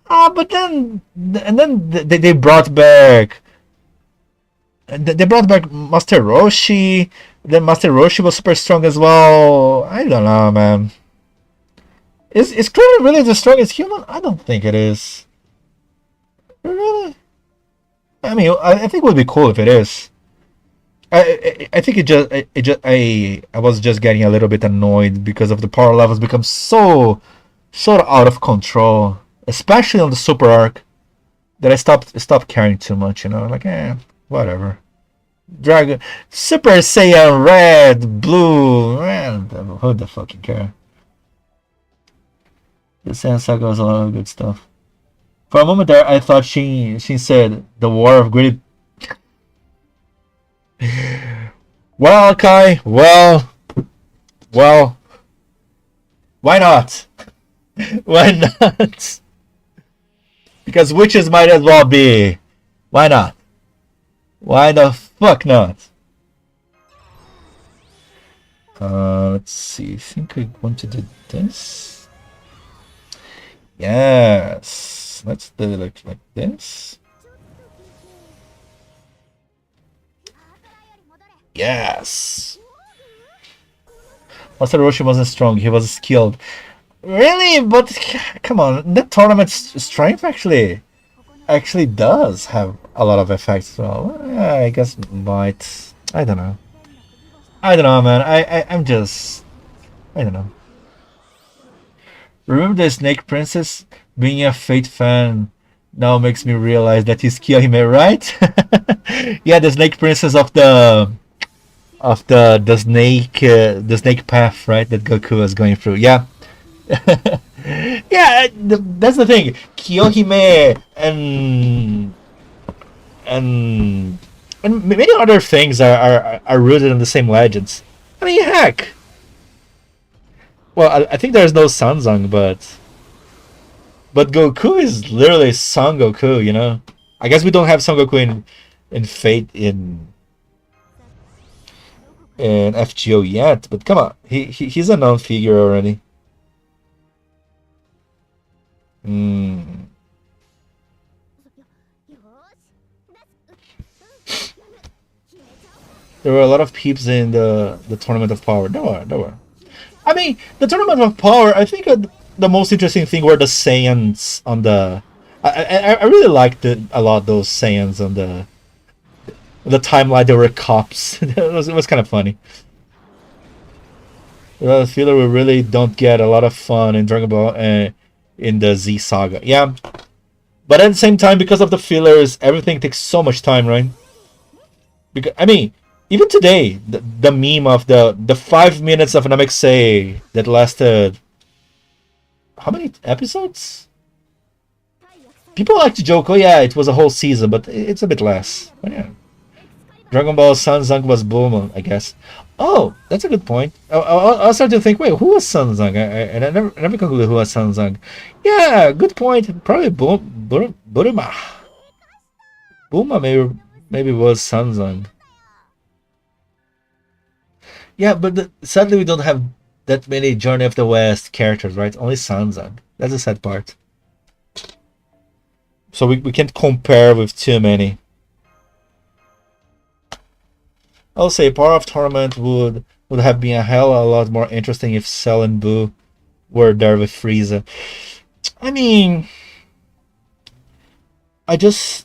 But then they brought back. They brought back Master Roshi. Then Master Roshi was super strong as well. I don't know, man. Is Krillin really the strongest human? I don't think it is. Really? I mean, I think it would be cool if it is. I think I was just getting a little bit annoyed because of the power levels become so out of control, especially on the super arc, that I stopped caring too much. You know, like whatever. Dragon, Super Saiyan Red, Blue, man, who the fucking care? The Saiyan Saga was a lot of good stuff. For a moment there, I thought she said the War of Greed. Well, Kai, well, why not? Why not? Because witches might as well be. Why not? Why the fuck not? Let's see. I think I want to do this. Yes. Let's do it like this. Yes. Master Roshi wasn't strong. He was skilled. Really? But come on. The tournament's strength actually does have a lot of effects. Well, yeah, I guess might. I don't know. I don't know, man. I'm just. I don't know. Remember the Snake Princess? Being a Fate fan now makes me realize that he's Kiyohime, right? Yeah, the Snake Princess of the snake path, right? That Goku was going through. Yeah. Yeah, that's the thing. Kiyohime and many other things are rooted in the same legends. I mean, heck. Well, I think there's no Sanzang, but Goku is literally Son Goku. You know. I guess we don't have Son Goku in Fate in FGO yet, but come on, he's a known figure already. There were a lot of peeps in the Tournament of Power. There were. I mean, the Tournament of Power, I think the most interesting thing were the Saiyans on the... I really liked a lot, those Saiyans on the timeline. They were cops. it was kind of funny. I feel that we really don't get a lot of fun in Dragon Ball in the Z Saga. Yeah. But at the same time, because of the fillers, everything takes so much time, right? Because, I mean, even today, the meme of the 5 minutes of Namekusei that lasted... How many episodes? People like to joke, oh yeah, it was a whole season, but it's a bit less. But yeah. Dragon Ball Sanzang was Bulma, I guess. Oh, that's a good point. I started to think, wait, who was Sanzang? And I never concluded who was Sanzang. Yeah, good point. Probably Bulma. Bulma maybe was Sanzang. Yeah, but sadly we don't have that many Journey of the West characters, right? Only Sanzang. That's the sad part. So we can't compare with too many. I'll say Power of Tournament would have been a hell of a lot more interesting if Cell and Boo were there with Frieza. I mean, the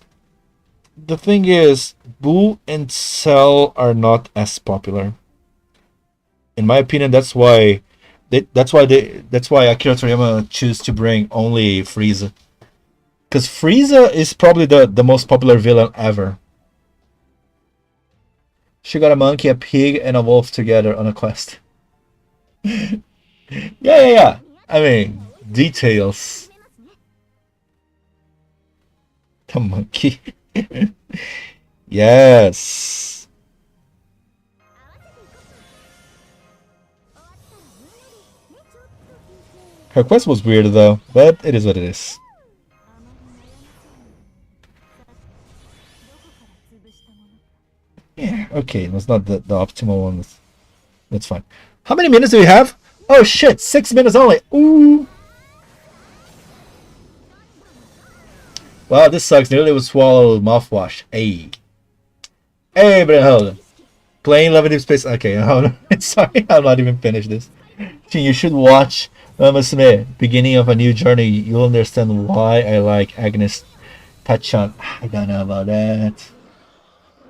thing is, Boo and Cell are not as popular. In my opinion, that's why Akira Toriyama choose to bring only Frieza. Because Frieza is probably the most popular villain ever. She got a monkey, a pig, and a wolf together on a quest. Yeah. I mean, details. The monkey. Yes. Her quest was weird though, but it is what it is. Yeah, okay, that's not the optimal one. That's fine. How many minutes do we have? Oh shit, 6 minutes only. Ooh. Wow, this sucks. Nearly was swallowed mouthwash. Hey, but hold on. Playing Love in Deep Space. Okay, hold on. Sorry, I'm not even finished this. You should watch Musume, Beginning of a New Journey. You'll understand why I like Agnes Tachan. I don't know about that.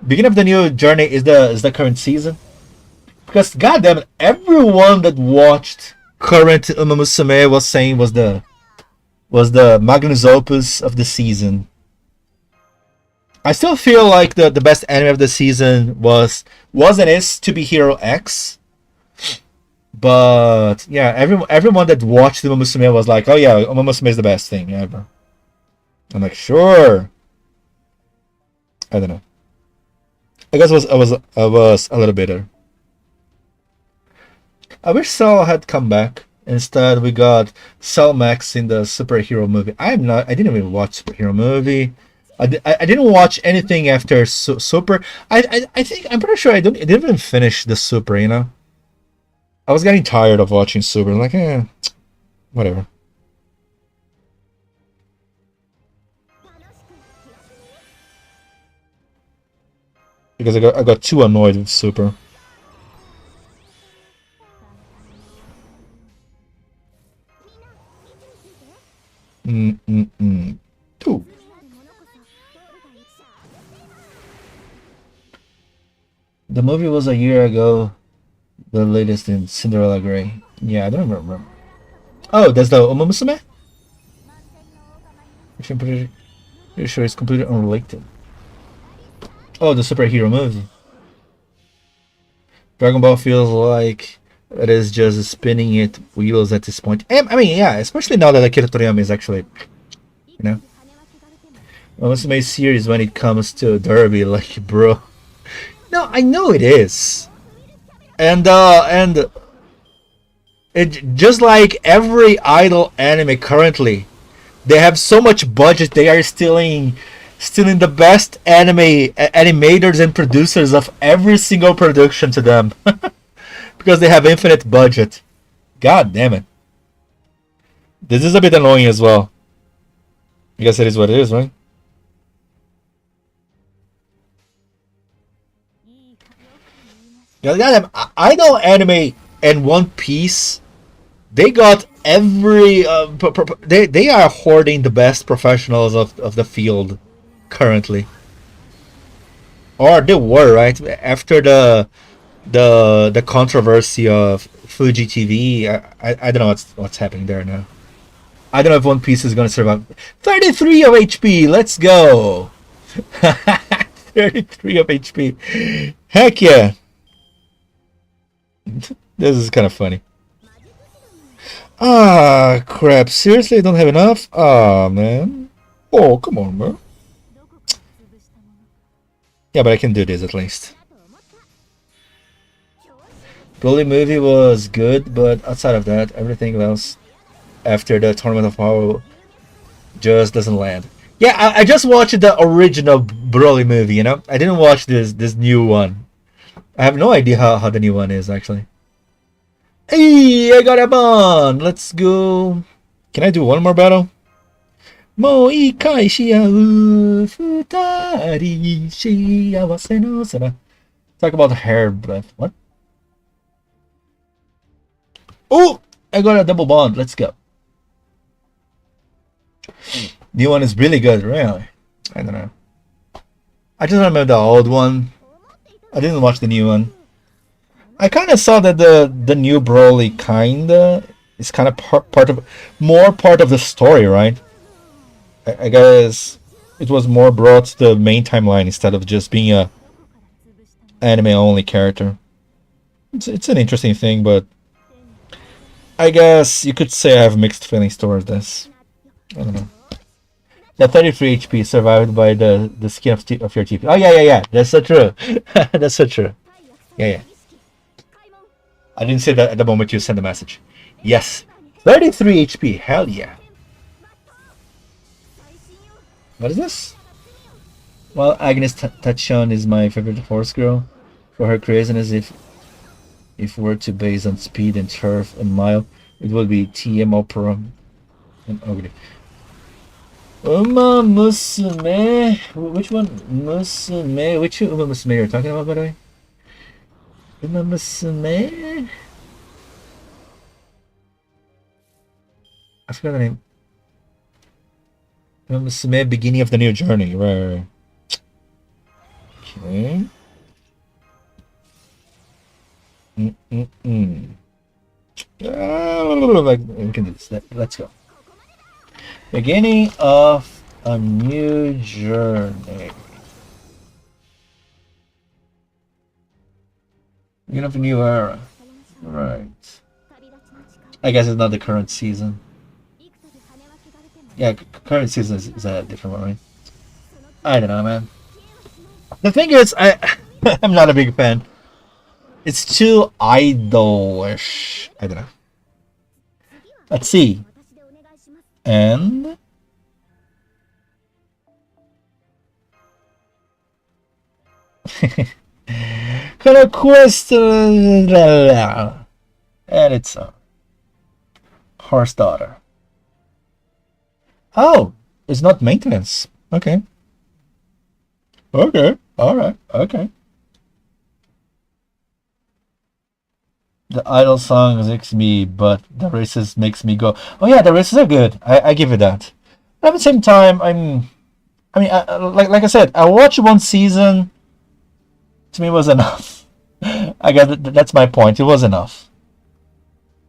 Beginning of the new journey is the current season. Because goddamn it, everyone that watched current Uma Musume was saying was the magnus opus of the season. I still feel like the best anime of the season was and is To Be Hero X. But yeah, everyone that watched Uma Musume was like, oh yeah, Uma Musume is the best thing ever. I'm like, sure. I don't know. I guess I was a little bitter. I wish Cell had come back. Instead, we got Cell Max in the superhero movie. I didn't even watch superhero movie. I didn't watch anything after Super. I think I'm pretty sure I didn't even finish the Super. You know, I was getting tired of watching Super. Like, whatever. Because I got too annoyed with Super. Two. The movie was a year ago. The latest in Cinderella Grey. Yeah, I don't remember. Oh, that's the Uma Musume? Which I'm pretty sure it's completely unrelated. Oh, the superhero movie. Dragon Ball feels like it is just spinning its wheels at this point. I mean, yeah, especially now that Akira Toriyama is actually, you know, Musume series when it comes to Derby, like, bro. No, I know it is, and it just like every idol anime currently, they have so much budget they are stealing the best animators and producers of every single production to them because they have infinite budget. God damn it. This is a bit annoying as well. I guess it is what it is, right? Yeah, idol anime and One Piece, they got every they are hoarding the best professionals of the field currently, or they were, right after the controversy of Fuji TV. I don't know what's happening there now. I don't know if One Piece is gonna survive. 33 of HP, let's go. 33 of HP, heck yeah. This is kind of funny. Ah, crap. Seriously, I don't have enough? Ah, man. Oh, come on, man. Yeah, but I can do this at least. Broly movie was good, but outside of that, everything else after the Tournament of Power just doesn't land. Yeah, I just watched the original Broly movie, you know? I didn't watch this new one. I have no idea how the new one is, actually. Hey, I got a bond! Let's go! Can I do one more battle? Talk about hair breath. What? Oh! I got a double bond. Let's go. New one is really good, really. I don't know. I just remember the old one. I didn't watch the new one. I kind of saw that the new Broly kinda is kind of part of the story, right? I guess it was more brought to the main timeline instead of just being a anime only character. It's an interesting thing, but I guess you could say I have mixed feelings towards this. I don't know. The 33 HP survived by the skin of your TP. Oh yeah. That's so true. That's so true. Yeah. I didn't say that at the moment you sent the message. Yes. 33 HP. Hell yeah. What is this? Well, Agnes Tachon is my favorite horse girl for her craziness. If we're to base on speed and turf and mile, it would be TM Opera and Ogre. Uma Musume. Which one? Musume. Which Uma Musume you're talking about, by the way? Uma Musume? I forgot the name. Uma Musume, beginning of the new journey. Right. Okay. Like, we can do this. Let's go. Beginning of a new journey. Beginning of a new era. Right. I guess it's not the current season. Yeah, current season is a different one, right? I don't know, man. The thing is, I'm not a big fan. It's too idolish. I don't know. Let's see. And kind of quest, and it's horse daughter. Oh, it's not maintenance. Okay. Okay. All right. Okay. The idol song makes me, but the races makes me go. Oh yeah, the races are good. I give it that. But at the same time, like I said, I watched one season. To me, it was enough. I guess that's my point. It was enough.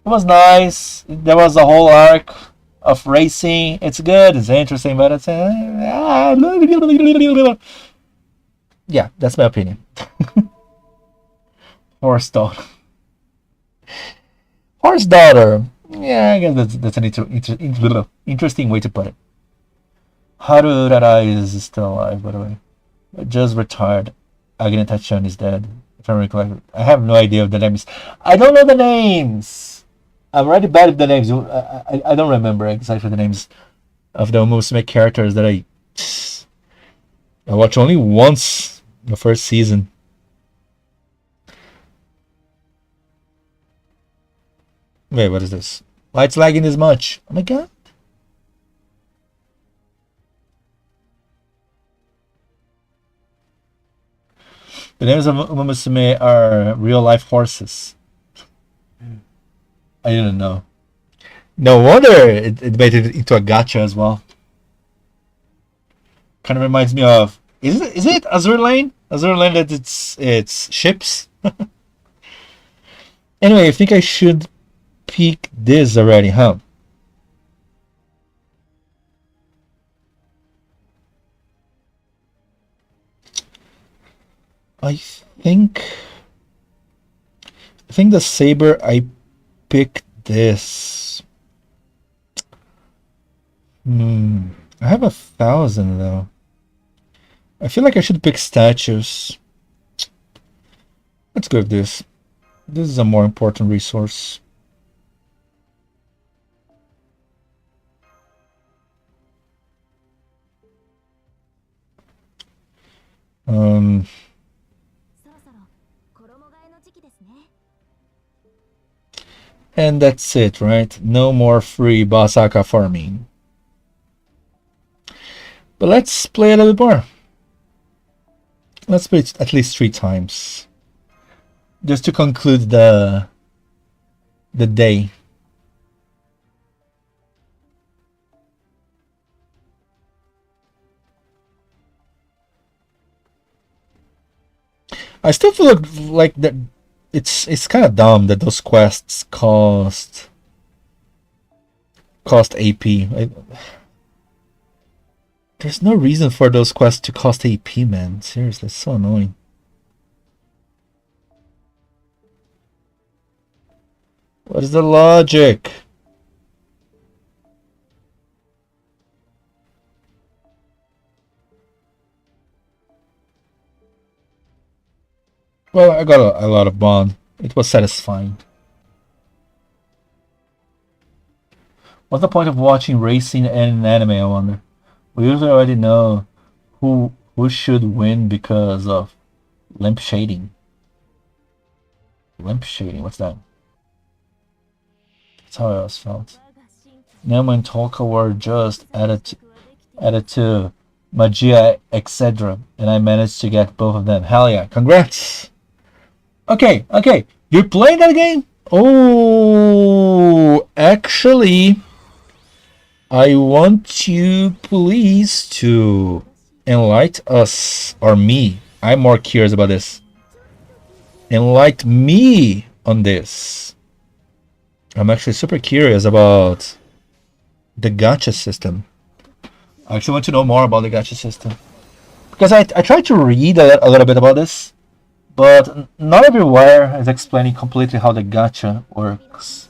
It was nice. There was a whole arc of racing. It's good. It's interesting, but it's yeah. That's my opinion. Horse daughter. Horse daughter. Yeah, I guess that's an interesting way to put it. Harurara is still alive, by the way. Just retired. Agnes is dead. If I recollect, I have no idea of the names. I don't know the names. I'm already bad at the names. I don't remember exactly the names of the Musume characters that I watched only once the first season. Wait, what is this? Why it's lagging this much? Oh my god. The names of Musume are real life horses. I didn't know. No wonder it made it into a gacha as well. Kind of reminds me of is it Azure Lane? Azure Lane that it's ships. Anyway, I think I should peek this already, huh? I think the saber I picked this. I have 1,000 though. I feel like I should pick statues. Let's go with this. This is a more important resource. And that's it, right? No more free Basaka farming. But let's play a little bit more. Let's play it at least 3 times. Just to conclude the day. I still feel like that it's kind of dumb that those quests cost AP. There's no reason for those quests to cost AP, man. Seriously, it's so annoying. What is the logic? Well, I got a lot of bond. It was satisfying. What's the point of watching racing and anime, I wonder? We usually already know who should win because of limp shading. Limp shading, what's that? That's how I always felt. Nemo and Tolka were just added to Magia, etc. And I managed to get both of them. Hell yeah, congrats! Okay, you're playing that game? Oh, actually, I want you please to enlighten us, or me, I'm more curious about this. Enlighten me on this. I'm actually super curious about the gacha system. I actually want to know more about the gacha system. Because I tried to read a little bit about this, but not everywhere is explaining completely how the gacha works.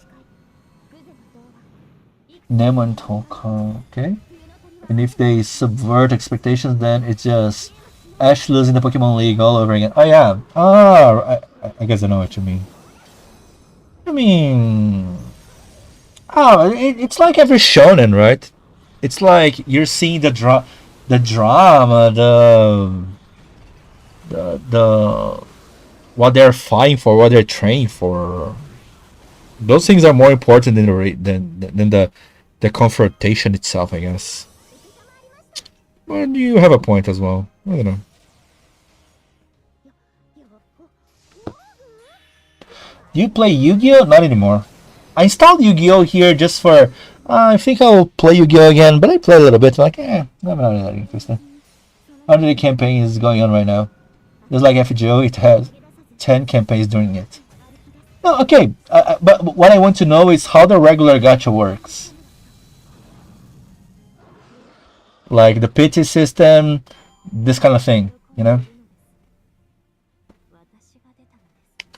Nemo and Toka, okay? And if they subvert expectations, then it's just Ash losing the Pokemon League all over again. Oh yeah, I guess I know what you mean. I mean, it's like every shonen, right? It's like you're seeing the drama, the what they're fighting for, what they're training for. Those things are more important than the confrontation itself, I guess. But you have a point as well. I don't know. Do you play Yu-Gi-Oh? Not anymore. I installed Yu-Gi-Oh here just for. I think I'll play Yu-Gi-Oh again, but I played a little bit. Like, I'm not really that interested. How many campaigns is going on right now? Just like FGO, it has 10 campaigns during it. No, okay, but what I want to know is how the regular gacha works. Like the pity system, this kind of thing, you know?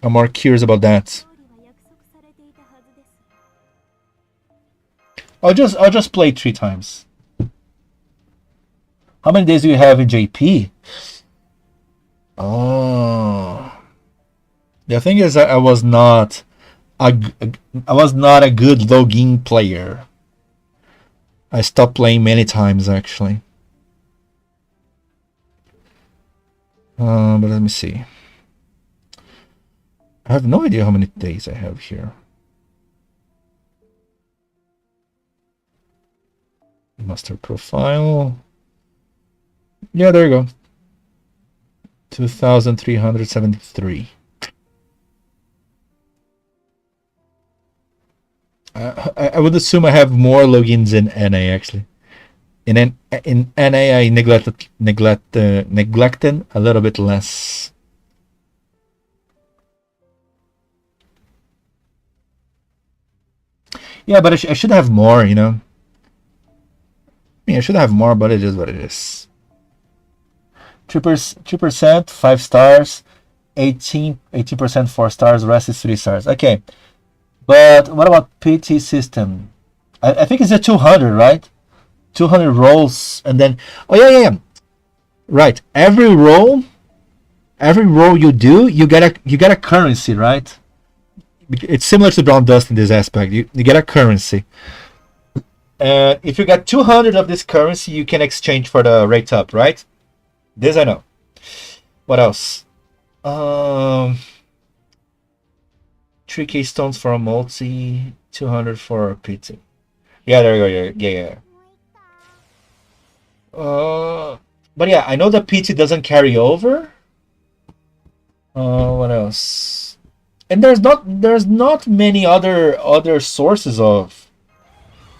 I'm more curious about that. I'll just play 3 times. How many days do you have in JP? Oh. The thing is, I was not a good login player. I stopped playing many times actually. But let me see. I have no idea how many days I have here. Master profile. Yeah, there you go. 2,373. I would assume I have more logins in NA actually. In NA I neglected a little bit less. Yeah, but I should have more, you know. I mean, I should have more, but it is what it is. 2%, 5 stars, 18% 4 stars, rest is 3 stars. Okay. But what about PT system? I think it's a 200, right? 200 rolls, and then yeah. Right. Every roll you do, you get a currency, right? It's similar to Brown Dust in this aspect. You get a currency. And if you get 200 of this currency, you can exchange for the rate up, right? This I know. What else? 3k stones for a multi, 200 for a PT. Yeah, there you go. Yeah. But yeah, I know the PT doesn't carry over. What else? And there's not many other sources of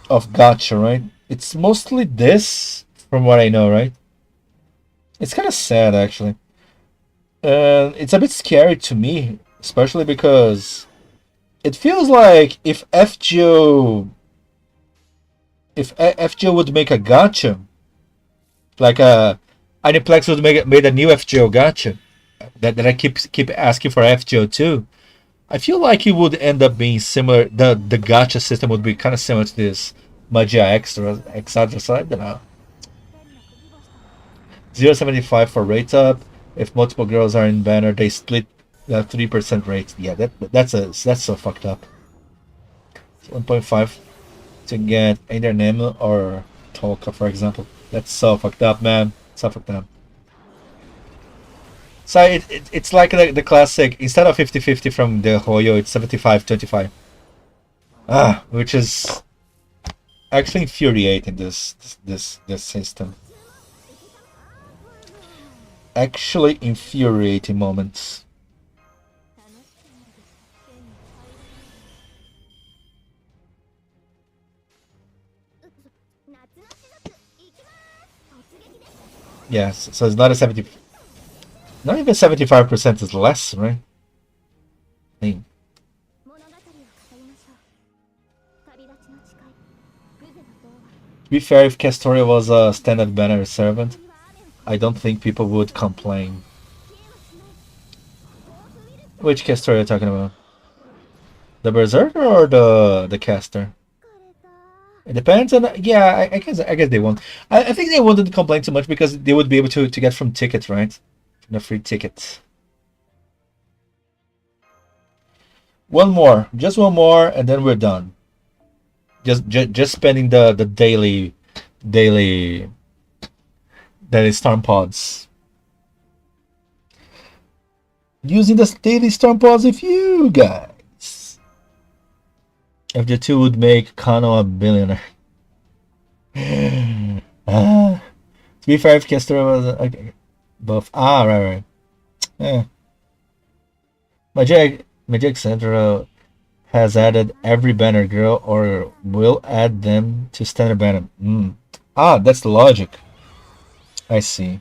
gacha, right? It's mostly this, from what I know, right? It's kind of sad actually. It's a bit scary to me, especially because it feels like if FGO would make a gacha, like Aniplex would made a new FGO gacha that I keep asking for FGO too. I feel like it would end up being similar. The gacha system would be kind of similar to this Magia Extra, etc. So I don't know. 0.75 for rate up. If multiple girls are in banner, they split 3% rate. Yeah, that's so fucked up. 1.5 to get either Nemo or Tolka, for example. That's so fucked up, man. So fucked up. So it's like the classic, instead of 50-50 from the Hoyo, it's 75-25. Which is actually infuriating, this system. Actually infuriating moments. Yes, so it's not a 70. Not even 75% is less, right? I mean, to be fair, if Castoria was a standard banner servant, I don't think people would complain. Which Castoria are you talking about? The Berserker or the caster? It depends on. Yeah, I guess they won't. I think they wouldn't complain too much because they would be able to get from tickets, right? From the free tickets. One more, just one more, and then we're done. Just spending the daily storm pods. Using the daily storm pods with you guys. FG2 would make Kano a billionaire. To be fair, if Castor was okay, buff. Ah, right. Yeah. Magic Central has added every banner girl or will add them to standard banner. Ah, that's the logic. I see.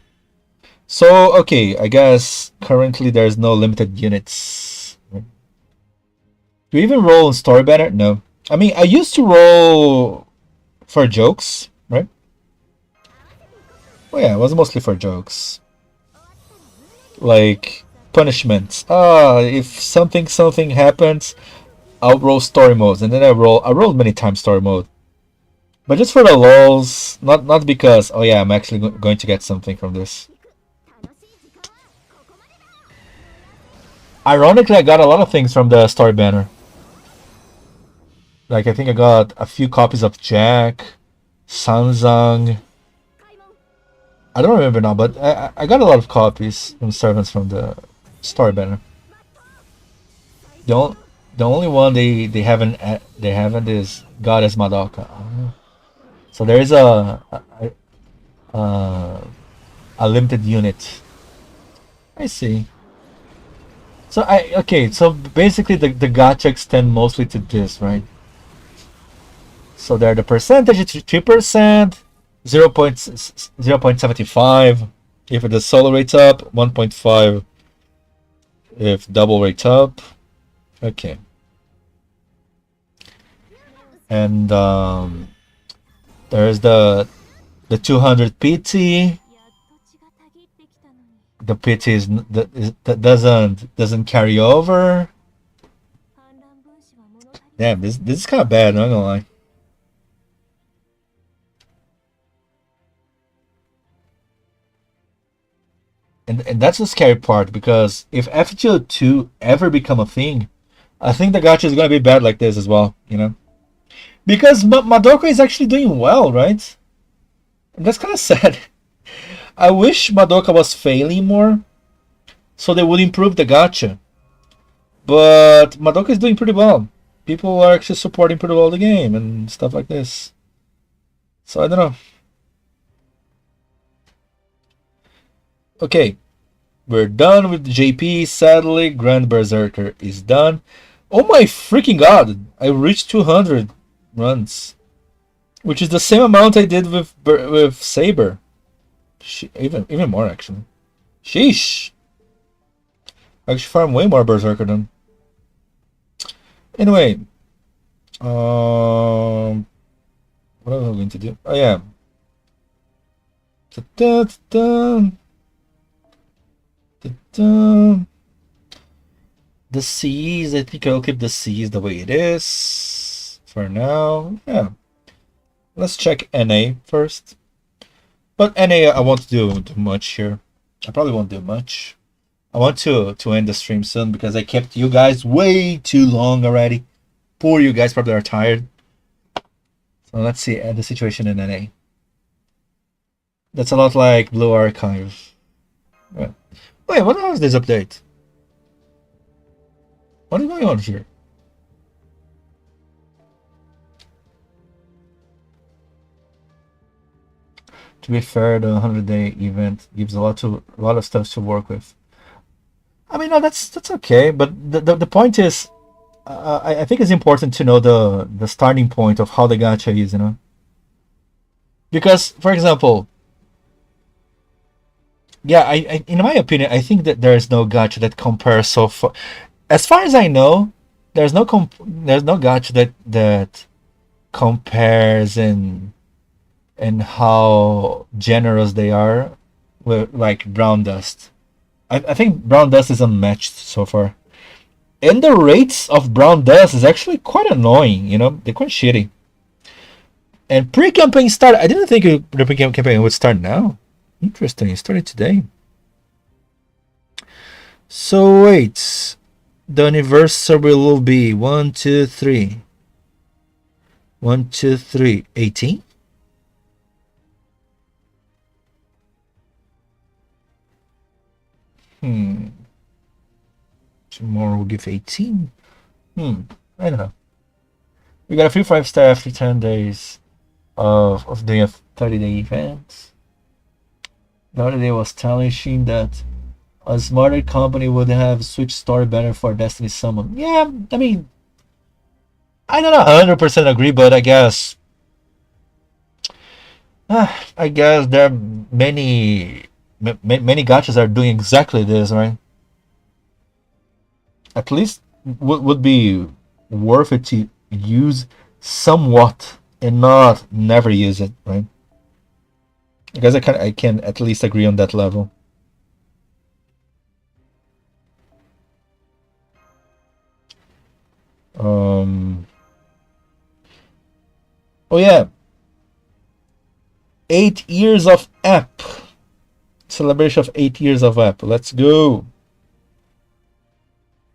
So, okay, I guess currently there's no limited units. Do you even roll in story banner? No. I mean, I used to roll for jokes, right? Oh yeah, it was mostly for jokes. Like punishments. If something happens, I'll roll story modes, and then I rolled many times story mode. But just for the lulz, not because, oh yeah, I'm actually going to get something from this. Ironically, I got a lot of things from the story banner. Like, I think I got a few copies of Jack, Sanzang. I don't remember now, but I got a lot of copies from servants from the story banner. The only one they haven't is Goddess Madoka. So there is a limited unit. I see. So okay. So basically, the gacha extend mostly to this, right? So there, the percentage is 3%, 0.75 if the solo rates up, 1.5 if double rates up. Okay. And there's the 200 PT. The PT that doesn't carry over. Damn, this is kind of bad. Not gonna lie. And that's the scary part, because if FGO 2 ever become a thing, I think the gacha is gonna be bad like this as well, you know? Because Madoka is actually doing well, right? And that's kind of sad. I wish Madoka was failing more, so they would improve the gacha. But Madoka is doing pretty well. People are actually supporting pretty well the game and stuff like this. So I don't know. Okay, we're done with JP. Sadly, Grand Berserker is done. Oh my freaking god! I reached 200 runs, which is the same amount I did with Saber. Even more actually. Sheesh! I actually farm way more Berserker than. Anyway, what am I going to do? Oh yeah. The C's, I think I'll keep the C's the way it is for now. Yeah. Let's check NA first. But NA, I won't do much here. I probably won't do much. I want to end the stream soon because I kept you guys way too long already. Poor you guys probably are tired. So let's see the situation in NA. That's a lot like Blue Archive. Right. Wait, what was this update? What is going on here? To be fair, the 100-day event gives a lot of stuff to work with. I mean, no, that's okay. But the point is, I think it's important to know the starting point of how the gacha is, you know. Because, for example, Yeah, in my opinion, I think that there is no gacha that compares so far. As far as I know, there's no gacha that compares and how generous they are with like Brown Dust. I think Brown Dust is unmatched so far. And the rates of Brown Dust is actually quite annoying, you know? They're quite shitty. And pre-campaign started. I didn't think the pre-campaign would start now. Interesting, it started today. So wait. The anniversary will be 1, 2, 3. 1, 2, 3. 18? Tomorrow we'll give 18. I don't know. We got a free 5-star after 10 days of doing a 30-day event. The other day was telling Shin that a smarter company would have switched story better for Destiny Summon. Yeah, I mean, I don't 100% agree, but I guess there are many gachas are doing exactly this, right? At least would be worth it to use somewhat and not never use it, right? I guess I can at least agree on that level. Oh yeah, 8 years of app. Celebration of 8 years of app. Let's go.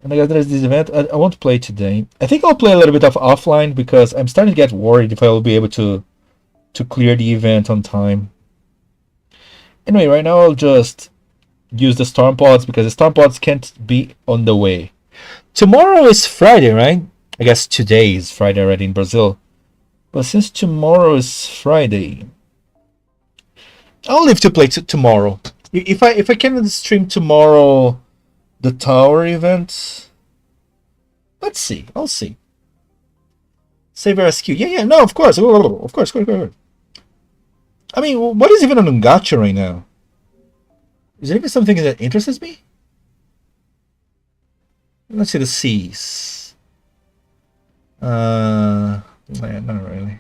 And I guess there's this event. I won't play today. I think I'll play a little bit of offline because I'm starting to get worried if I will be able to clear the event on time. Anyway, right now I'll just use the storm pods because the storm pods can't be on the way. Tomorrow is Friday, right? I guess today is Friday already in Brazil. But since tomorrow is Friday, I'll leave to play tomorrow. If I can stream tomorrow the tower event, let's see. I'll see. Save RSQ. Yeah. No, of course. Of course. I mean, what is even an gacha right now? Is there even something that interests me? Let's see the C's. Not really.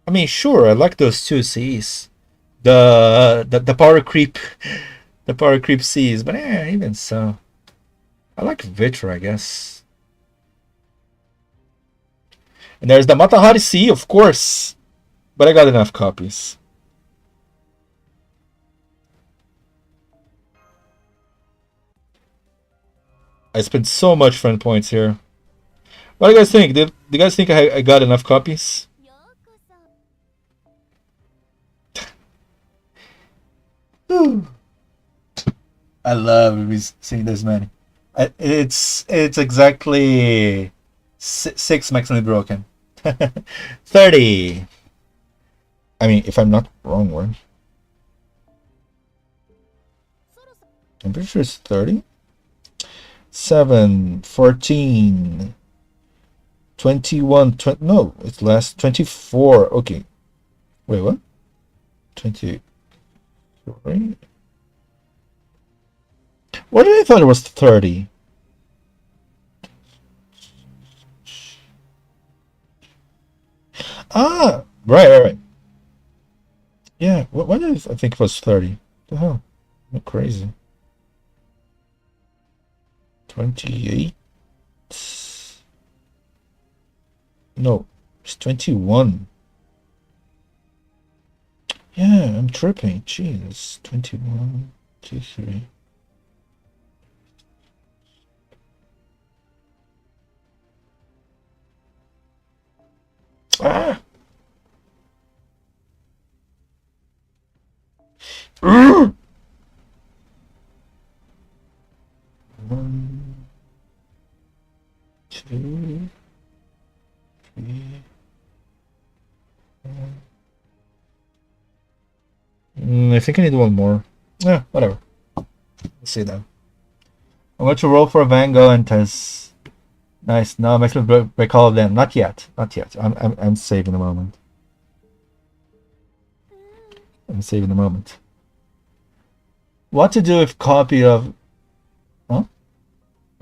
I mean, sure, I like those two C's. The power creep, the power creep C's, but even so, I like Vitra, I guess. And there's the Matahari C, of course, but I got enough copies. I spent so much friend points here. What do you guys think? Do you guys think I got enough copies? I love seeing this many. It's exactly 6 maximally broken. 30. I mean, if I'm not wrong, one. I'm pretty sure it's 30. 7, 14, 21, no, it's less. 24. Okay. Wait, what? 23. What did I thought it was 30? Ah, right. Yeah, what did I think it was 30? What the hell? I'm crazy. 28. No, it's 21. Yeah, I'm tripping. Jeez, 21, 2, 3. Ah! 1, 2, 3, 4. I think I need one more. Yeah, whatever. Let's see then. I'm going to roll for Vango and test. Nice. No, I'm actually break all of them. Not yet. I'm saving the moment. I'm saving the moment. What to do if copy of... Huh?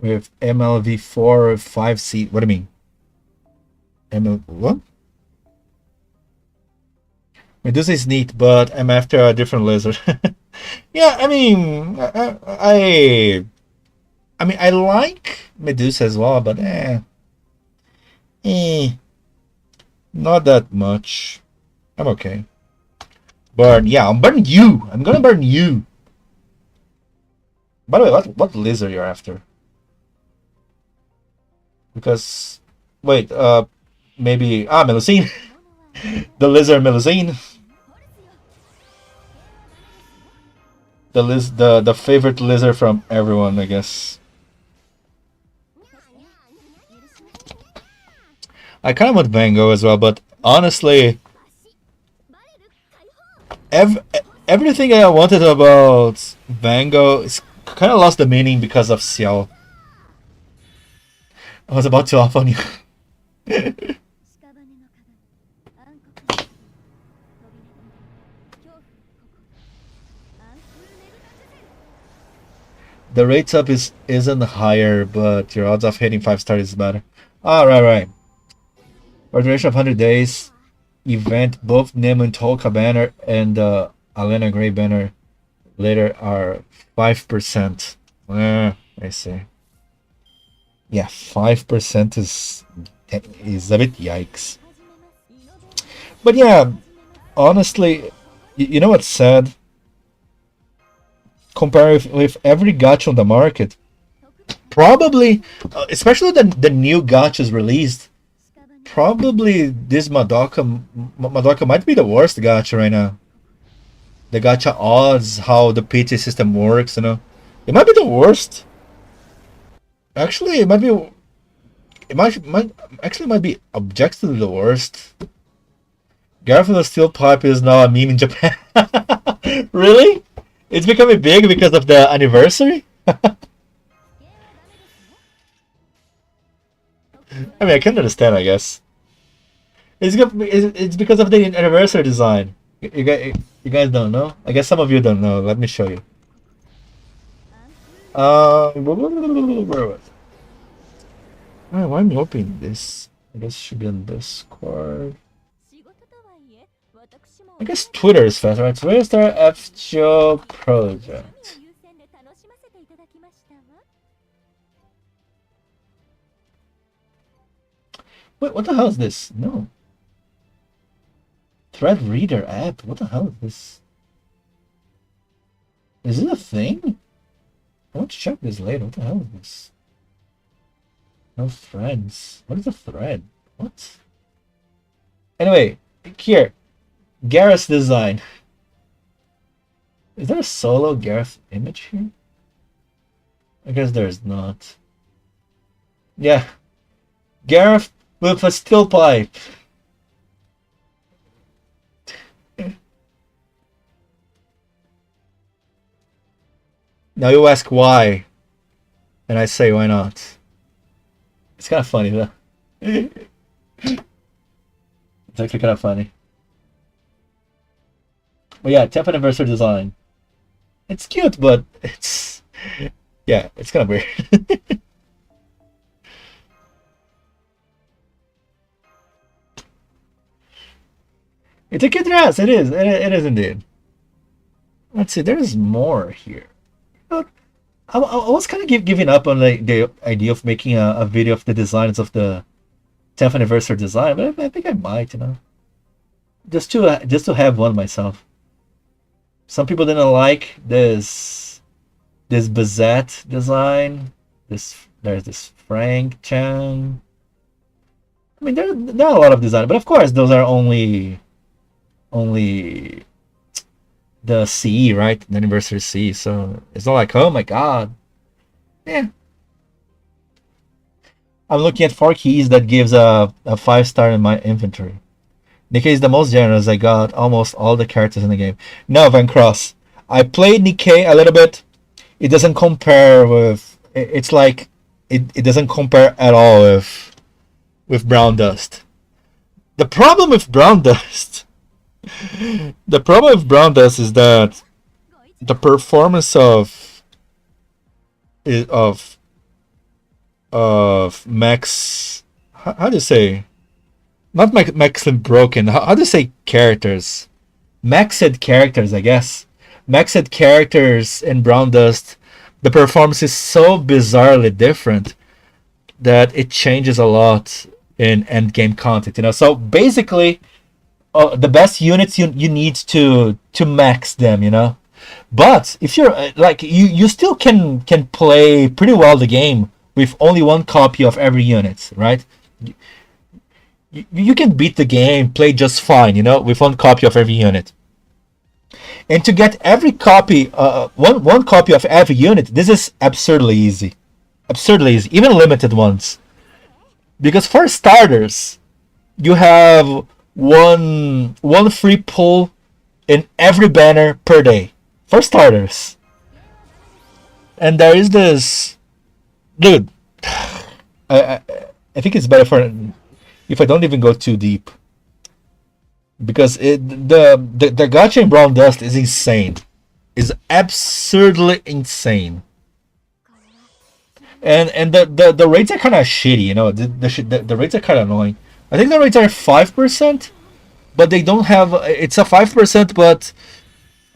With MLV4 or 5C... What do you mean? What? Medusa is neat, but I'm after a different lizard. Yeah, I mean... I mean, I like Medusa as well, but not that much. I'm okay. Burn, yeah, I'm burning you. I'm gonna burn you. By the way, what lizard you're after? Because, wait, maybe Melusine. The lizard Melusine. The favorite lizard from everyone, I guess. I kind of want Van Gogh as well, but honestly, everything I wanted about Van Gogh is kind of lost the meaning because of Xiao. I was about to off on you. The rates up isn't higher, but your odds of hitting 5 stars is better. Ah, right. For the duration of 100 days, event both Nemo and Tolka banner and the Alena Gray banner later are 5%. I see. Yeah, 5% is a bit yikes. But yeah, honestly, you know what's sad? Compare with every gacha on the market, probably, especially the new gachas released, probably this Madoka might be the worst gacha right now. The gacha odds, how the PT system works, you know, it might be the worst. Actually, it might be. It might be objectively the worst. Garfield Steel Pipe is now a meme in Japan. Really? It's becoming big because of the anniversary? I mean, I can understand, I guess. It's because of the anniversary design. You guys don't know? I guess some of you don't know. Let me show you. Where was it? Why am I opening this? I guess it should be on Discord. I guess Twitter is faster, right? So where's our FGO project? Wait, what the hell is this? No. Thread Reader app? What the hell is this? Is it a thing? I want to check this later. What the hell is this? No threads. What is a thread? What? Anyway, here. Gareth's design. Is there a solo Gareth image here? I guess there's not. Yeah. Gareth with a steel pipe. Now you ask why. And I say why not. It's kind of funny though. It's actually kind of funny. But yeah, 10th anniversary design. It's cute, but it's... Yeah, it's kind of weird. It's a cute dress. It is. It is indeed. Let's see. There's more here. I was kind of giving up on the idea of making a video of the designs of the 10th anniversary design, but I think I might, you know, just to have one myself. Some people didn't like this Bazette design. There's this Frank Chan. I mean, there are a lot of design, but of course those are only the CE, right? The anniversary CE. So it's not like, oh my god. Yeah. I'm looking at 4 keys that gives a 5-star in my inventory. Nikkei is the most generous. I got almost all the characters in the game. No, Van Cross. I played Nikkei a little bit. It doesn't compare with... It's like... It doesn't compare at all with Brown Dust. The problem with Brown Dust... The problem with Brown Dust is that the performance of Max. How do you say? Not Max and broken. How do you say characters? Maxed characters, I guess. Maxed characters in Brown Dust. The performance is so bizarrely different that it changes a lot in end game content. So basically, the best units you need to max them. But if you're like you still can play pretty well the game with only one copy of every unit, right? You can beat the game, play just fine, with one copy of every unit. And to get every copy, one copy of every unit, this is absurdly easy, even limited ones. Because for starters, you have one free pull in every banner per day for starters. And there is this, dude. I think it's better for if I don't even go too deep, because the gacha in Brown Dust is insane, is absurdly insane. And the rates are kind of shitty, the rates are kind of annoying. I think the rates are 5%, but they don't have. It's a 5%, but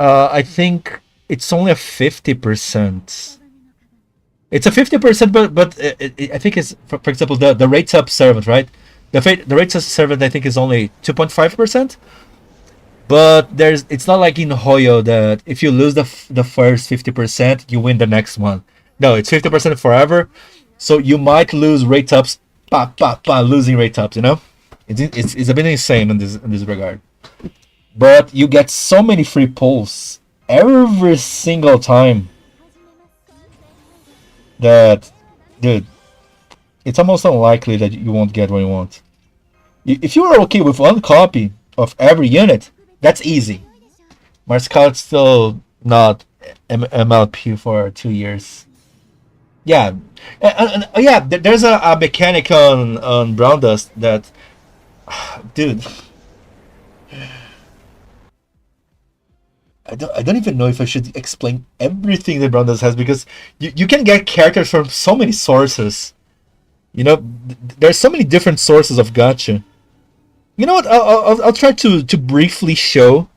I think it's only a 50%. It's a 50%, but I think it's for example the rates up servant, right? The rates up servant I think is only 2.5%. But it's not like in Hoyo that if you lose the first 50%, you win the next one. No, it's 50% forever. So you might lose rate ups, losing rate ups. It's a bit insane in this regard. But you get so many free pulls every single time that, dude, it's almost unlikely that you won't get what you want. If you are okay with one copy of every unit, that's easy. Marscout's still not MLP for 2 years. Yeah, yeah. There's a mechanic on Brown Dust that, dude. I don't even know if I should explain everything that Brown Dust has, because you can get characters from so many sources. There's so many different sources of gacha. You know what? I'll try to briefly show.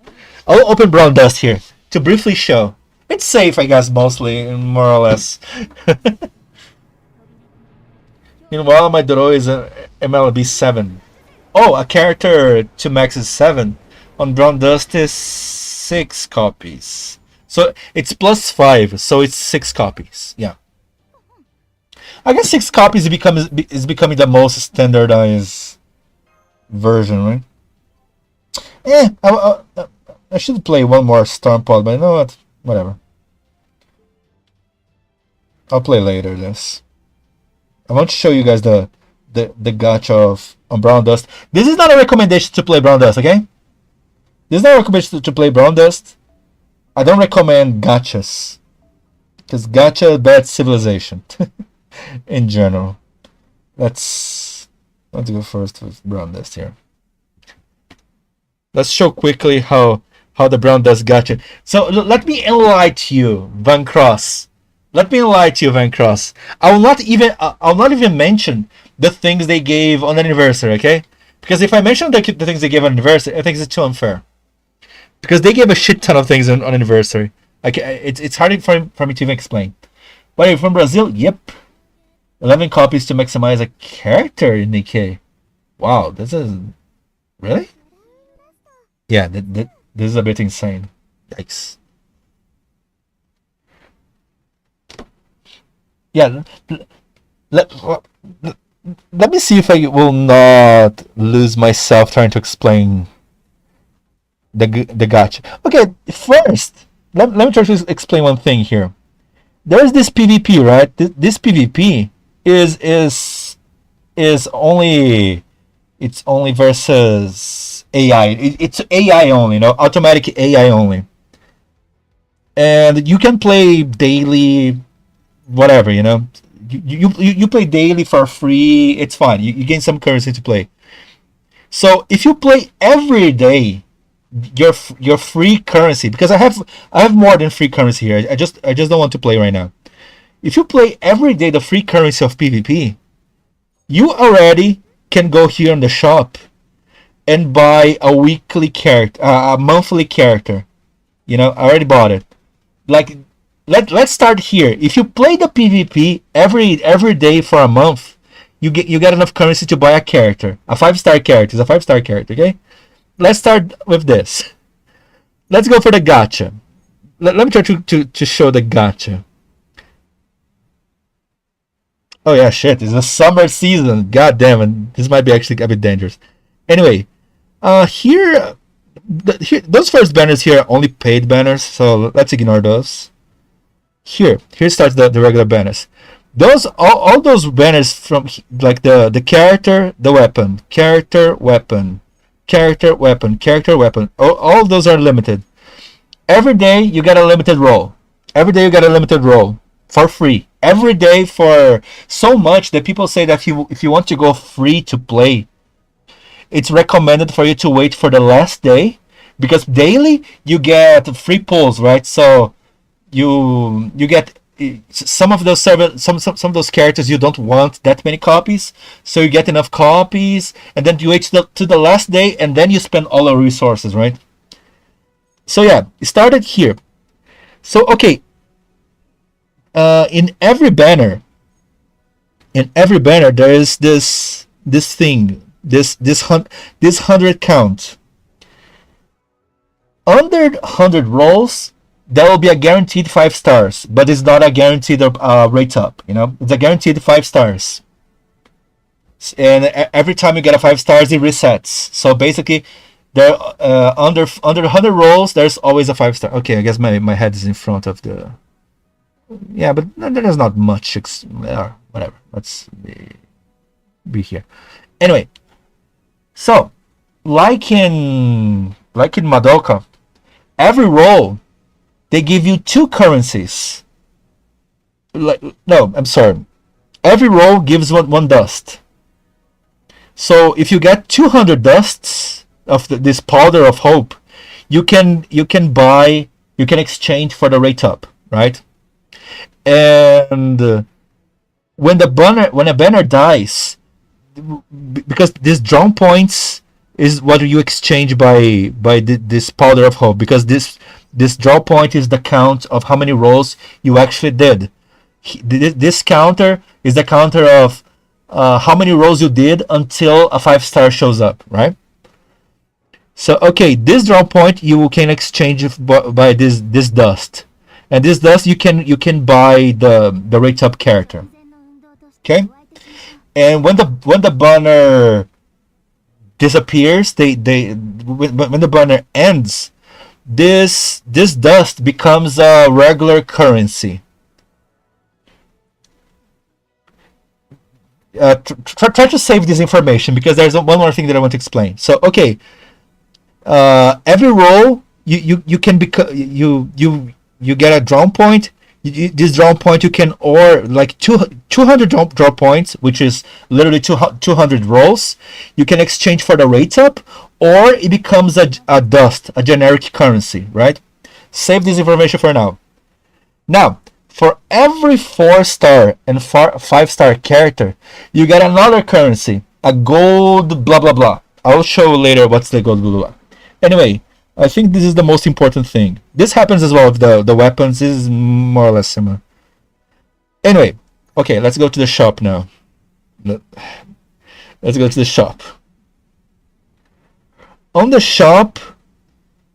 I'll open Brown Dust here to briefly show. It's safe, I guess, mostly, more or less. Meanwhile, my Doro is a MLB 7. Oh, a character to max is 7. On Brown Dust is 6 copies. So it's plus 5, so it's 6 copies. Yeah. I guess 6 copies is becoming the most standardized version, right? I should play one more Storm Pod, but you know what? Whatever. I'll play later this. I want to show you guys the gacha on Brown Dust. This is not a recommendation to play Brown Dust, okay? This is not a recommendation to play Brown Dust. I don't recommend gachas, because gacha bad civilization in general. Let's go first with Brown Dust here. Let's show quickly how the Brown Dust gacha. So let me enlighten you, Van Cross. Let me enlighten you, Van Cross. I'll not even mention the things they gave on anniversary, okay? Because if I mention the things they gave on anniversary, I think it's too unfair. Because they gave a shit ton of things on anniversary. It's hard for me to even explain. But you're from Brazil? Yep. 11 copies to maximize a character in Nikkei. Wow, this is... Really? Yeah, this is a bit insane. Yikes. Yeah, let me see if I will not lose myself trying to explain the gacha. Okay, first, let me try to explain one thing here. There is this PvP, right? This PvP is only versus AI. It's AI only, automatic AI only. And you can play daily, whatever, you play daily for free. It's fine. You gain some currency to play. So if you play every day, your free currency, because I have more than free currency here. I just don't want to play right now. If you play every day the free currency of PvP, you already can go here in the shop and buy a weekly character, a monthly character. You know, I already bought it. Like, let's start here. If you play the PvP every day for a month, you get enough currency to buy a character, a 5-star character. It's a 5-star character, okay? Let's start with this. Let's go for the gacha. Let me try to show the gacha. Oh yeah, shit! It's the summer season. God damn it! This might be actually a bit dangerous. Anyway, here, those first banners here are only paid banners, so let's ignore those. Here starts the regular banners. Those all those banners from like the character, the weapon, character, weapon, character, weapon, character, weapon. All those are limited. Every day you get a limited roll. Every day you get a limited roll for free. Every day for so much that people say that if you want to go free to play, it's recommended for you to wait for the last day, because daily you get free pulls, right? So you get some of those some of those characters you don't want that many copies, so you get enough copies, and then you wait to the last day, and then you spend all your resources, right? So yeah, it started here. So okay, in every banner there is this thing, this 100 count. Under 100 rolls, there will be a guaranteed 5 stars, but it's not a guaranteed rate up. You know, it's a guaranteed 5 stars, and every time you get a 5 stars, it resets. So basically, there under 100 rolls, there's always a 5 star. Okay, I guess my head is in front of the. Yeah, but there's not much. Whatever. Let's be here. Anyway, so like in Madoka, every roll they give you 2 currencies. No, I'm sorry. Every roll gives one dust. So if you get 200 dusts of this powder of hope, you can exchange for the rate up, right? And when a banner dies, because this drawn points is what you exchange by this powder of hope, because this draw point is the count of how many rolls you actually did. This counter is the counter of how many rolls you did until a 5-star shows up, right? So okay, this draw point you can exchange by this dust. And this dust you can buy the rate up character. Okay? And when the banner disappears, when the banner ends, this dust becomes a regular currency. Try to save this information, because there's one more thing that I want to explain. So okay, every roll you can you get a draw point. This draw point you can, or like 200 draw points, which is literally 200 rolls. You can exchange for the rate up, or it becomes a dust, a generic currency, right? Save this information for now. Now, for every 4-star and 5-star character, you get another currency, a gold blah blah blah. I'll show later what's the gold blah blah blah. Anyway, I think this is the most important thing. This happens as well with the weapons. This is more or less similar. Anyway, okay, let's go to the shop now. Let's go to the shop. On the shop,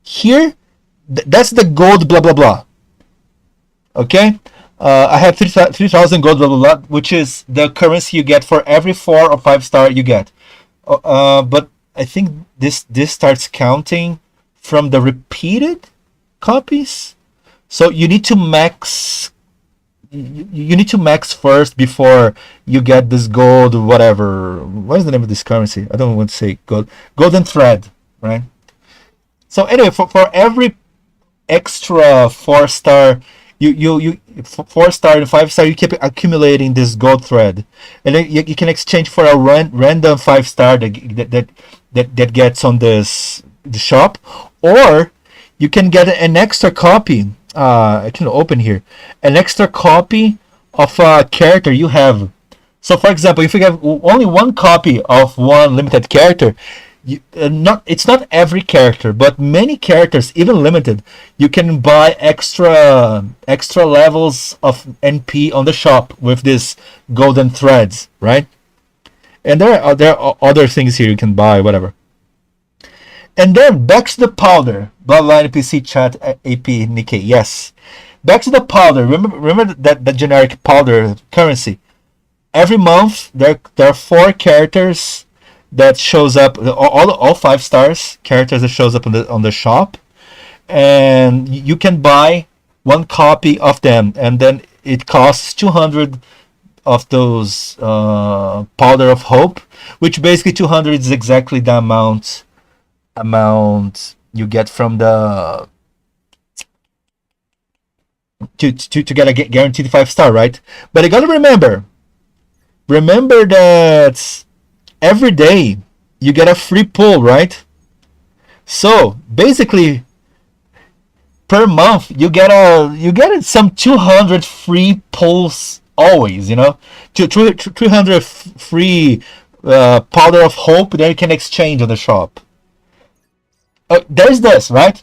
here, that's the gold blah blah blah. Okay? I have 3,000 gold blah blah blah, which is the currency you get for every 4 or 5-star you get. But I think this starts counting from the repeated copies, so you need to max. You need to max first before you get this gold, whatever. What is the name of this currency? I don't want to say gold. Golden thread, right? So anyway, for every extra 4-star, you 4-star and 5-star, you keep accumulating this gold thread, and then you can exchange for a random 5-star that gets on the shop, Or you can get an extra copy. I can open here an extra copy of a character you have. So, for example, if you have only one copy of one limited character, it's not every character, but many characters, even limited, you can buy extra levels of NP on the shop with this golden threads, right? And there are other things here you can buy, whatever. And then back to the powder. Bloodline PC chat AP Nikkei. Yes. Back to the powder. Remember that generic powder currency. Every month there are 4 characters that shows up, all 5 stars characters that shows up on the shop, and you can buy one copy of them, and then it costs 200 of those powder of hope, which basically 200 is exactly the amount you get from the to get a guaranteed 5 star, right? But you gotta remember that every day you get a free pull, right? So basically per month you get some 200 free pulls always, 300 free powder of hope that you can exchange on the shop. There's this, right?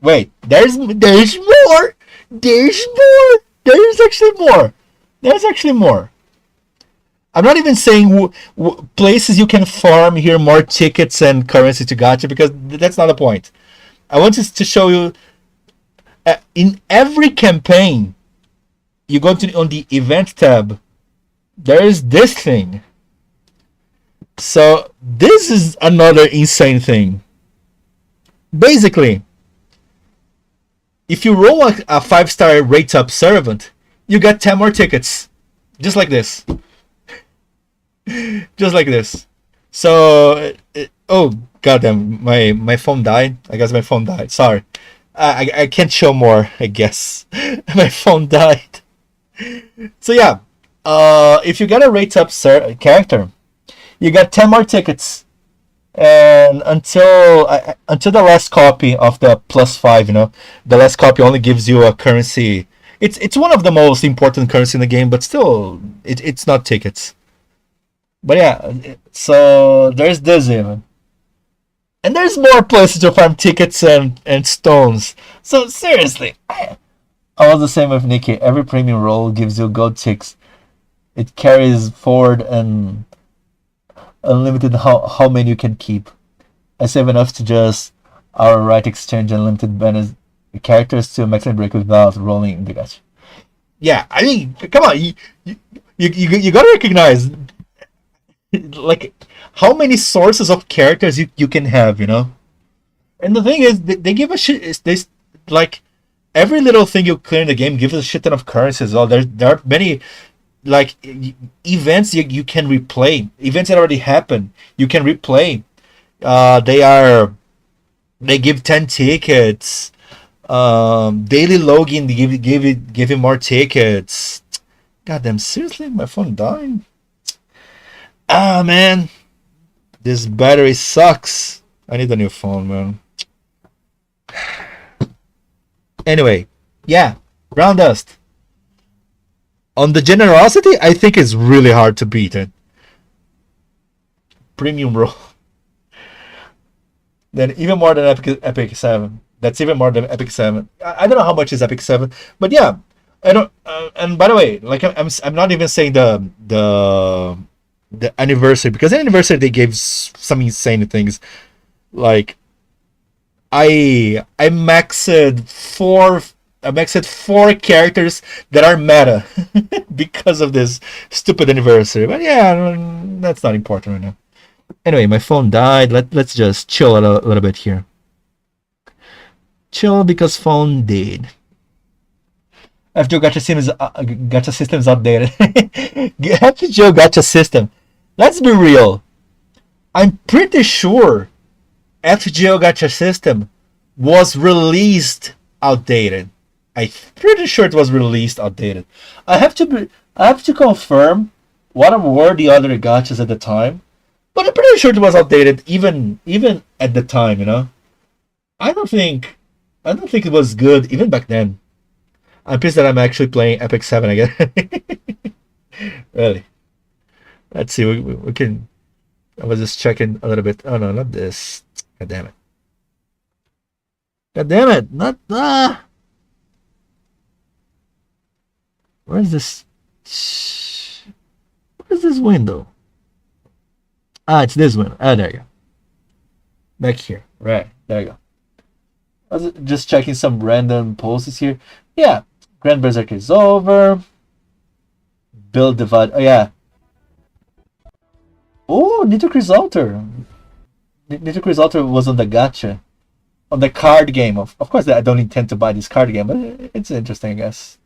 Wait, there's more. There's more. There's actually more. I'm not even saying places you can farm here more tickets and currency to gacha, because that's not the point. I want to show you in every campaign you go to on the event tab, there is this thing. So this is another insane thing. Basically, if you roll a 5-star rate up servant, you get 10 more tickets. Just like this. Just like this. So, oh goddamn, my phone died. I guess my phone died. Sorry. I can't show more, I guess. My phone died. So yeah, if you get a rate up character, you get 10 more tickets. And until the last copy of the +5, the last copy only gives you a currency. It's one of the most important currency in the game, but still, it's not tickets. But yeah, so there's this even. And there's more places to farm tickets and stones. So seriously, I was the same with Nikki. Every premium roll gives you gold ticks. It carries forward and unlimited how many you can keep. I save enough to just our right exchange and limited banners characters to maximum break without rolling Bigotry. Yeah, I mean, come on, you gotta recognize like how many sources of characters you can have, And the thing is, they give a shit. This like every little thing you clear in the game gives a shit ton of currency as well. There are many like events you can replay, events that already happened. You can replay. They give 10 tickets. Daily login, they give you more tickets. Goddamn, seriously, my phone died. Ah man, this battery sucks. I need a new phone, man. Anyway, yeah, Ground Dust. On the generosity, I think it's really hard to beat it. Premium roll. Then even more than Epic 7. That's even more than Epic 7. I don't know how much is Epic 7, but yeah, I don't. And by the way, like I'm not even saying the anniversary, because the anniversary they gave some insane things. Like I maxed four characters that are meta because of this stupid anniversary. But yeah, that's not important right now. Anyway, my phone died. Let's just chill a little bit here. Chill because phone dead. FGO gacha system is outdated. FGO gacha system. Let's be real. I'm pretty sure FGO gacha system was released outdated. I'm pretty sure it was released outdated. I have to confirm what were the other gachas at the time, but I'm pretty sure it was outdated even at the time, I don't think it was good even back then. I'm pissed that I'm actually playing Epic 7 again. Really. Let's see. We can. I was just checking a little bit. Oh no, not this. God damn it. God damn it. Not. Where is this? What is this window? Ah, it's this window. Ah, there you go. Back here. Right. There you go. I was just checking some random posts here. Yeah. Grand Berserker is over. Build divide. Oh, yeah. Oh, Nitro Altar. Nitro Altar was on the gacha. On the card game. Of course, I don't intend to buy this card game, but it's interesting, I guess.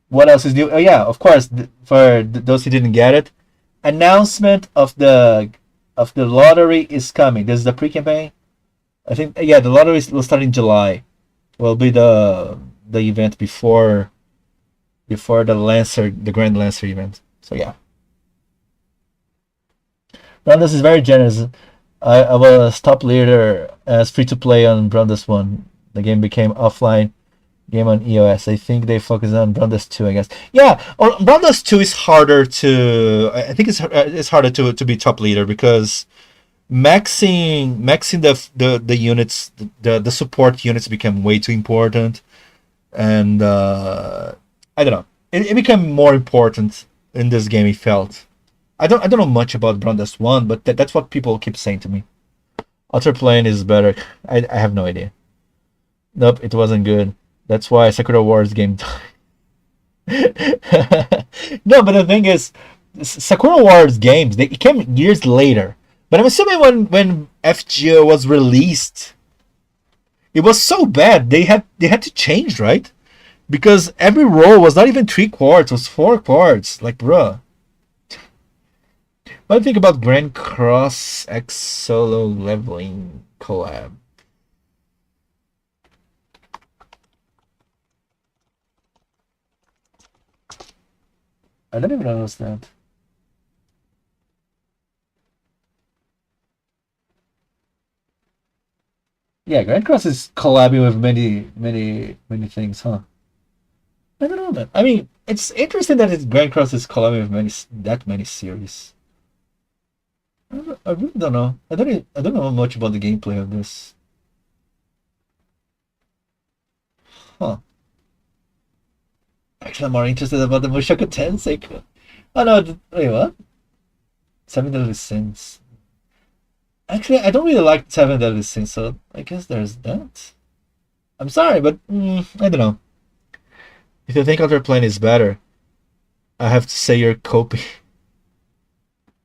What else is new? Oh, yeah, of course. For those who didn't get it, announcement of the lottery is coming. This is the pre-campaign. I think yeah, the lottery will start in July. Will be the event before the Grand Lancer event. So yeah, Brandas is very generous. I was top leader as free to play on Brandas 1. The game became offline game on EOS. I think they focus on Brandas 2, I guess. Yeah, or Brandas 2 is harder to. I think it's harder to be top leader because maxing the units, the support units became way too important, and I don't know. It became more important in this game. It felt. I don't know much about Brandas 1, but that's what people keep saying to me. Outer Plane is better. I have no idea. Nope, it wasn't good. That's why Sakura Wars game. No, but the thing is, Sakura Wars games it came years later. But I'm assuming when FGO was released, it was so bad they had to change, right? Because every roll was not even 3 quarts, it was 4 quarts. Like, bruh. What do you think about Grand Cross X solo leveling collab? I don't even understand. Yeah, Grand Cross is collabing with many things, huh? I don't know, man. I mean, it's interesting that Grand Cross is collabing with many series. I really don't know. I don't know much about the gameplay of this. Huh. Actually, I'm more interested about the Mushoku Tensei. Oh no, wait, what? Seven Deadly Sins. Actually, I don't really like Seven Deadly Sins, so I guess there's that. I'm sorry, but I don't know. If you think Outer Plane is better, I have to say you're copy.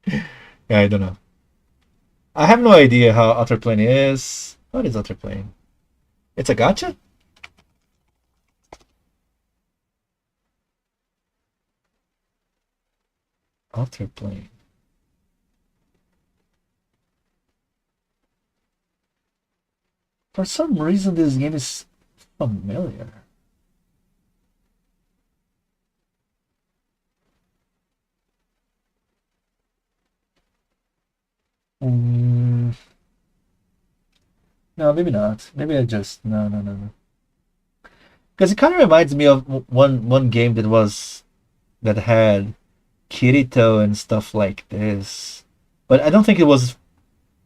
Yeah, I don't know. I have no idea how Outer Plane is. What is Outer Plane? It's a gacha? Outer Plane. For some reason, this game is familiar. No, maybe not. Maybe I just no. Because it kind of reminds me of one game that had Kirito and stuff like this, but I don't think it was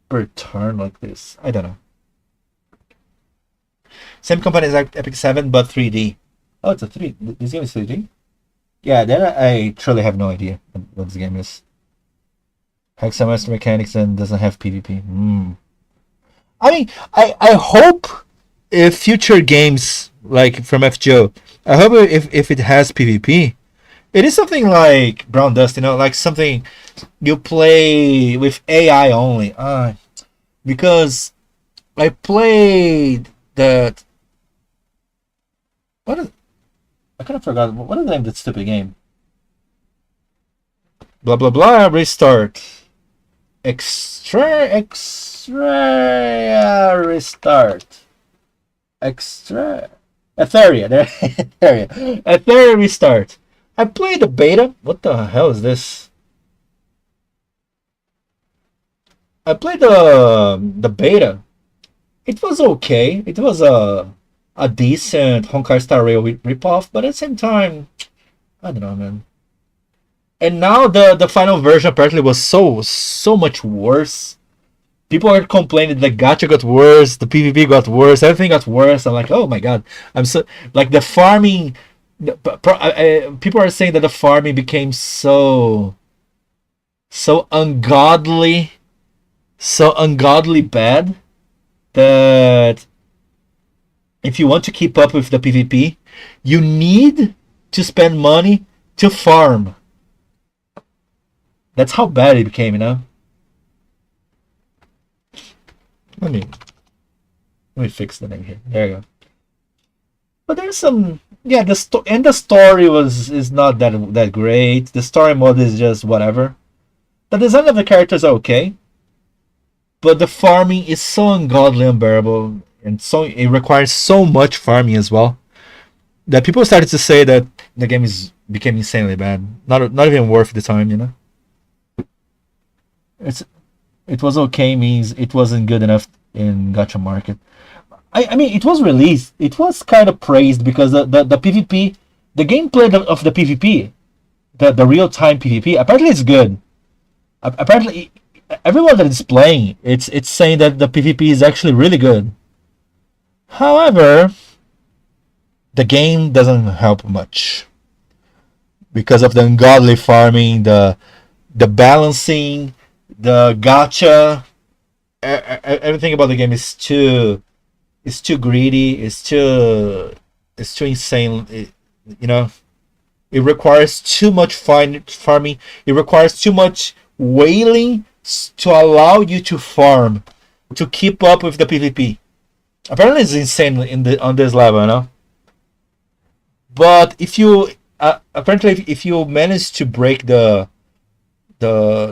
per turn like this. I don't know. Same company as Epic 7, but 3D. Oh, it's a 3. This game is 3D? Yeah, then I truly have no idea what this game is. Hexamaster mechanics and doesn't have PvP. I mean, I hope if future games like from FGO, I hope if it has PvP, it is something like Brown Dust, like something you play with AI only. Because I played that. I kind of forgot. What is the name of that stupid game? Blah blah blah. Restart. Extra restart. Extra Etheria. There Etheria. Etheria restart. I played the beta. What the hell is this? I played the beta it was okay. It was a decent Honkai Star Rail ripoff, but at the same time, I don't know, man. And now the final version apparently was so much worse. People are complaining the gacha got worse, the PvP got worse, everything got worse. I'm like, oh my god, I'm so like the farming. People are saying that the farming became so ungodly, so ungodly bad that if you want to keep up with the PvP, you need to spend money to farm. That's how bad it became, you know. Let me fix the name here. There you go. But there's some, yeah. The story is not that great. The story mode is just whatever. The design of the characters are okay, but the farming is so ungodly unbearable, and so it requires so much farming as well that people started to say that the game became insanely bad. Not even worth the time, you know. It was okay means it wasn't good enough in gacha market. I mean, it was released. It was kind of praised because the PvP, the gameplay of the PvP, the real time PvP, apparently it's good. Apparently, everyone that is playing, it's saying that the PvP is actually really good. However, the game doesn't help much because of the ungodly farming, the balancing, the gacha. Everything about the game is too greedy. It's too insane. You know, it requires too much farming. It requires too much whaling to allow you to farm, to keep up with the PvP. Apparently, it's insane on this level, you know. But if you apparently if you manage to break the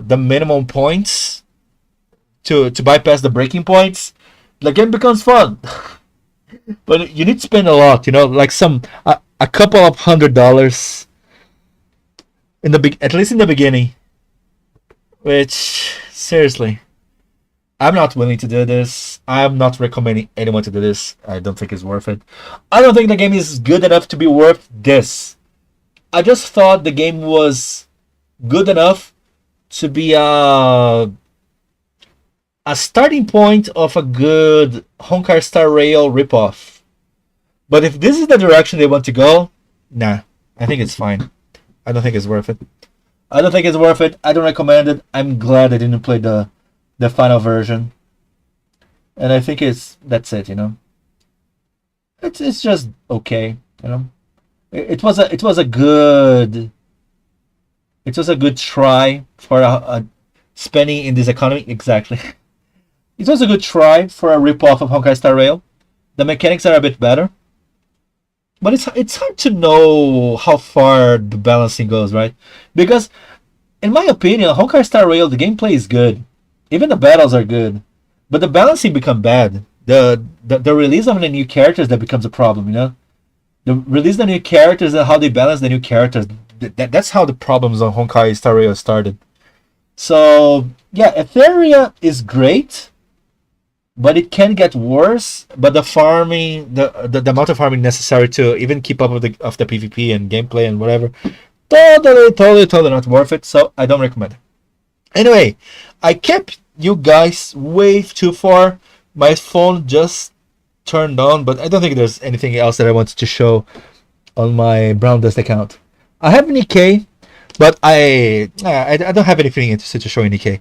minimum points to bypass the breaking points, the game becomes fun. But you need to spend a lot, you know, like a couple of $100 in at least in the beginning. Which seriously, I'm not willing to do this. I'm not recommending anyone to do this. I don't think it's worth it. I don't think the game is good enough to be worth this. I just thought the game was good enough to be a starting point of a good Honkai Star Rail ripoff. But if this is the direction they want to go, nah, I think it's fine. I don't think it's worth it. I don't think it's worth it. I don't recommend it. I'm glad I didn't play the final version. And I think that's it, you know. It's just okay, you know. It was a good try for a spending in this economy. Exactly. It was a good try for a ripoff of Honkai Star Rail. The mechanics are a bit better, but it's hard to know how far the balancing goes, right? Because, in my opinion, Honkai Star Rail, the gameplay is good, even the battles are good, but the balancing become bad. The release of the new characters that becomes a problem, you know. The release of the new characters and how they balance the new characters. That's how the problems on Honkai Star Rail started. So yeah, Etheria is great, but it can get worse. But the farming, the amount of farming necessary to even keep up with the PvP and gameplay and whatever, totally not worth it. So I don't recommend it. Anyway, I kept you guys way too far. My phone just turned on, but I don't think there's anything else that I wanted to show on my Brown Dust account. I have Nikkei, but I don't have anything interesting to show in Nikkei.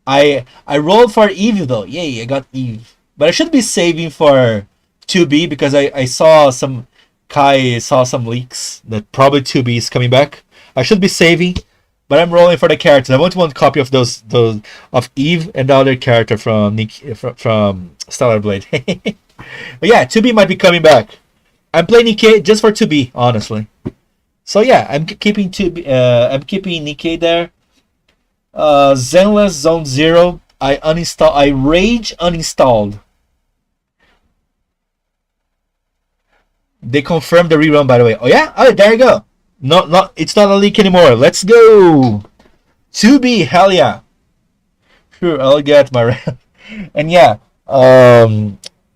I rolled for Eve though. Yay, I got Eve. But I should be saving for 2B because I saw some Kai saw some leaks that probably 2B is coming back. I should be saving, but I'm rolling for the characters. I want one copy of those of Eve and the other character from from Stellar Blade. But yeah, 2B might be coming back. I'm playing Nikkei just for 2B, honestly. So yeah, I'm keeping 2B. I'm keeping Nikkei there. Zenless Zone Zero. I rage uninstalled. They confirmed the rerun, by the way. Oh yeah, oh there you go. No, it's not a leak anymore. Let's go. 2B, hell yeah. Sure, I'll get my. And yeah,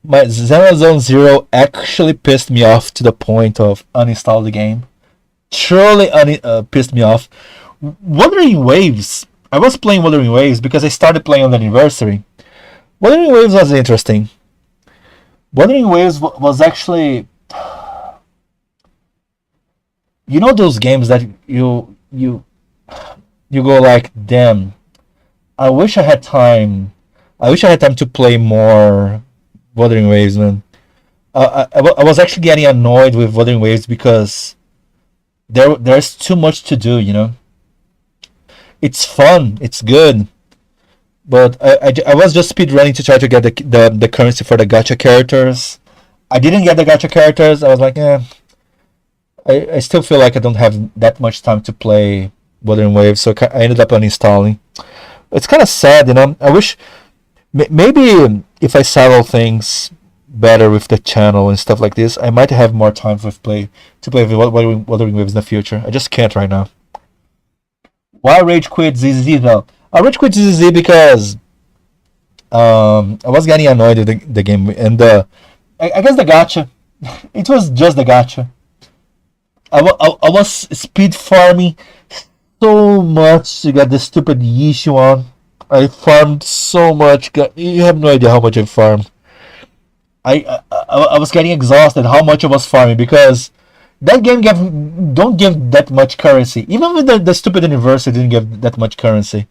My Zone Zero actually pissed me off to the point of uninstall the game. Truly pissed me off. Wuthering Waves. I was playing Wuthering Waves because I started playing on the anniversary. Wuthering Waves was interesting. Wuthering Waves was actually, you know, those games that you go like, damn, I wish I had time. I wish I had time to play more Wuthering Waves, man. I was actually getting annoyed with Wuthering Waves because there's too much to do, you know. It's fun, it's good, but I was just speedrunning to try to get the currency for the gacha characters. I didn't get the gacha characters. I was like, I still feel like I don't have that much time to play Wuthering Waves, so I ended up uninstalling. It's kind of sad, you know. I wish maybe if I settle things better with the channel and stuff like this, I might have more time with play to play with Wuthering Waves in the future. I just can't right now. Why rage quit ZZ though? I rage quit ZZ because I was getting annoyed with the game, and I guess the gacha. It was just the gacha. I was speed farming so much to get the stupid Yishu on. I farmed so much. You have no idea how much I farmed. I was getting exhausted how much I was farming because that game don't give that much currency. Even with the stupid anniversary didn't give that much currency.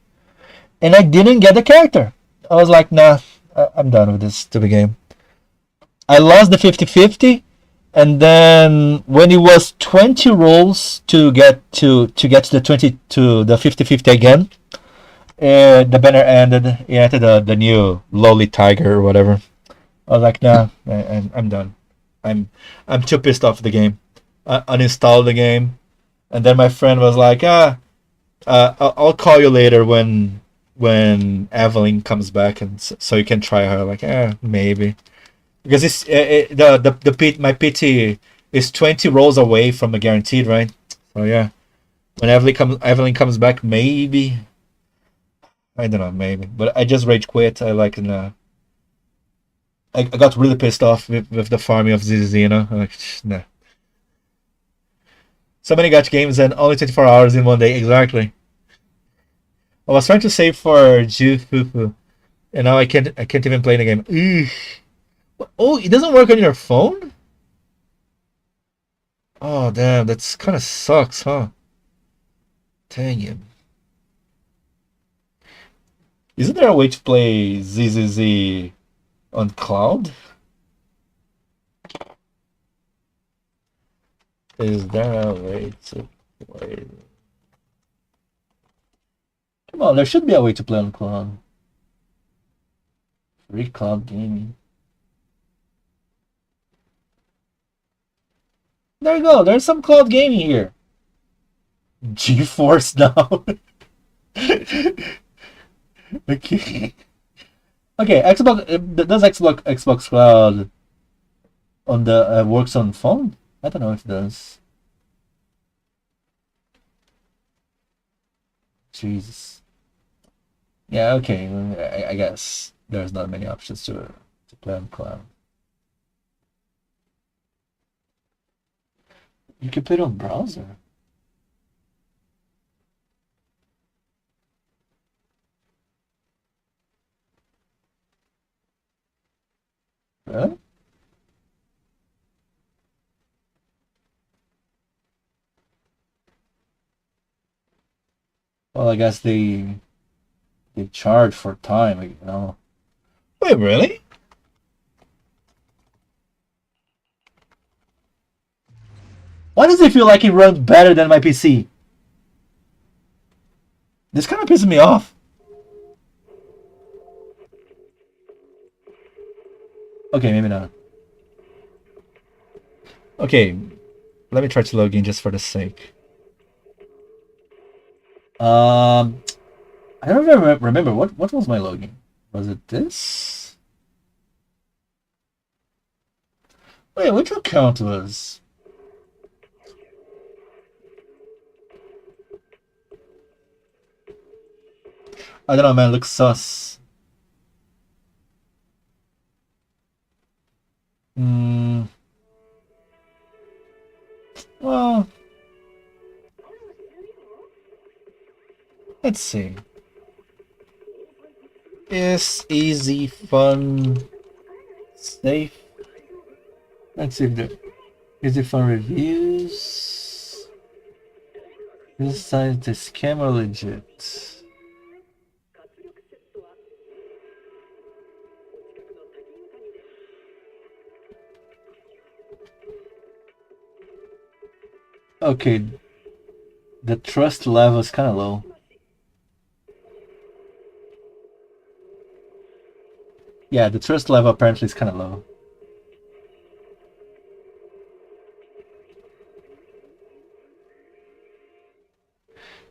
And I didn't get the character. I was like, nah, I'm done with this stupid game. I lost the 50-50, and then when it was 20 rolls to get to the 20 to the 50-50 again, the banner ended. It entered the new lowly tiger or whatever. I was like, nah, I'm done. I'm too pissed off the game. I uninstalled the game, and then my friend was like, I'll call you later when Evelyn comes back, and so you can try her. Like, maybe because my PT is 20 rolls away from a guaranteed, right? So yeah, when Evelyn comes back, maybe I don't know, maybe. But I just rage quit. I got really pissed off with the farming of ZZ, you know? Like, nah. So many gacha games and only 24 hours in one day, exactly. I was trying to save for Jufufu, and now I can't even play the game. Ugh. Oh, it doesn't work on your phone? Oh damn, that's kinda sucks, huh? Dang it. Isn't there a way to play ZZZ on cloud? Is there a way to play? Come on, there should be a way to play on cloud. Free cloud gaming. There you go. There's some cloud gaming here. GeForce now. Okay. Okay. Xbox does Xbox Cloud on the works on phone? I don't know if it does. Jesus. Yeah. Okay. I guess there's not many options to play on cloud. You can play it on browser. Really? Well, I guess they charge for time, you know. Wait, really? Why does it feel like it runs better than my PC? This kind of pisses me off. Okay, maybe not. Okay, let me try to log in just for the sake. I don't remember what was my login. Was it this? Wait, which account was? I don't know, man. Looks sus. Let's see. Is easy, fun, safe. Let's see if there is it fun reviews. This site is scam or legit. Okay, the trust level is kind of low. Yeah, the trust level apparently is kind of low.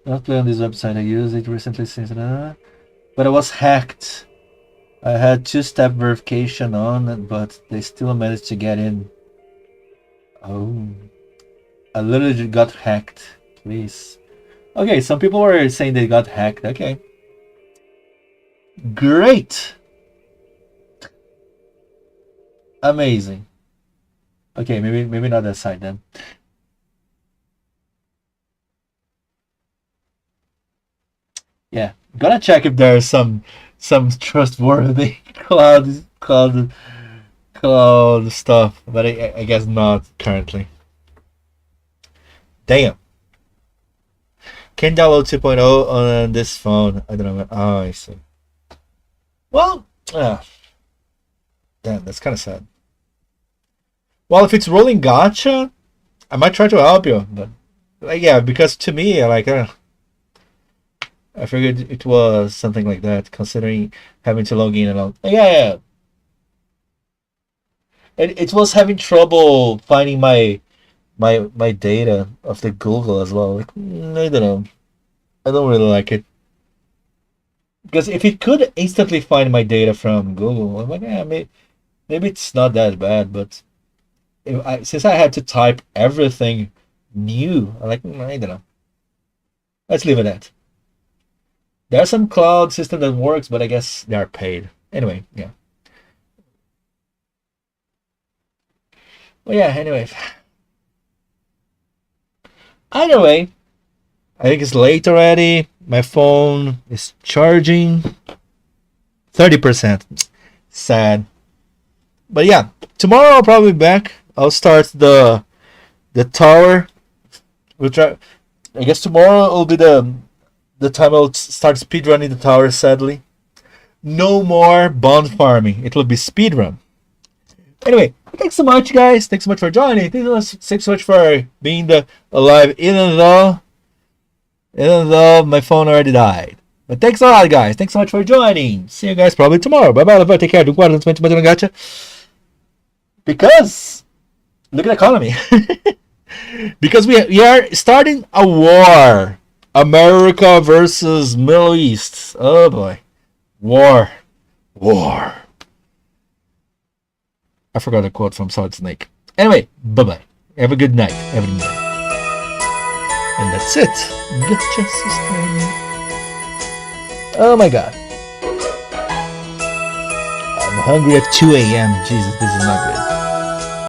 Not play on this website. I used it recently since, but I was hacked. I had two-step verification on, but they still managed to get in. Oh, I literally got hacked. Please. Okay, some people were saying they got hacked. Okay, great, amazing. Okay, maybe not that side then. Yeah, gotta check if there's some trustworthy cloud stuff, but I guess not currently. Damn. Can download 2.0 on this phone. I don't know. Oh, I see. Well, damn, that's kind of sad. Well, if it's rolling gacha, I might try to help you, but yeah, because to me, like, I figured it was something like that, considering having to log in and all. Yeah. It was having trouble finding my data of the Google as well. Like, I don't know. I don't really like it. Because if it could instantly find my data from Google, I'm like, yeah, maybe it's not that bad. But since I had to type everything new, I'm like, I don't know. Let's leave it at that. There's some cloud system that works, but I guess they are paid. Anyway, yeah. Well, yeah, anyway. Either way, I think it's late already. My phone is charging 30%. Sad. But yeah, tomorrow I'll probably be back. I'll start the tower. We'll try. I guess tomorrow will be the time I'll start speedrunning the tower, sadly. No more bond farming. It will be speedrun. Anyway, thanks so much, guys. Thanks so much for joining. Thanks so much for being alive, even though my phone already died. But thanks a lot, guys. Thanks so much for joining. See you guys probably tomorrow. Bye-bye. Take care. Because, look at the economy. Because we are starting a war. America versus Middle East. Oh, boy. War. I forgot a quote from Solid Snake. Anyway, bye-bye. Have a good night, everyone. And that's it. Gotcha, system. Oh my god. I'm hungry at 2 a.m. Jesus, this is not good.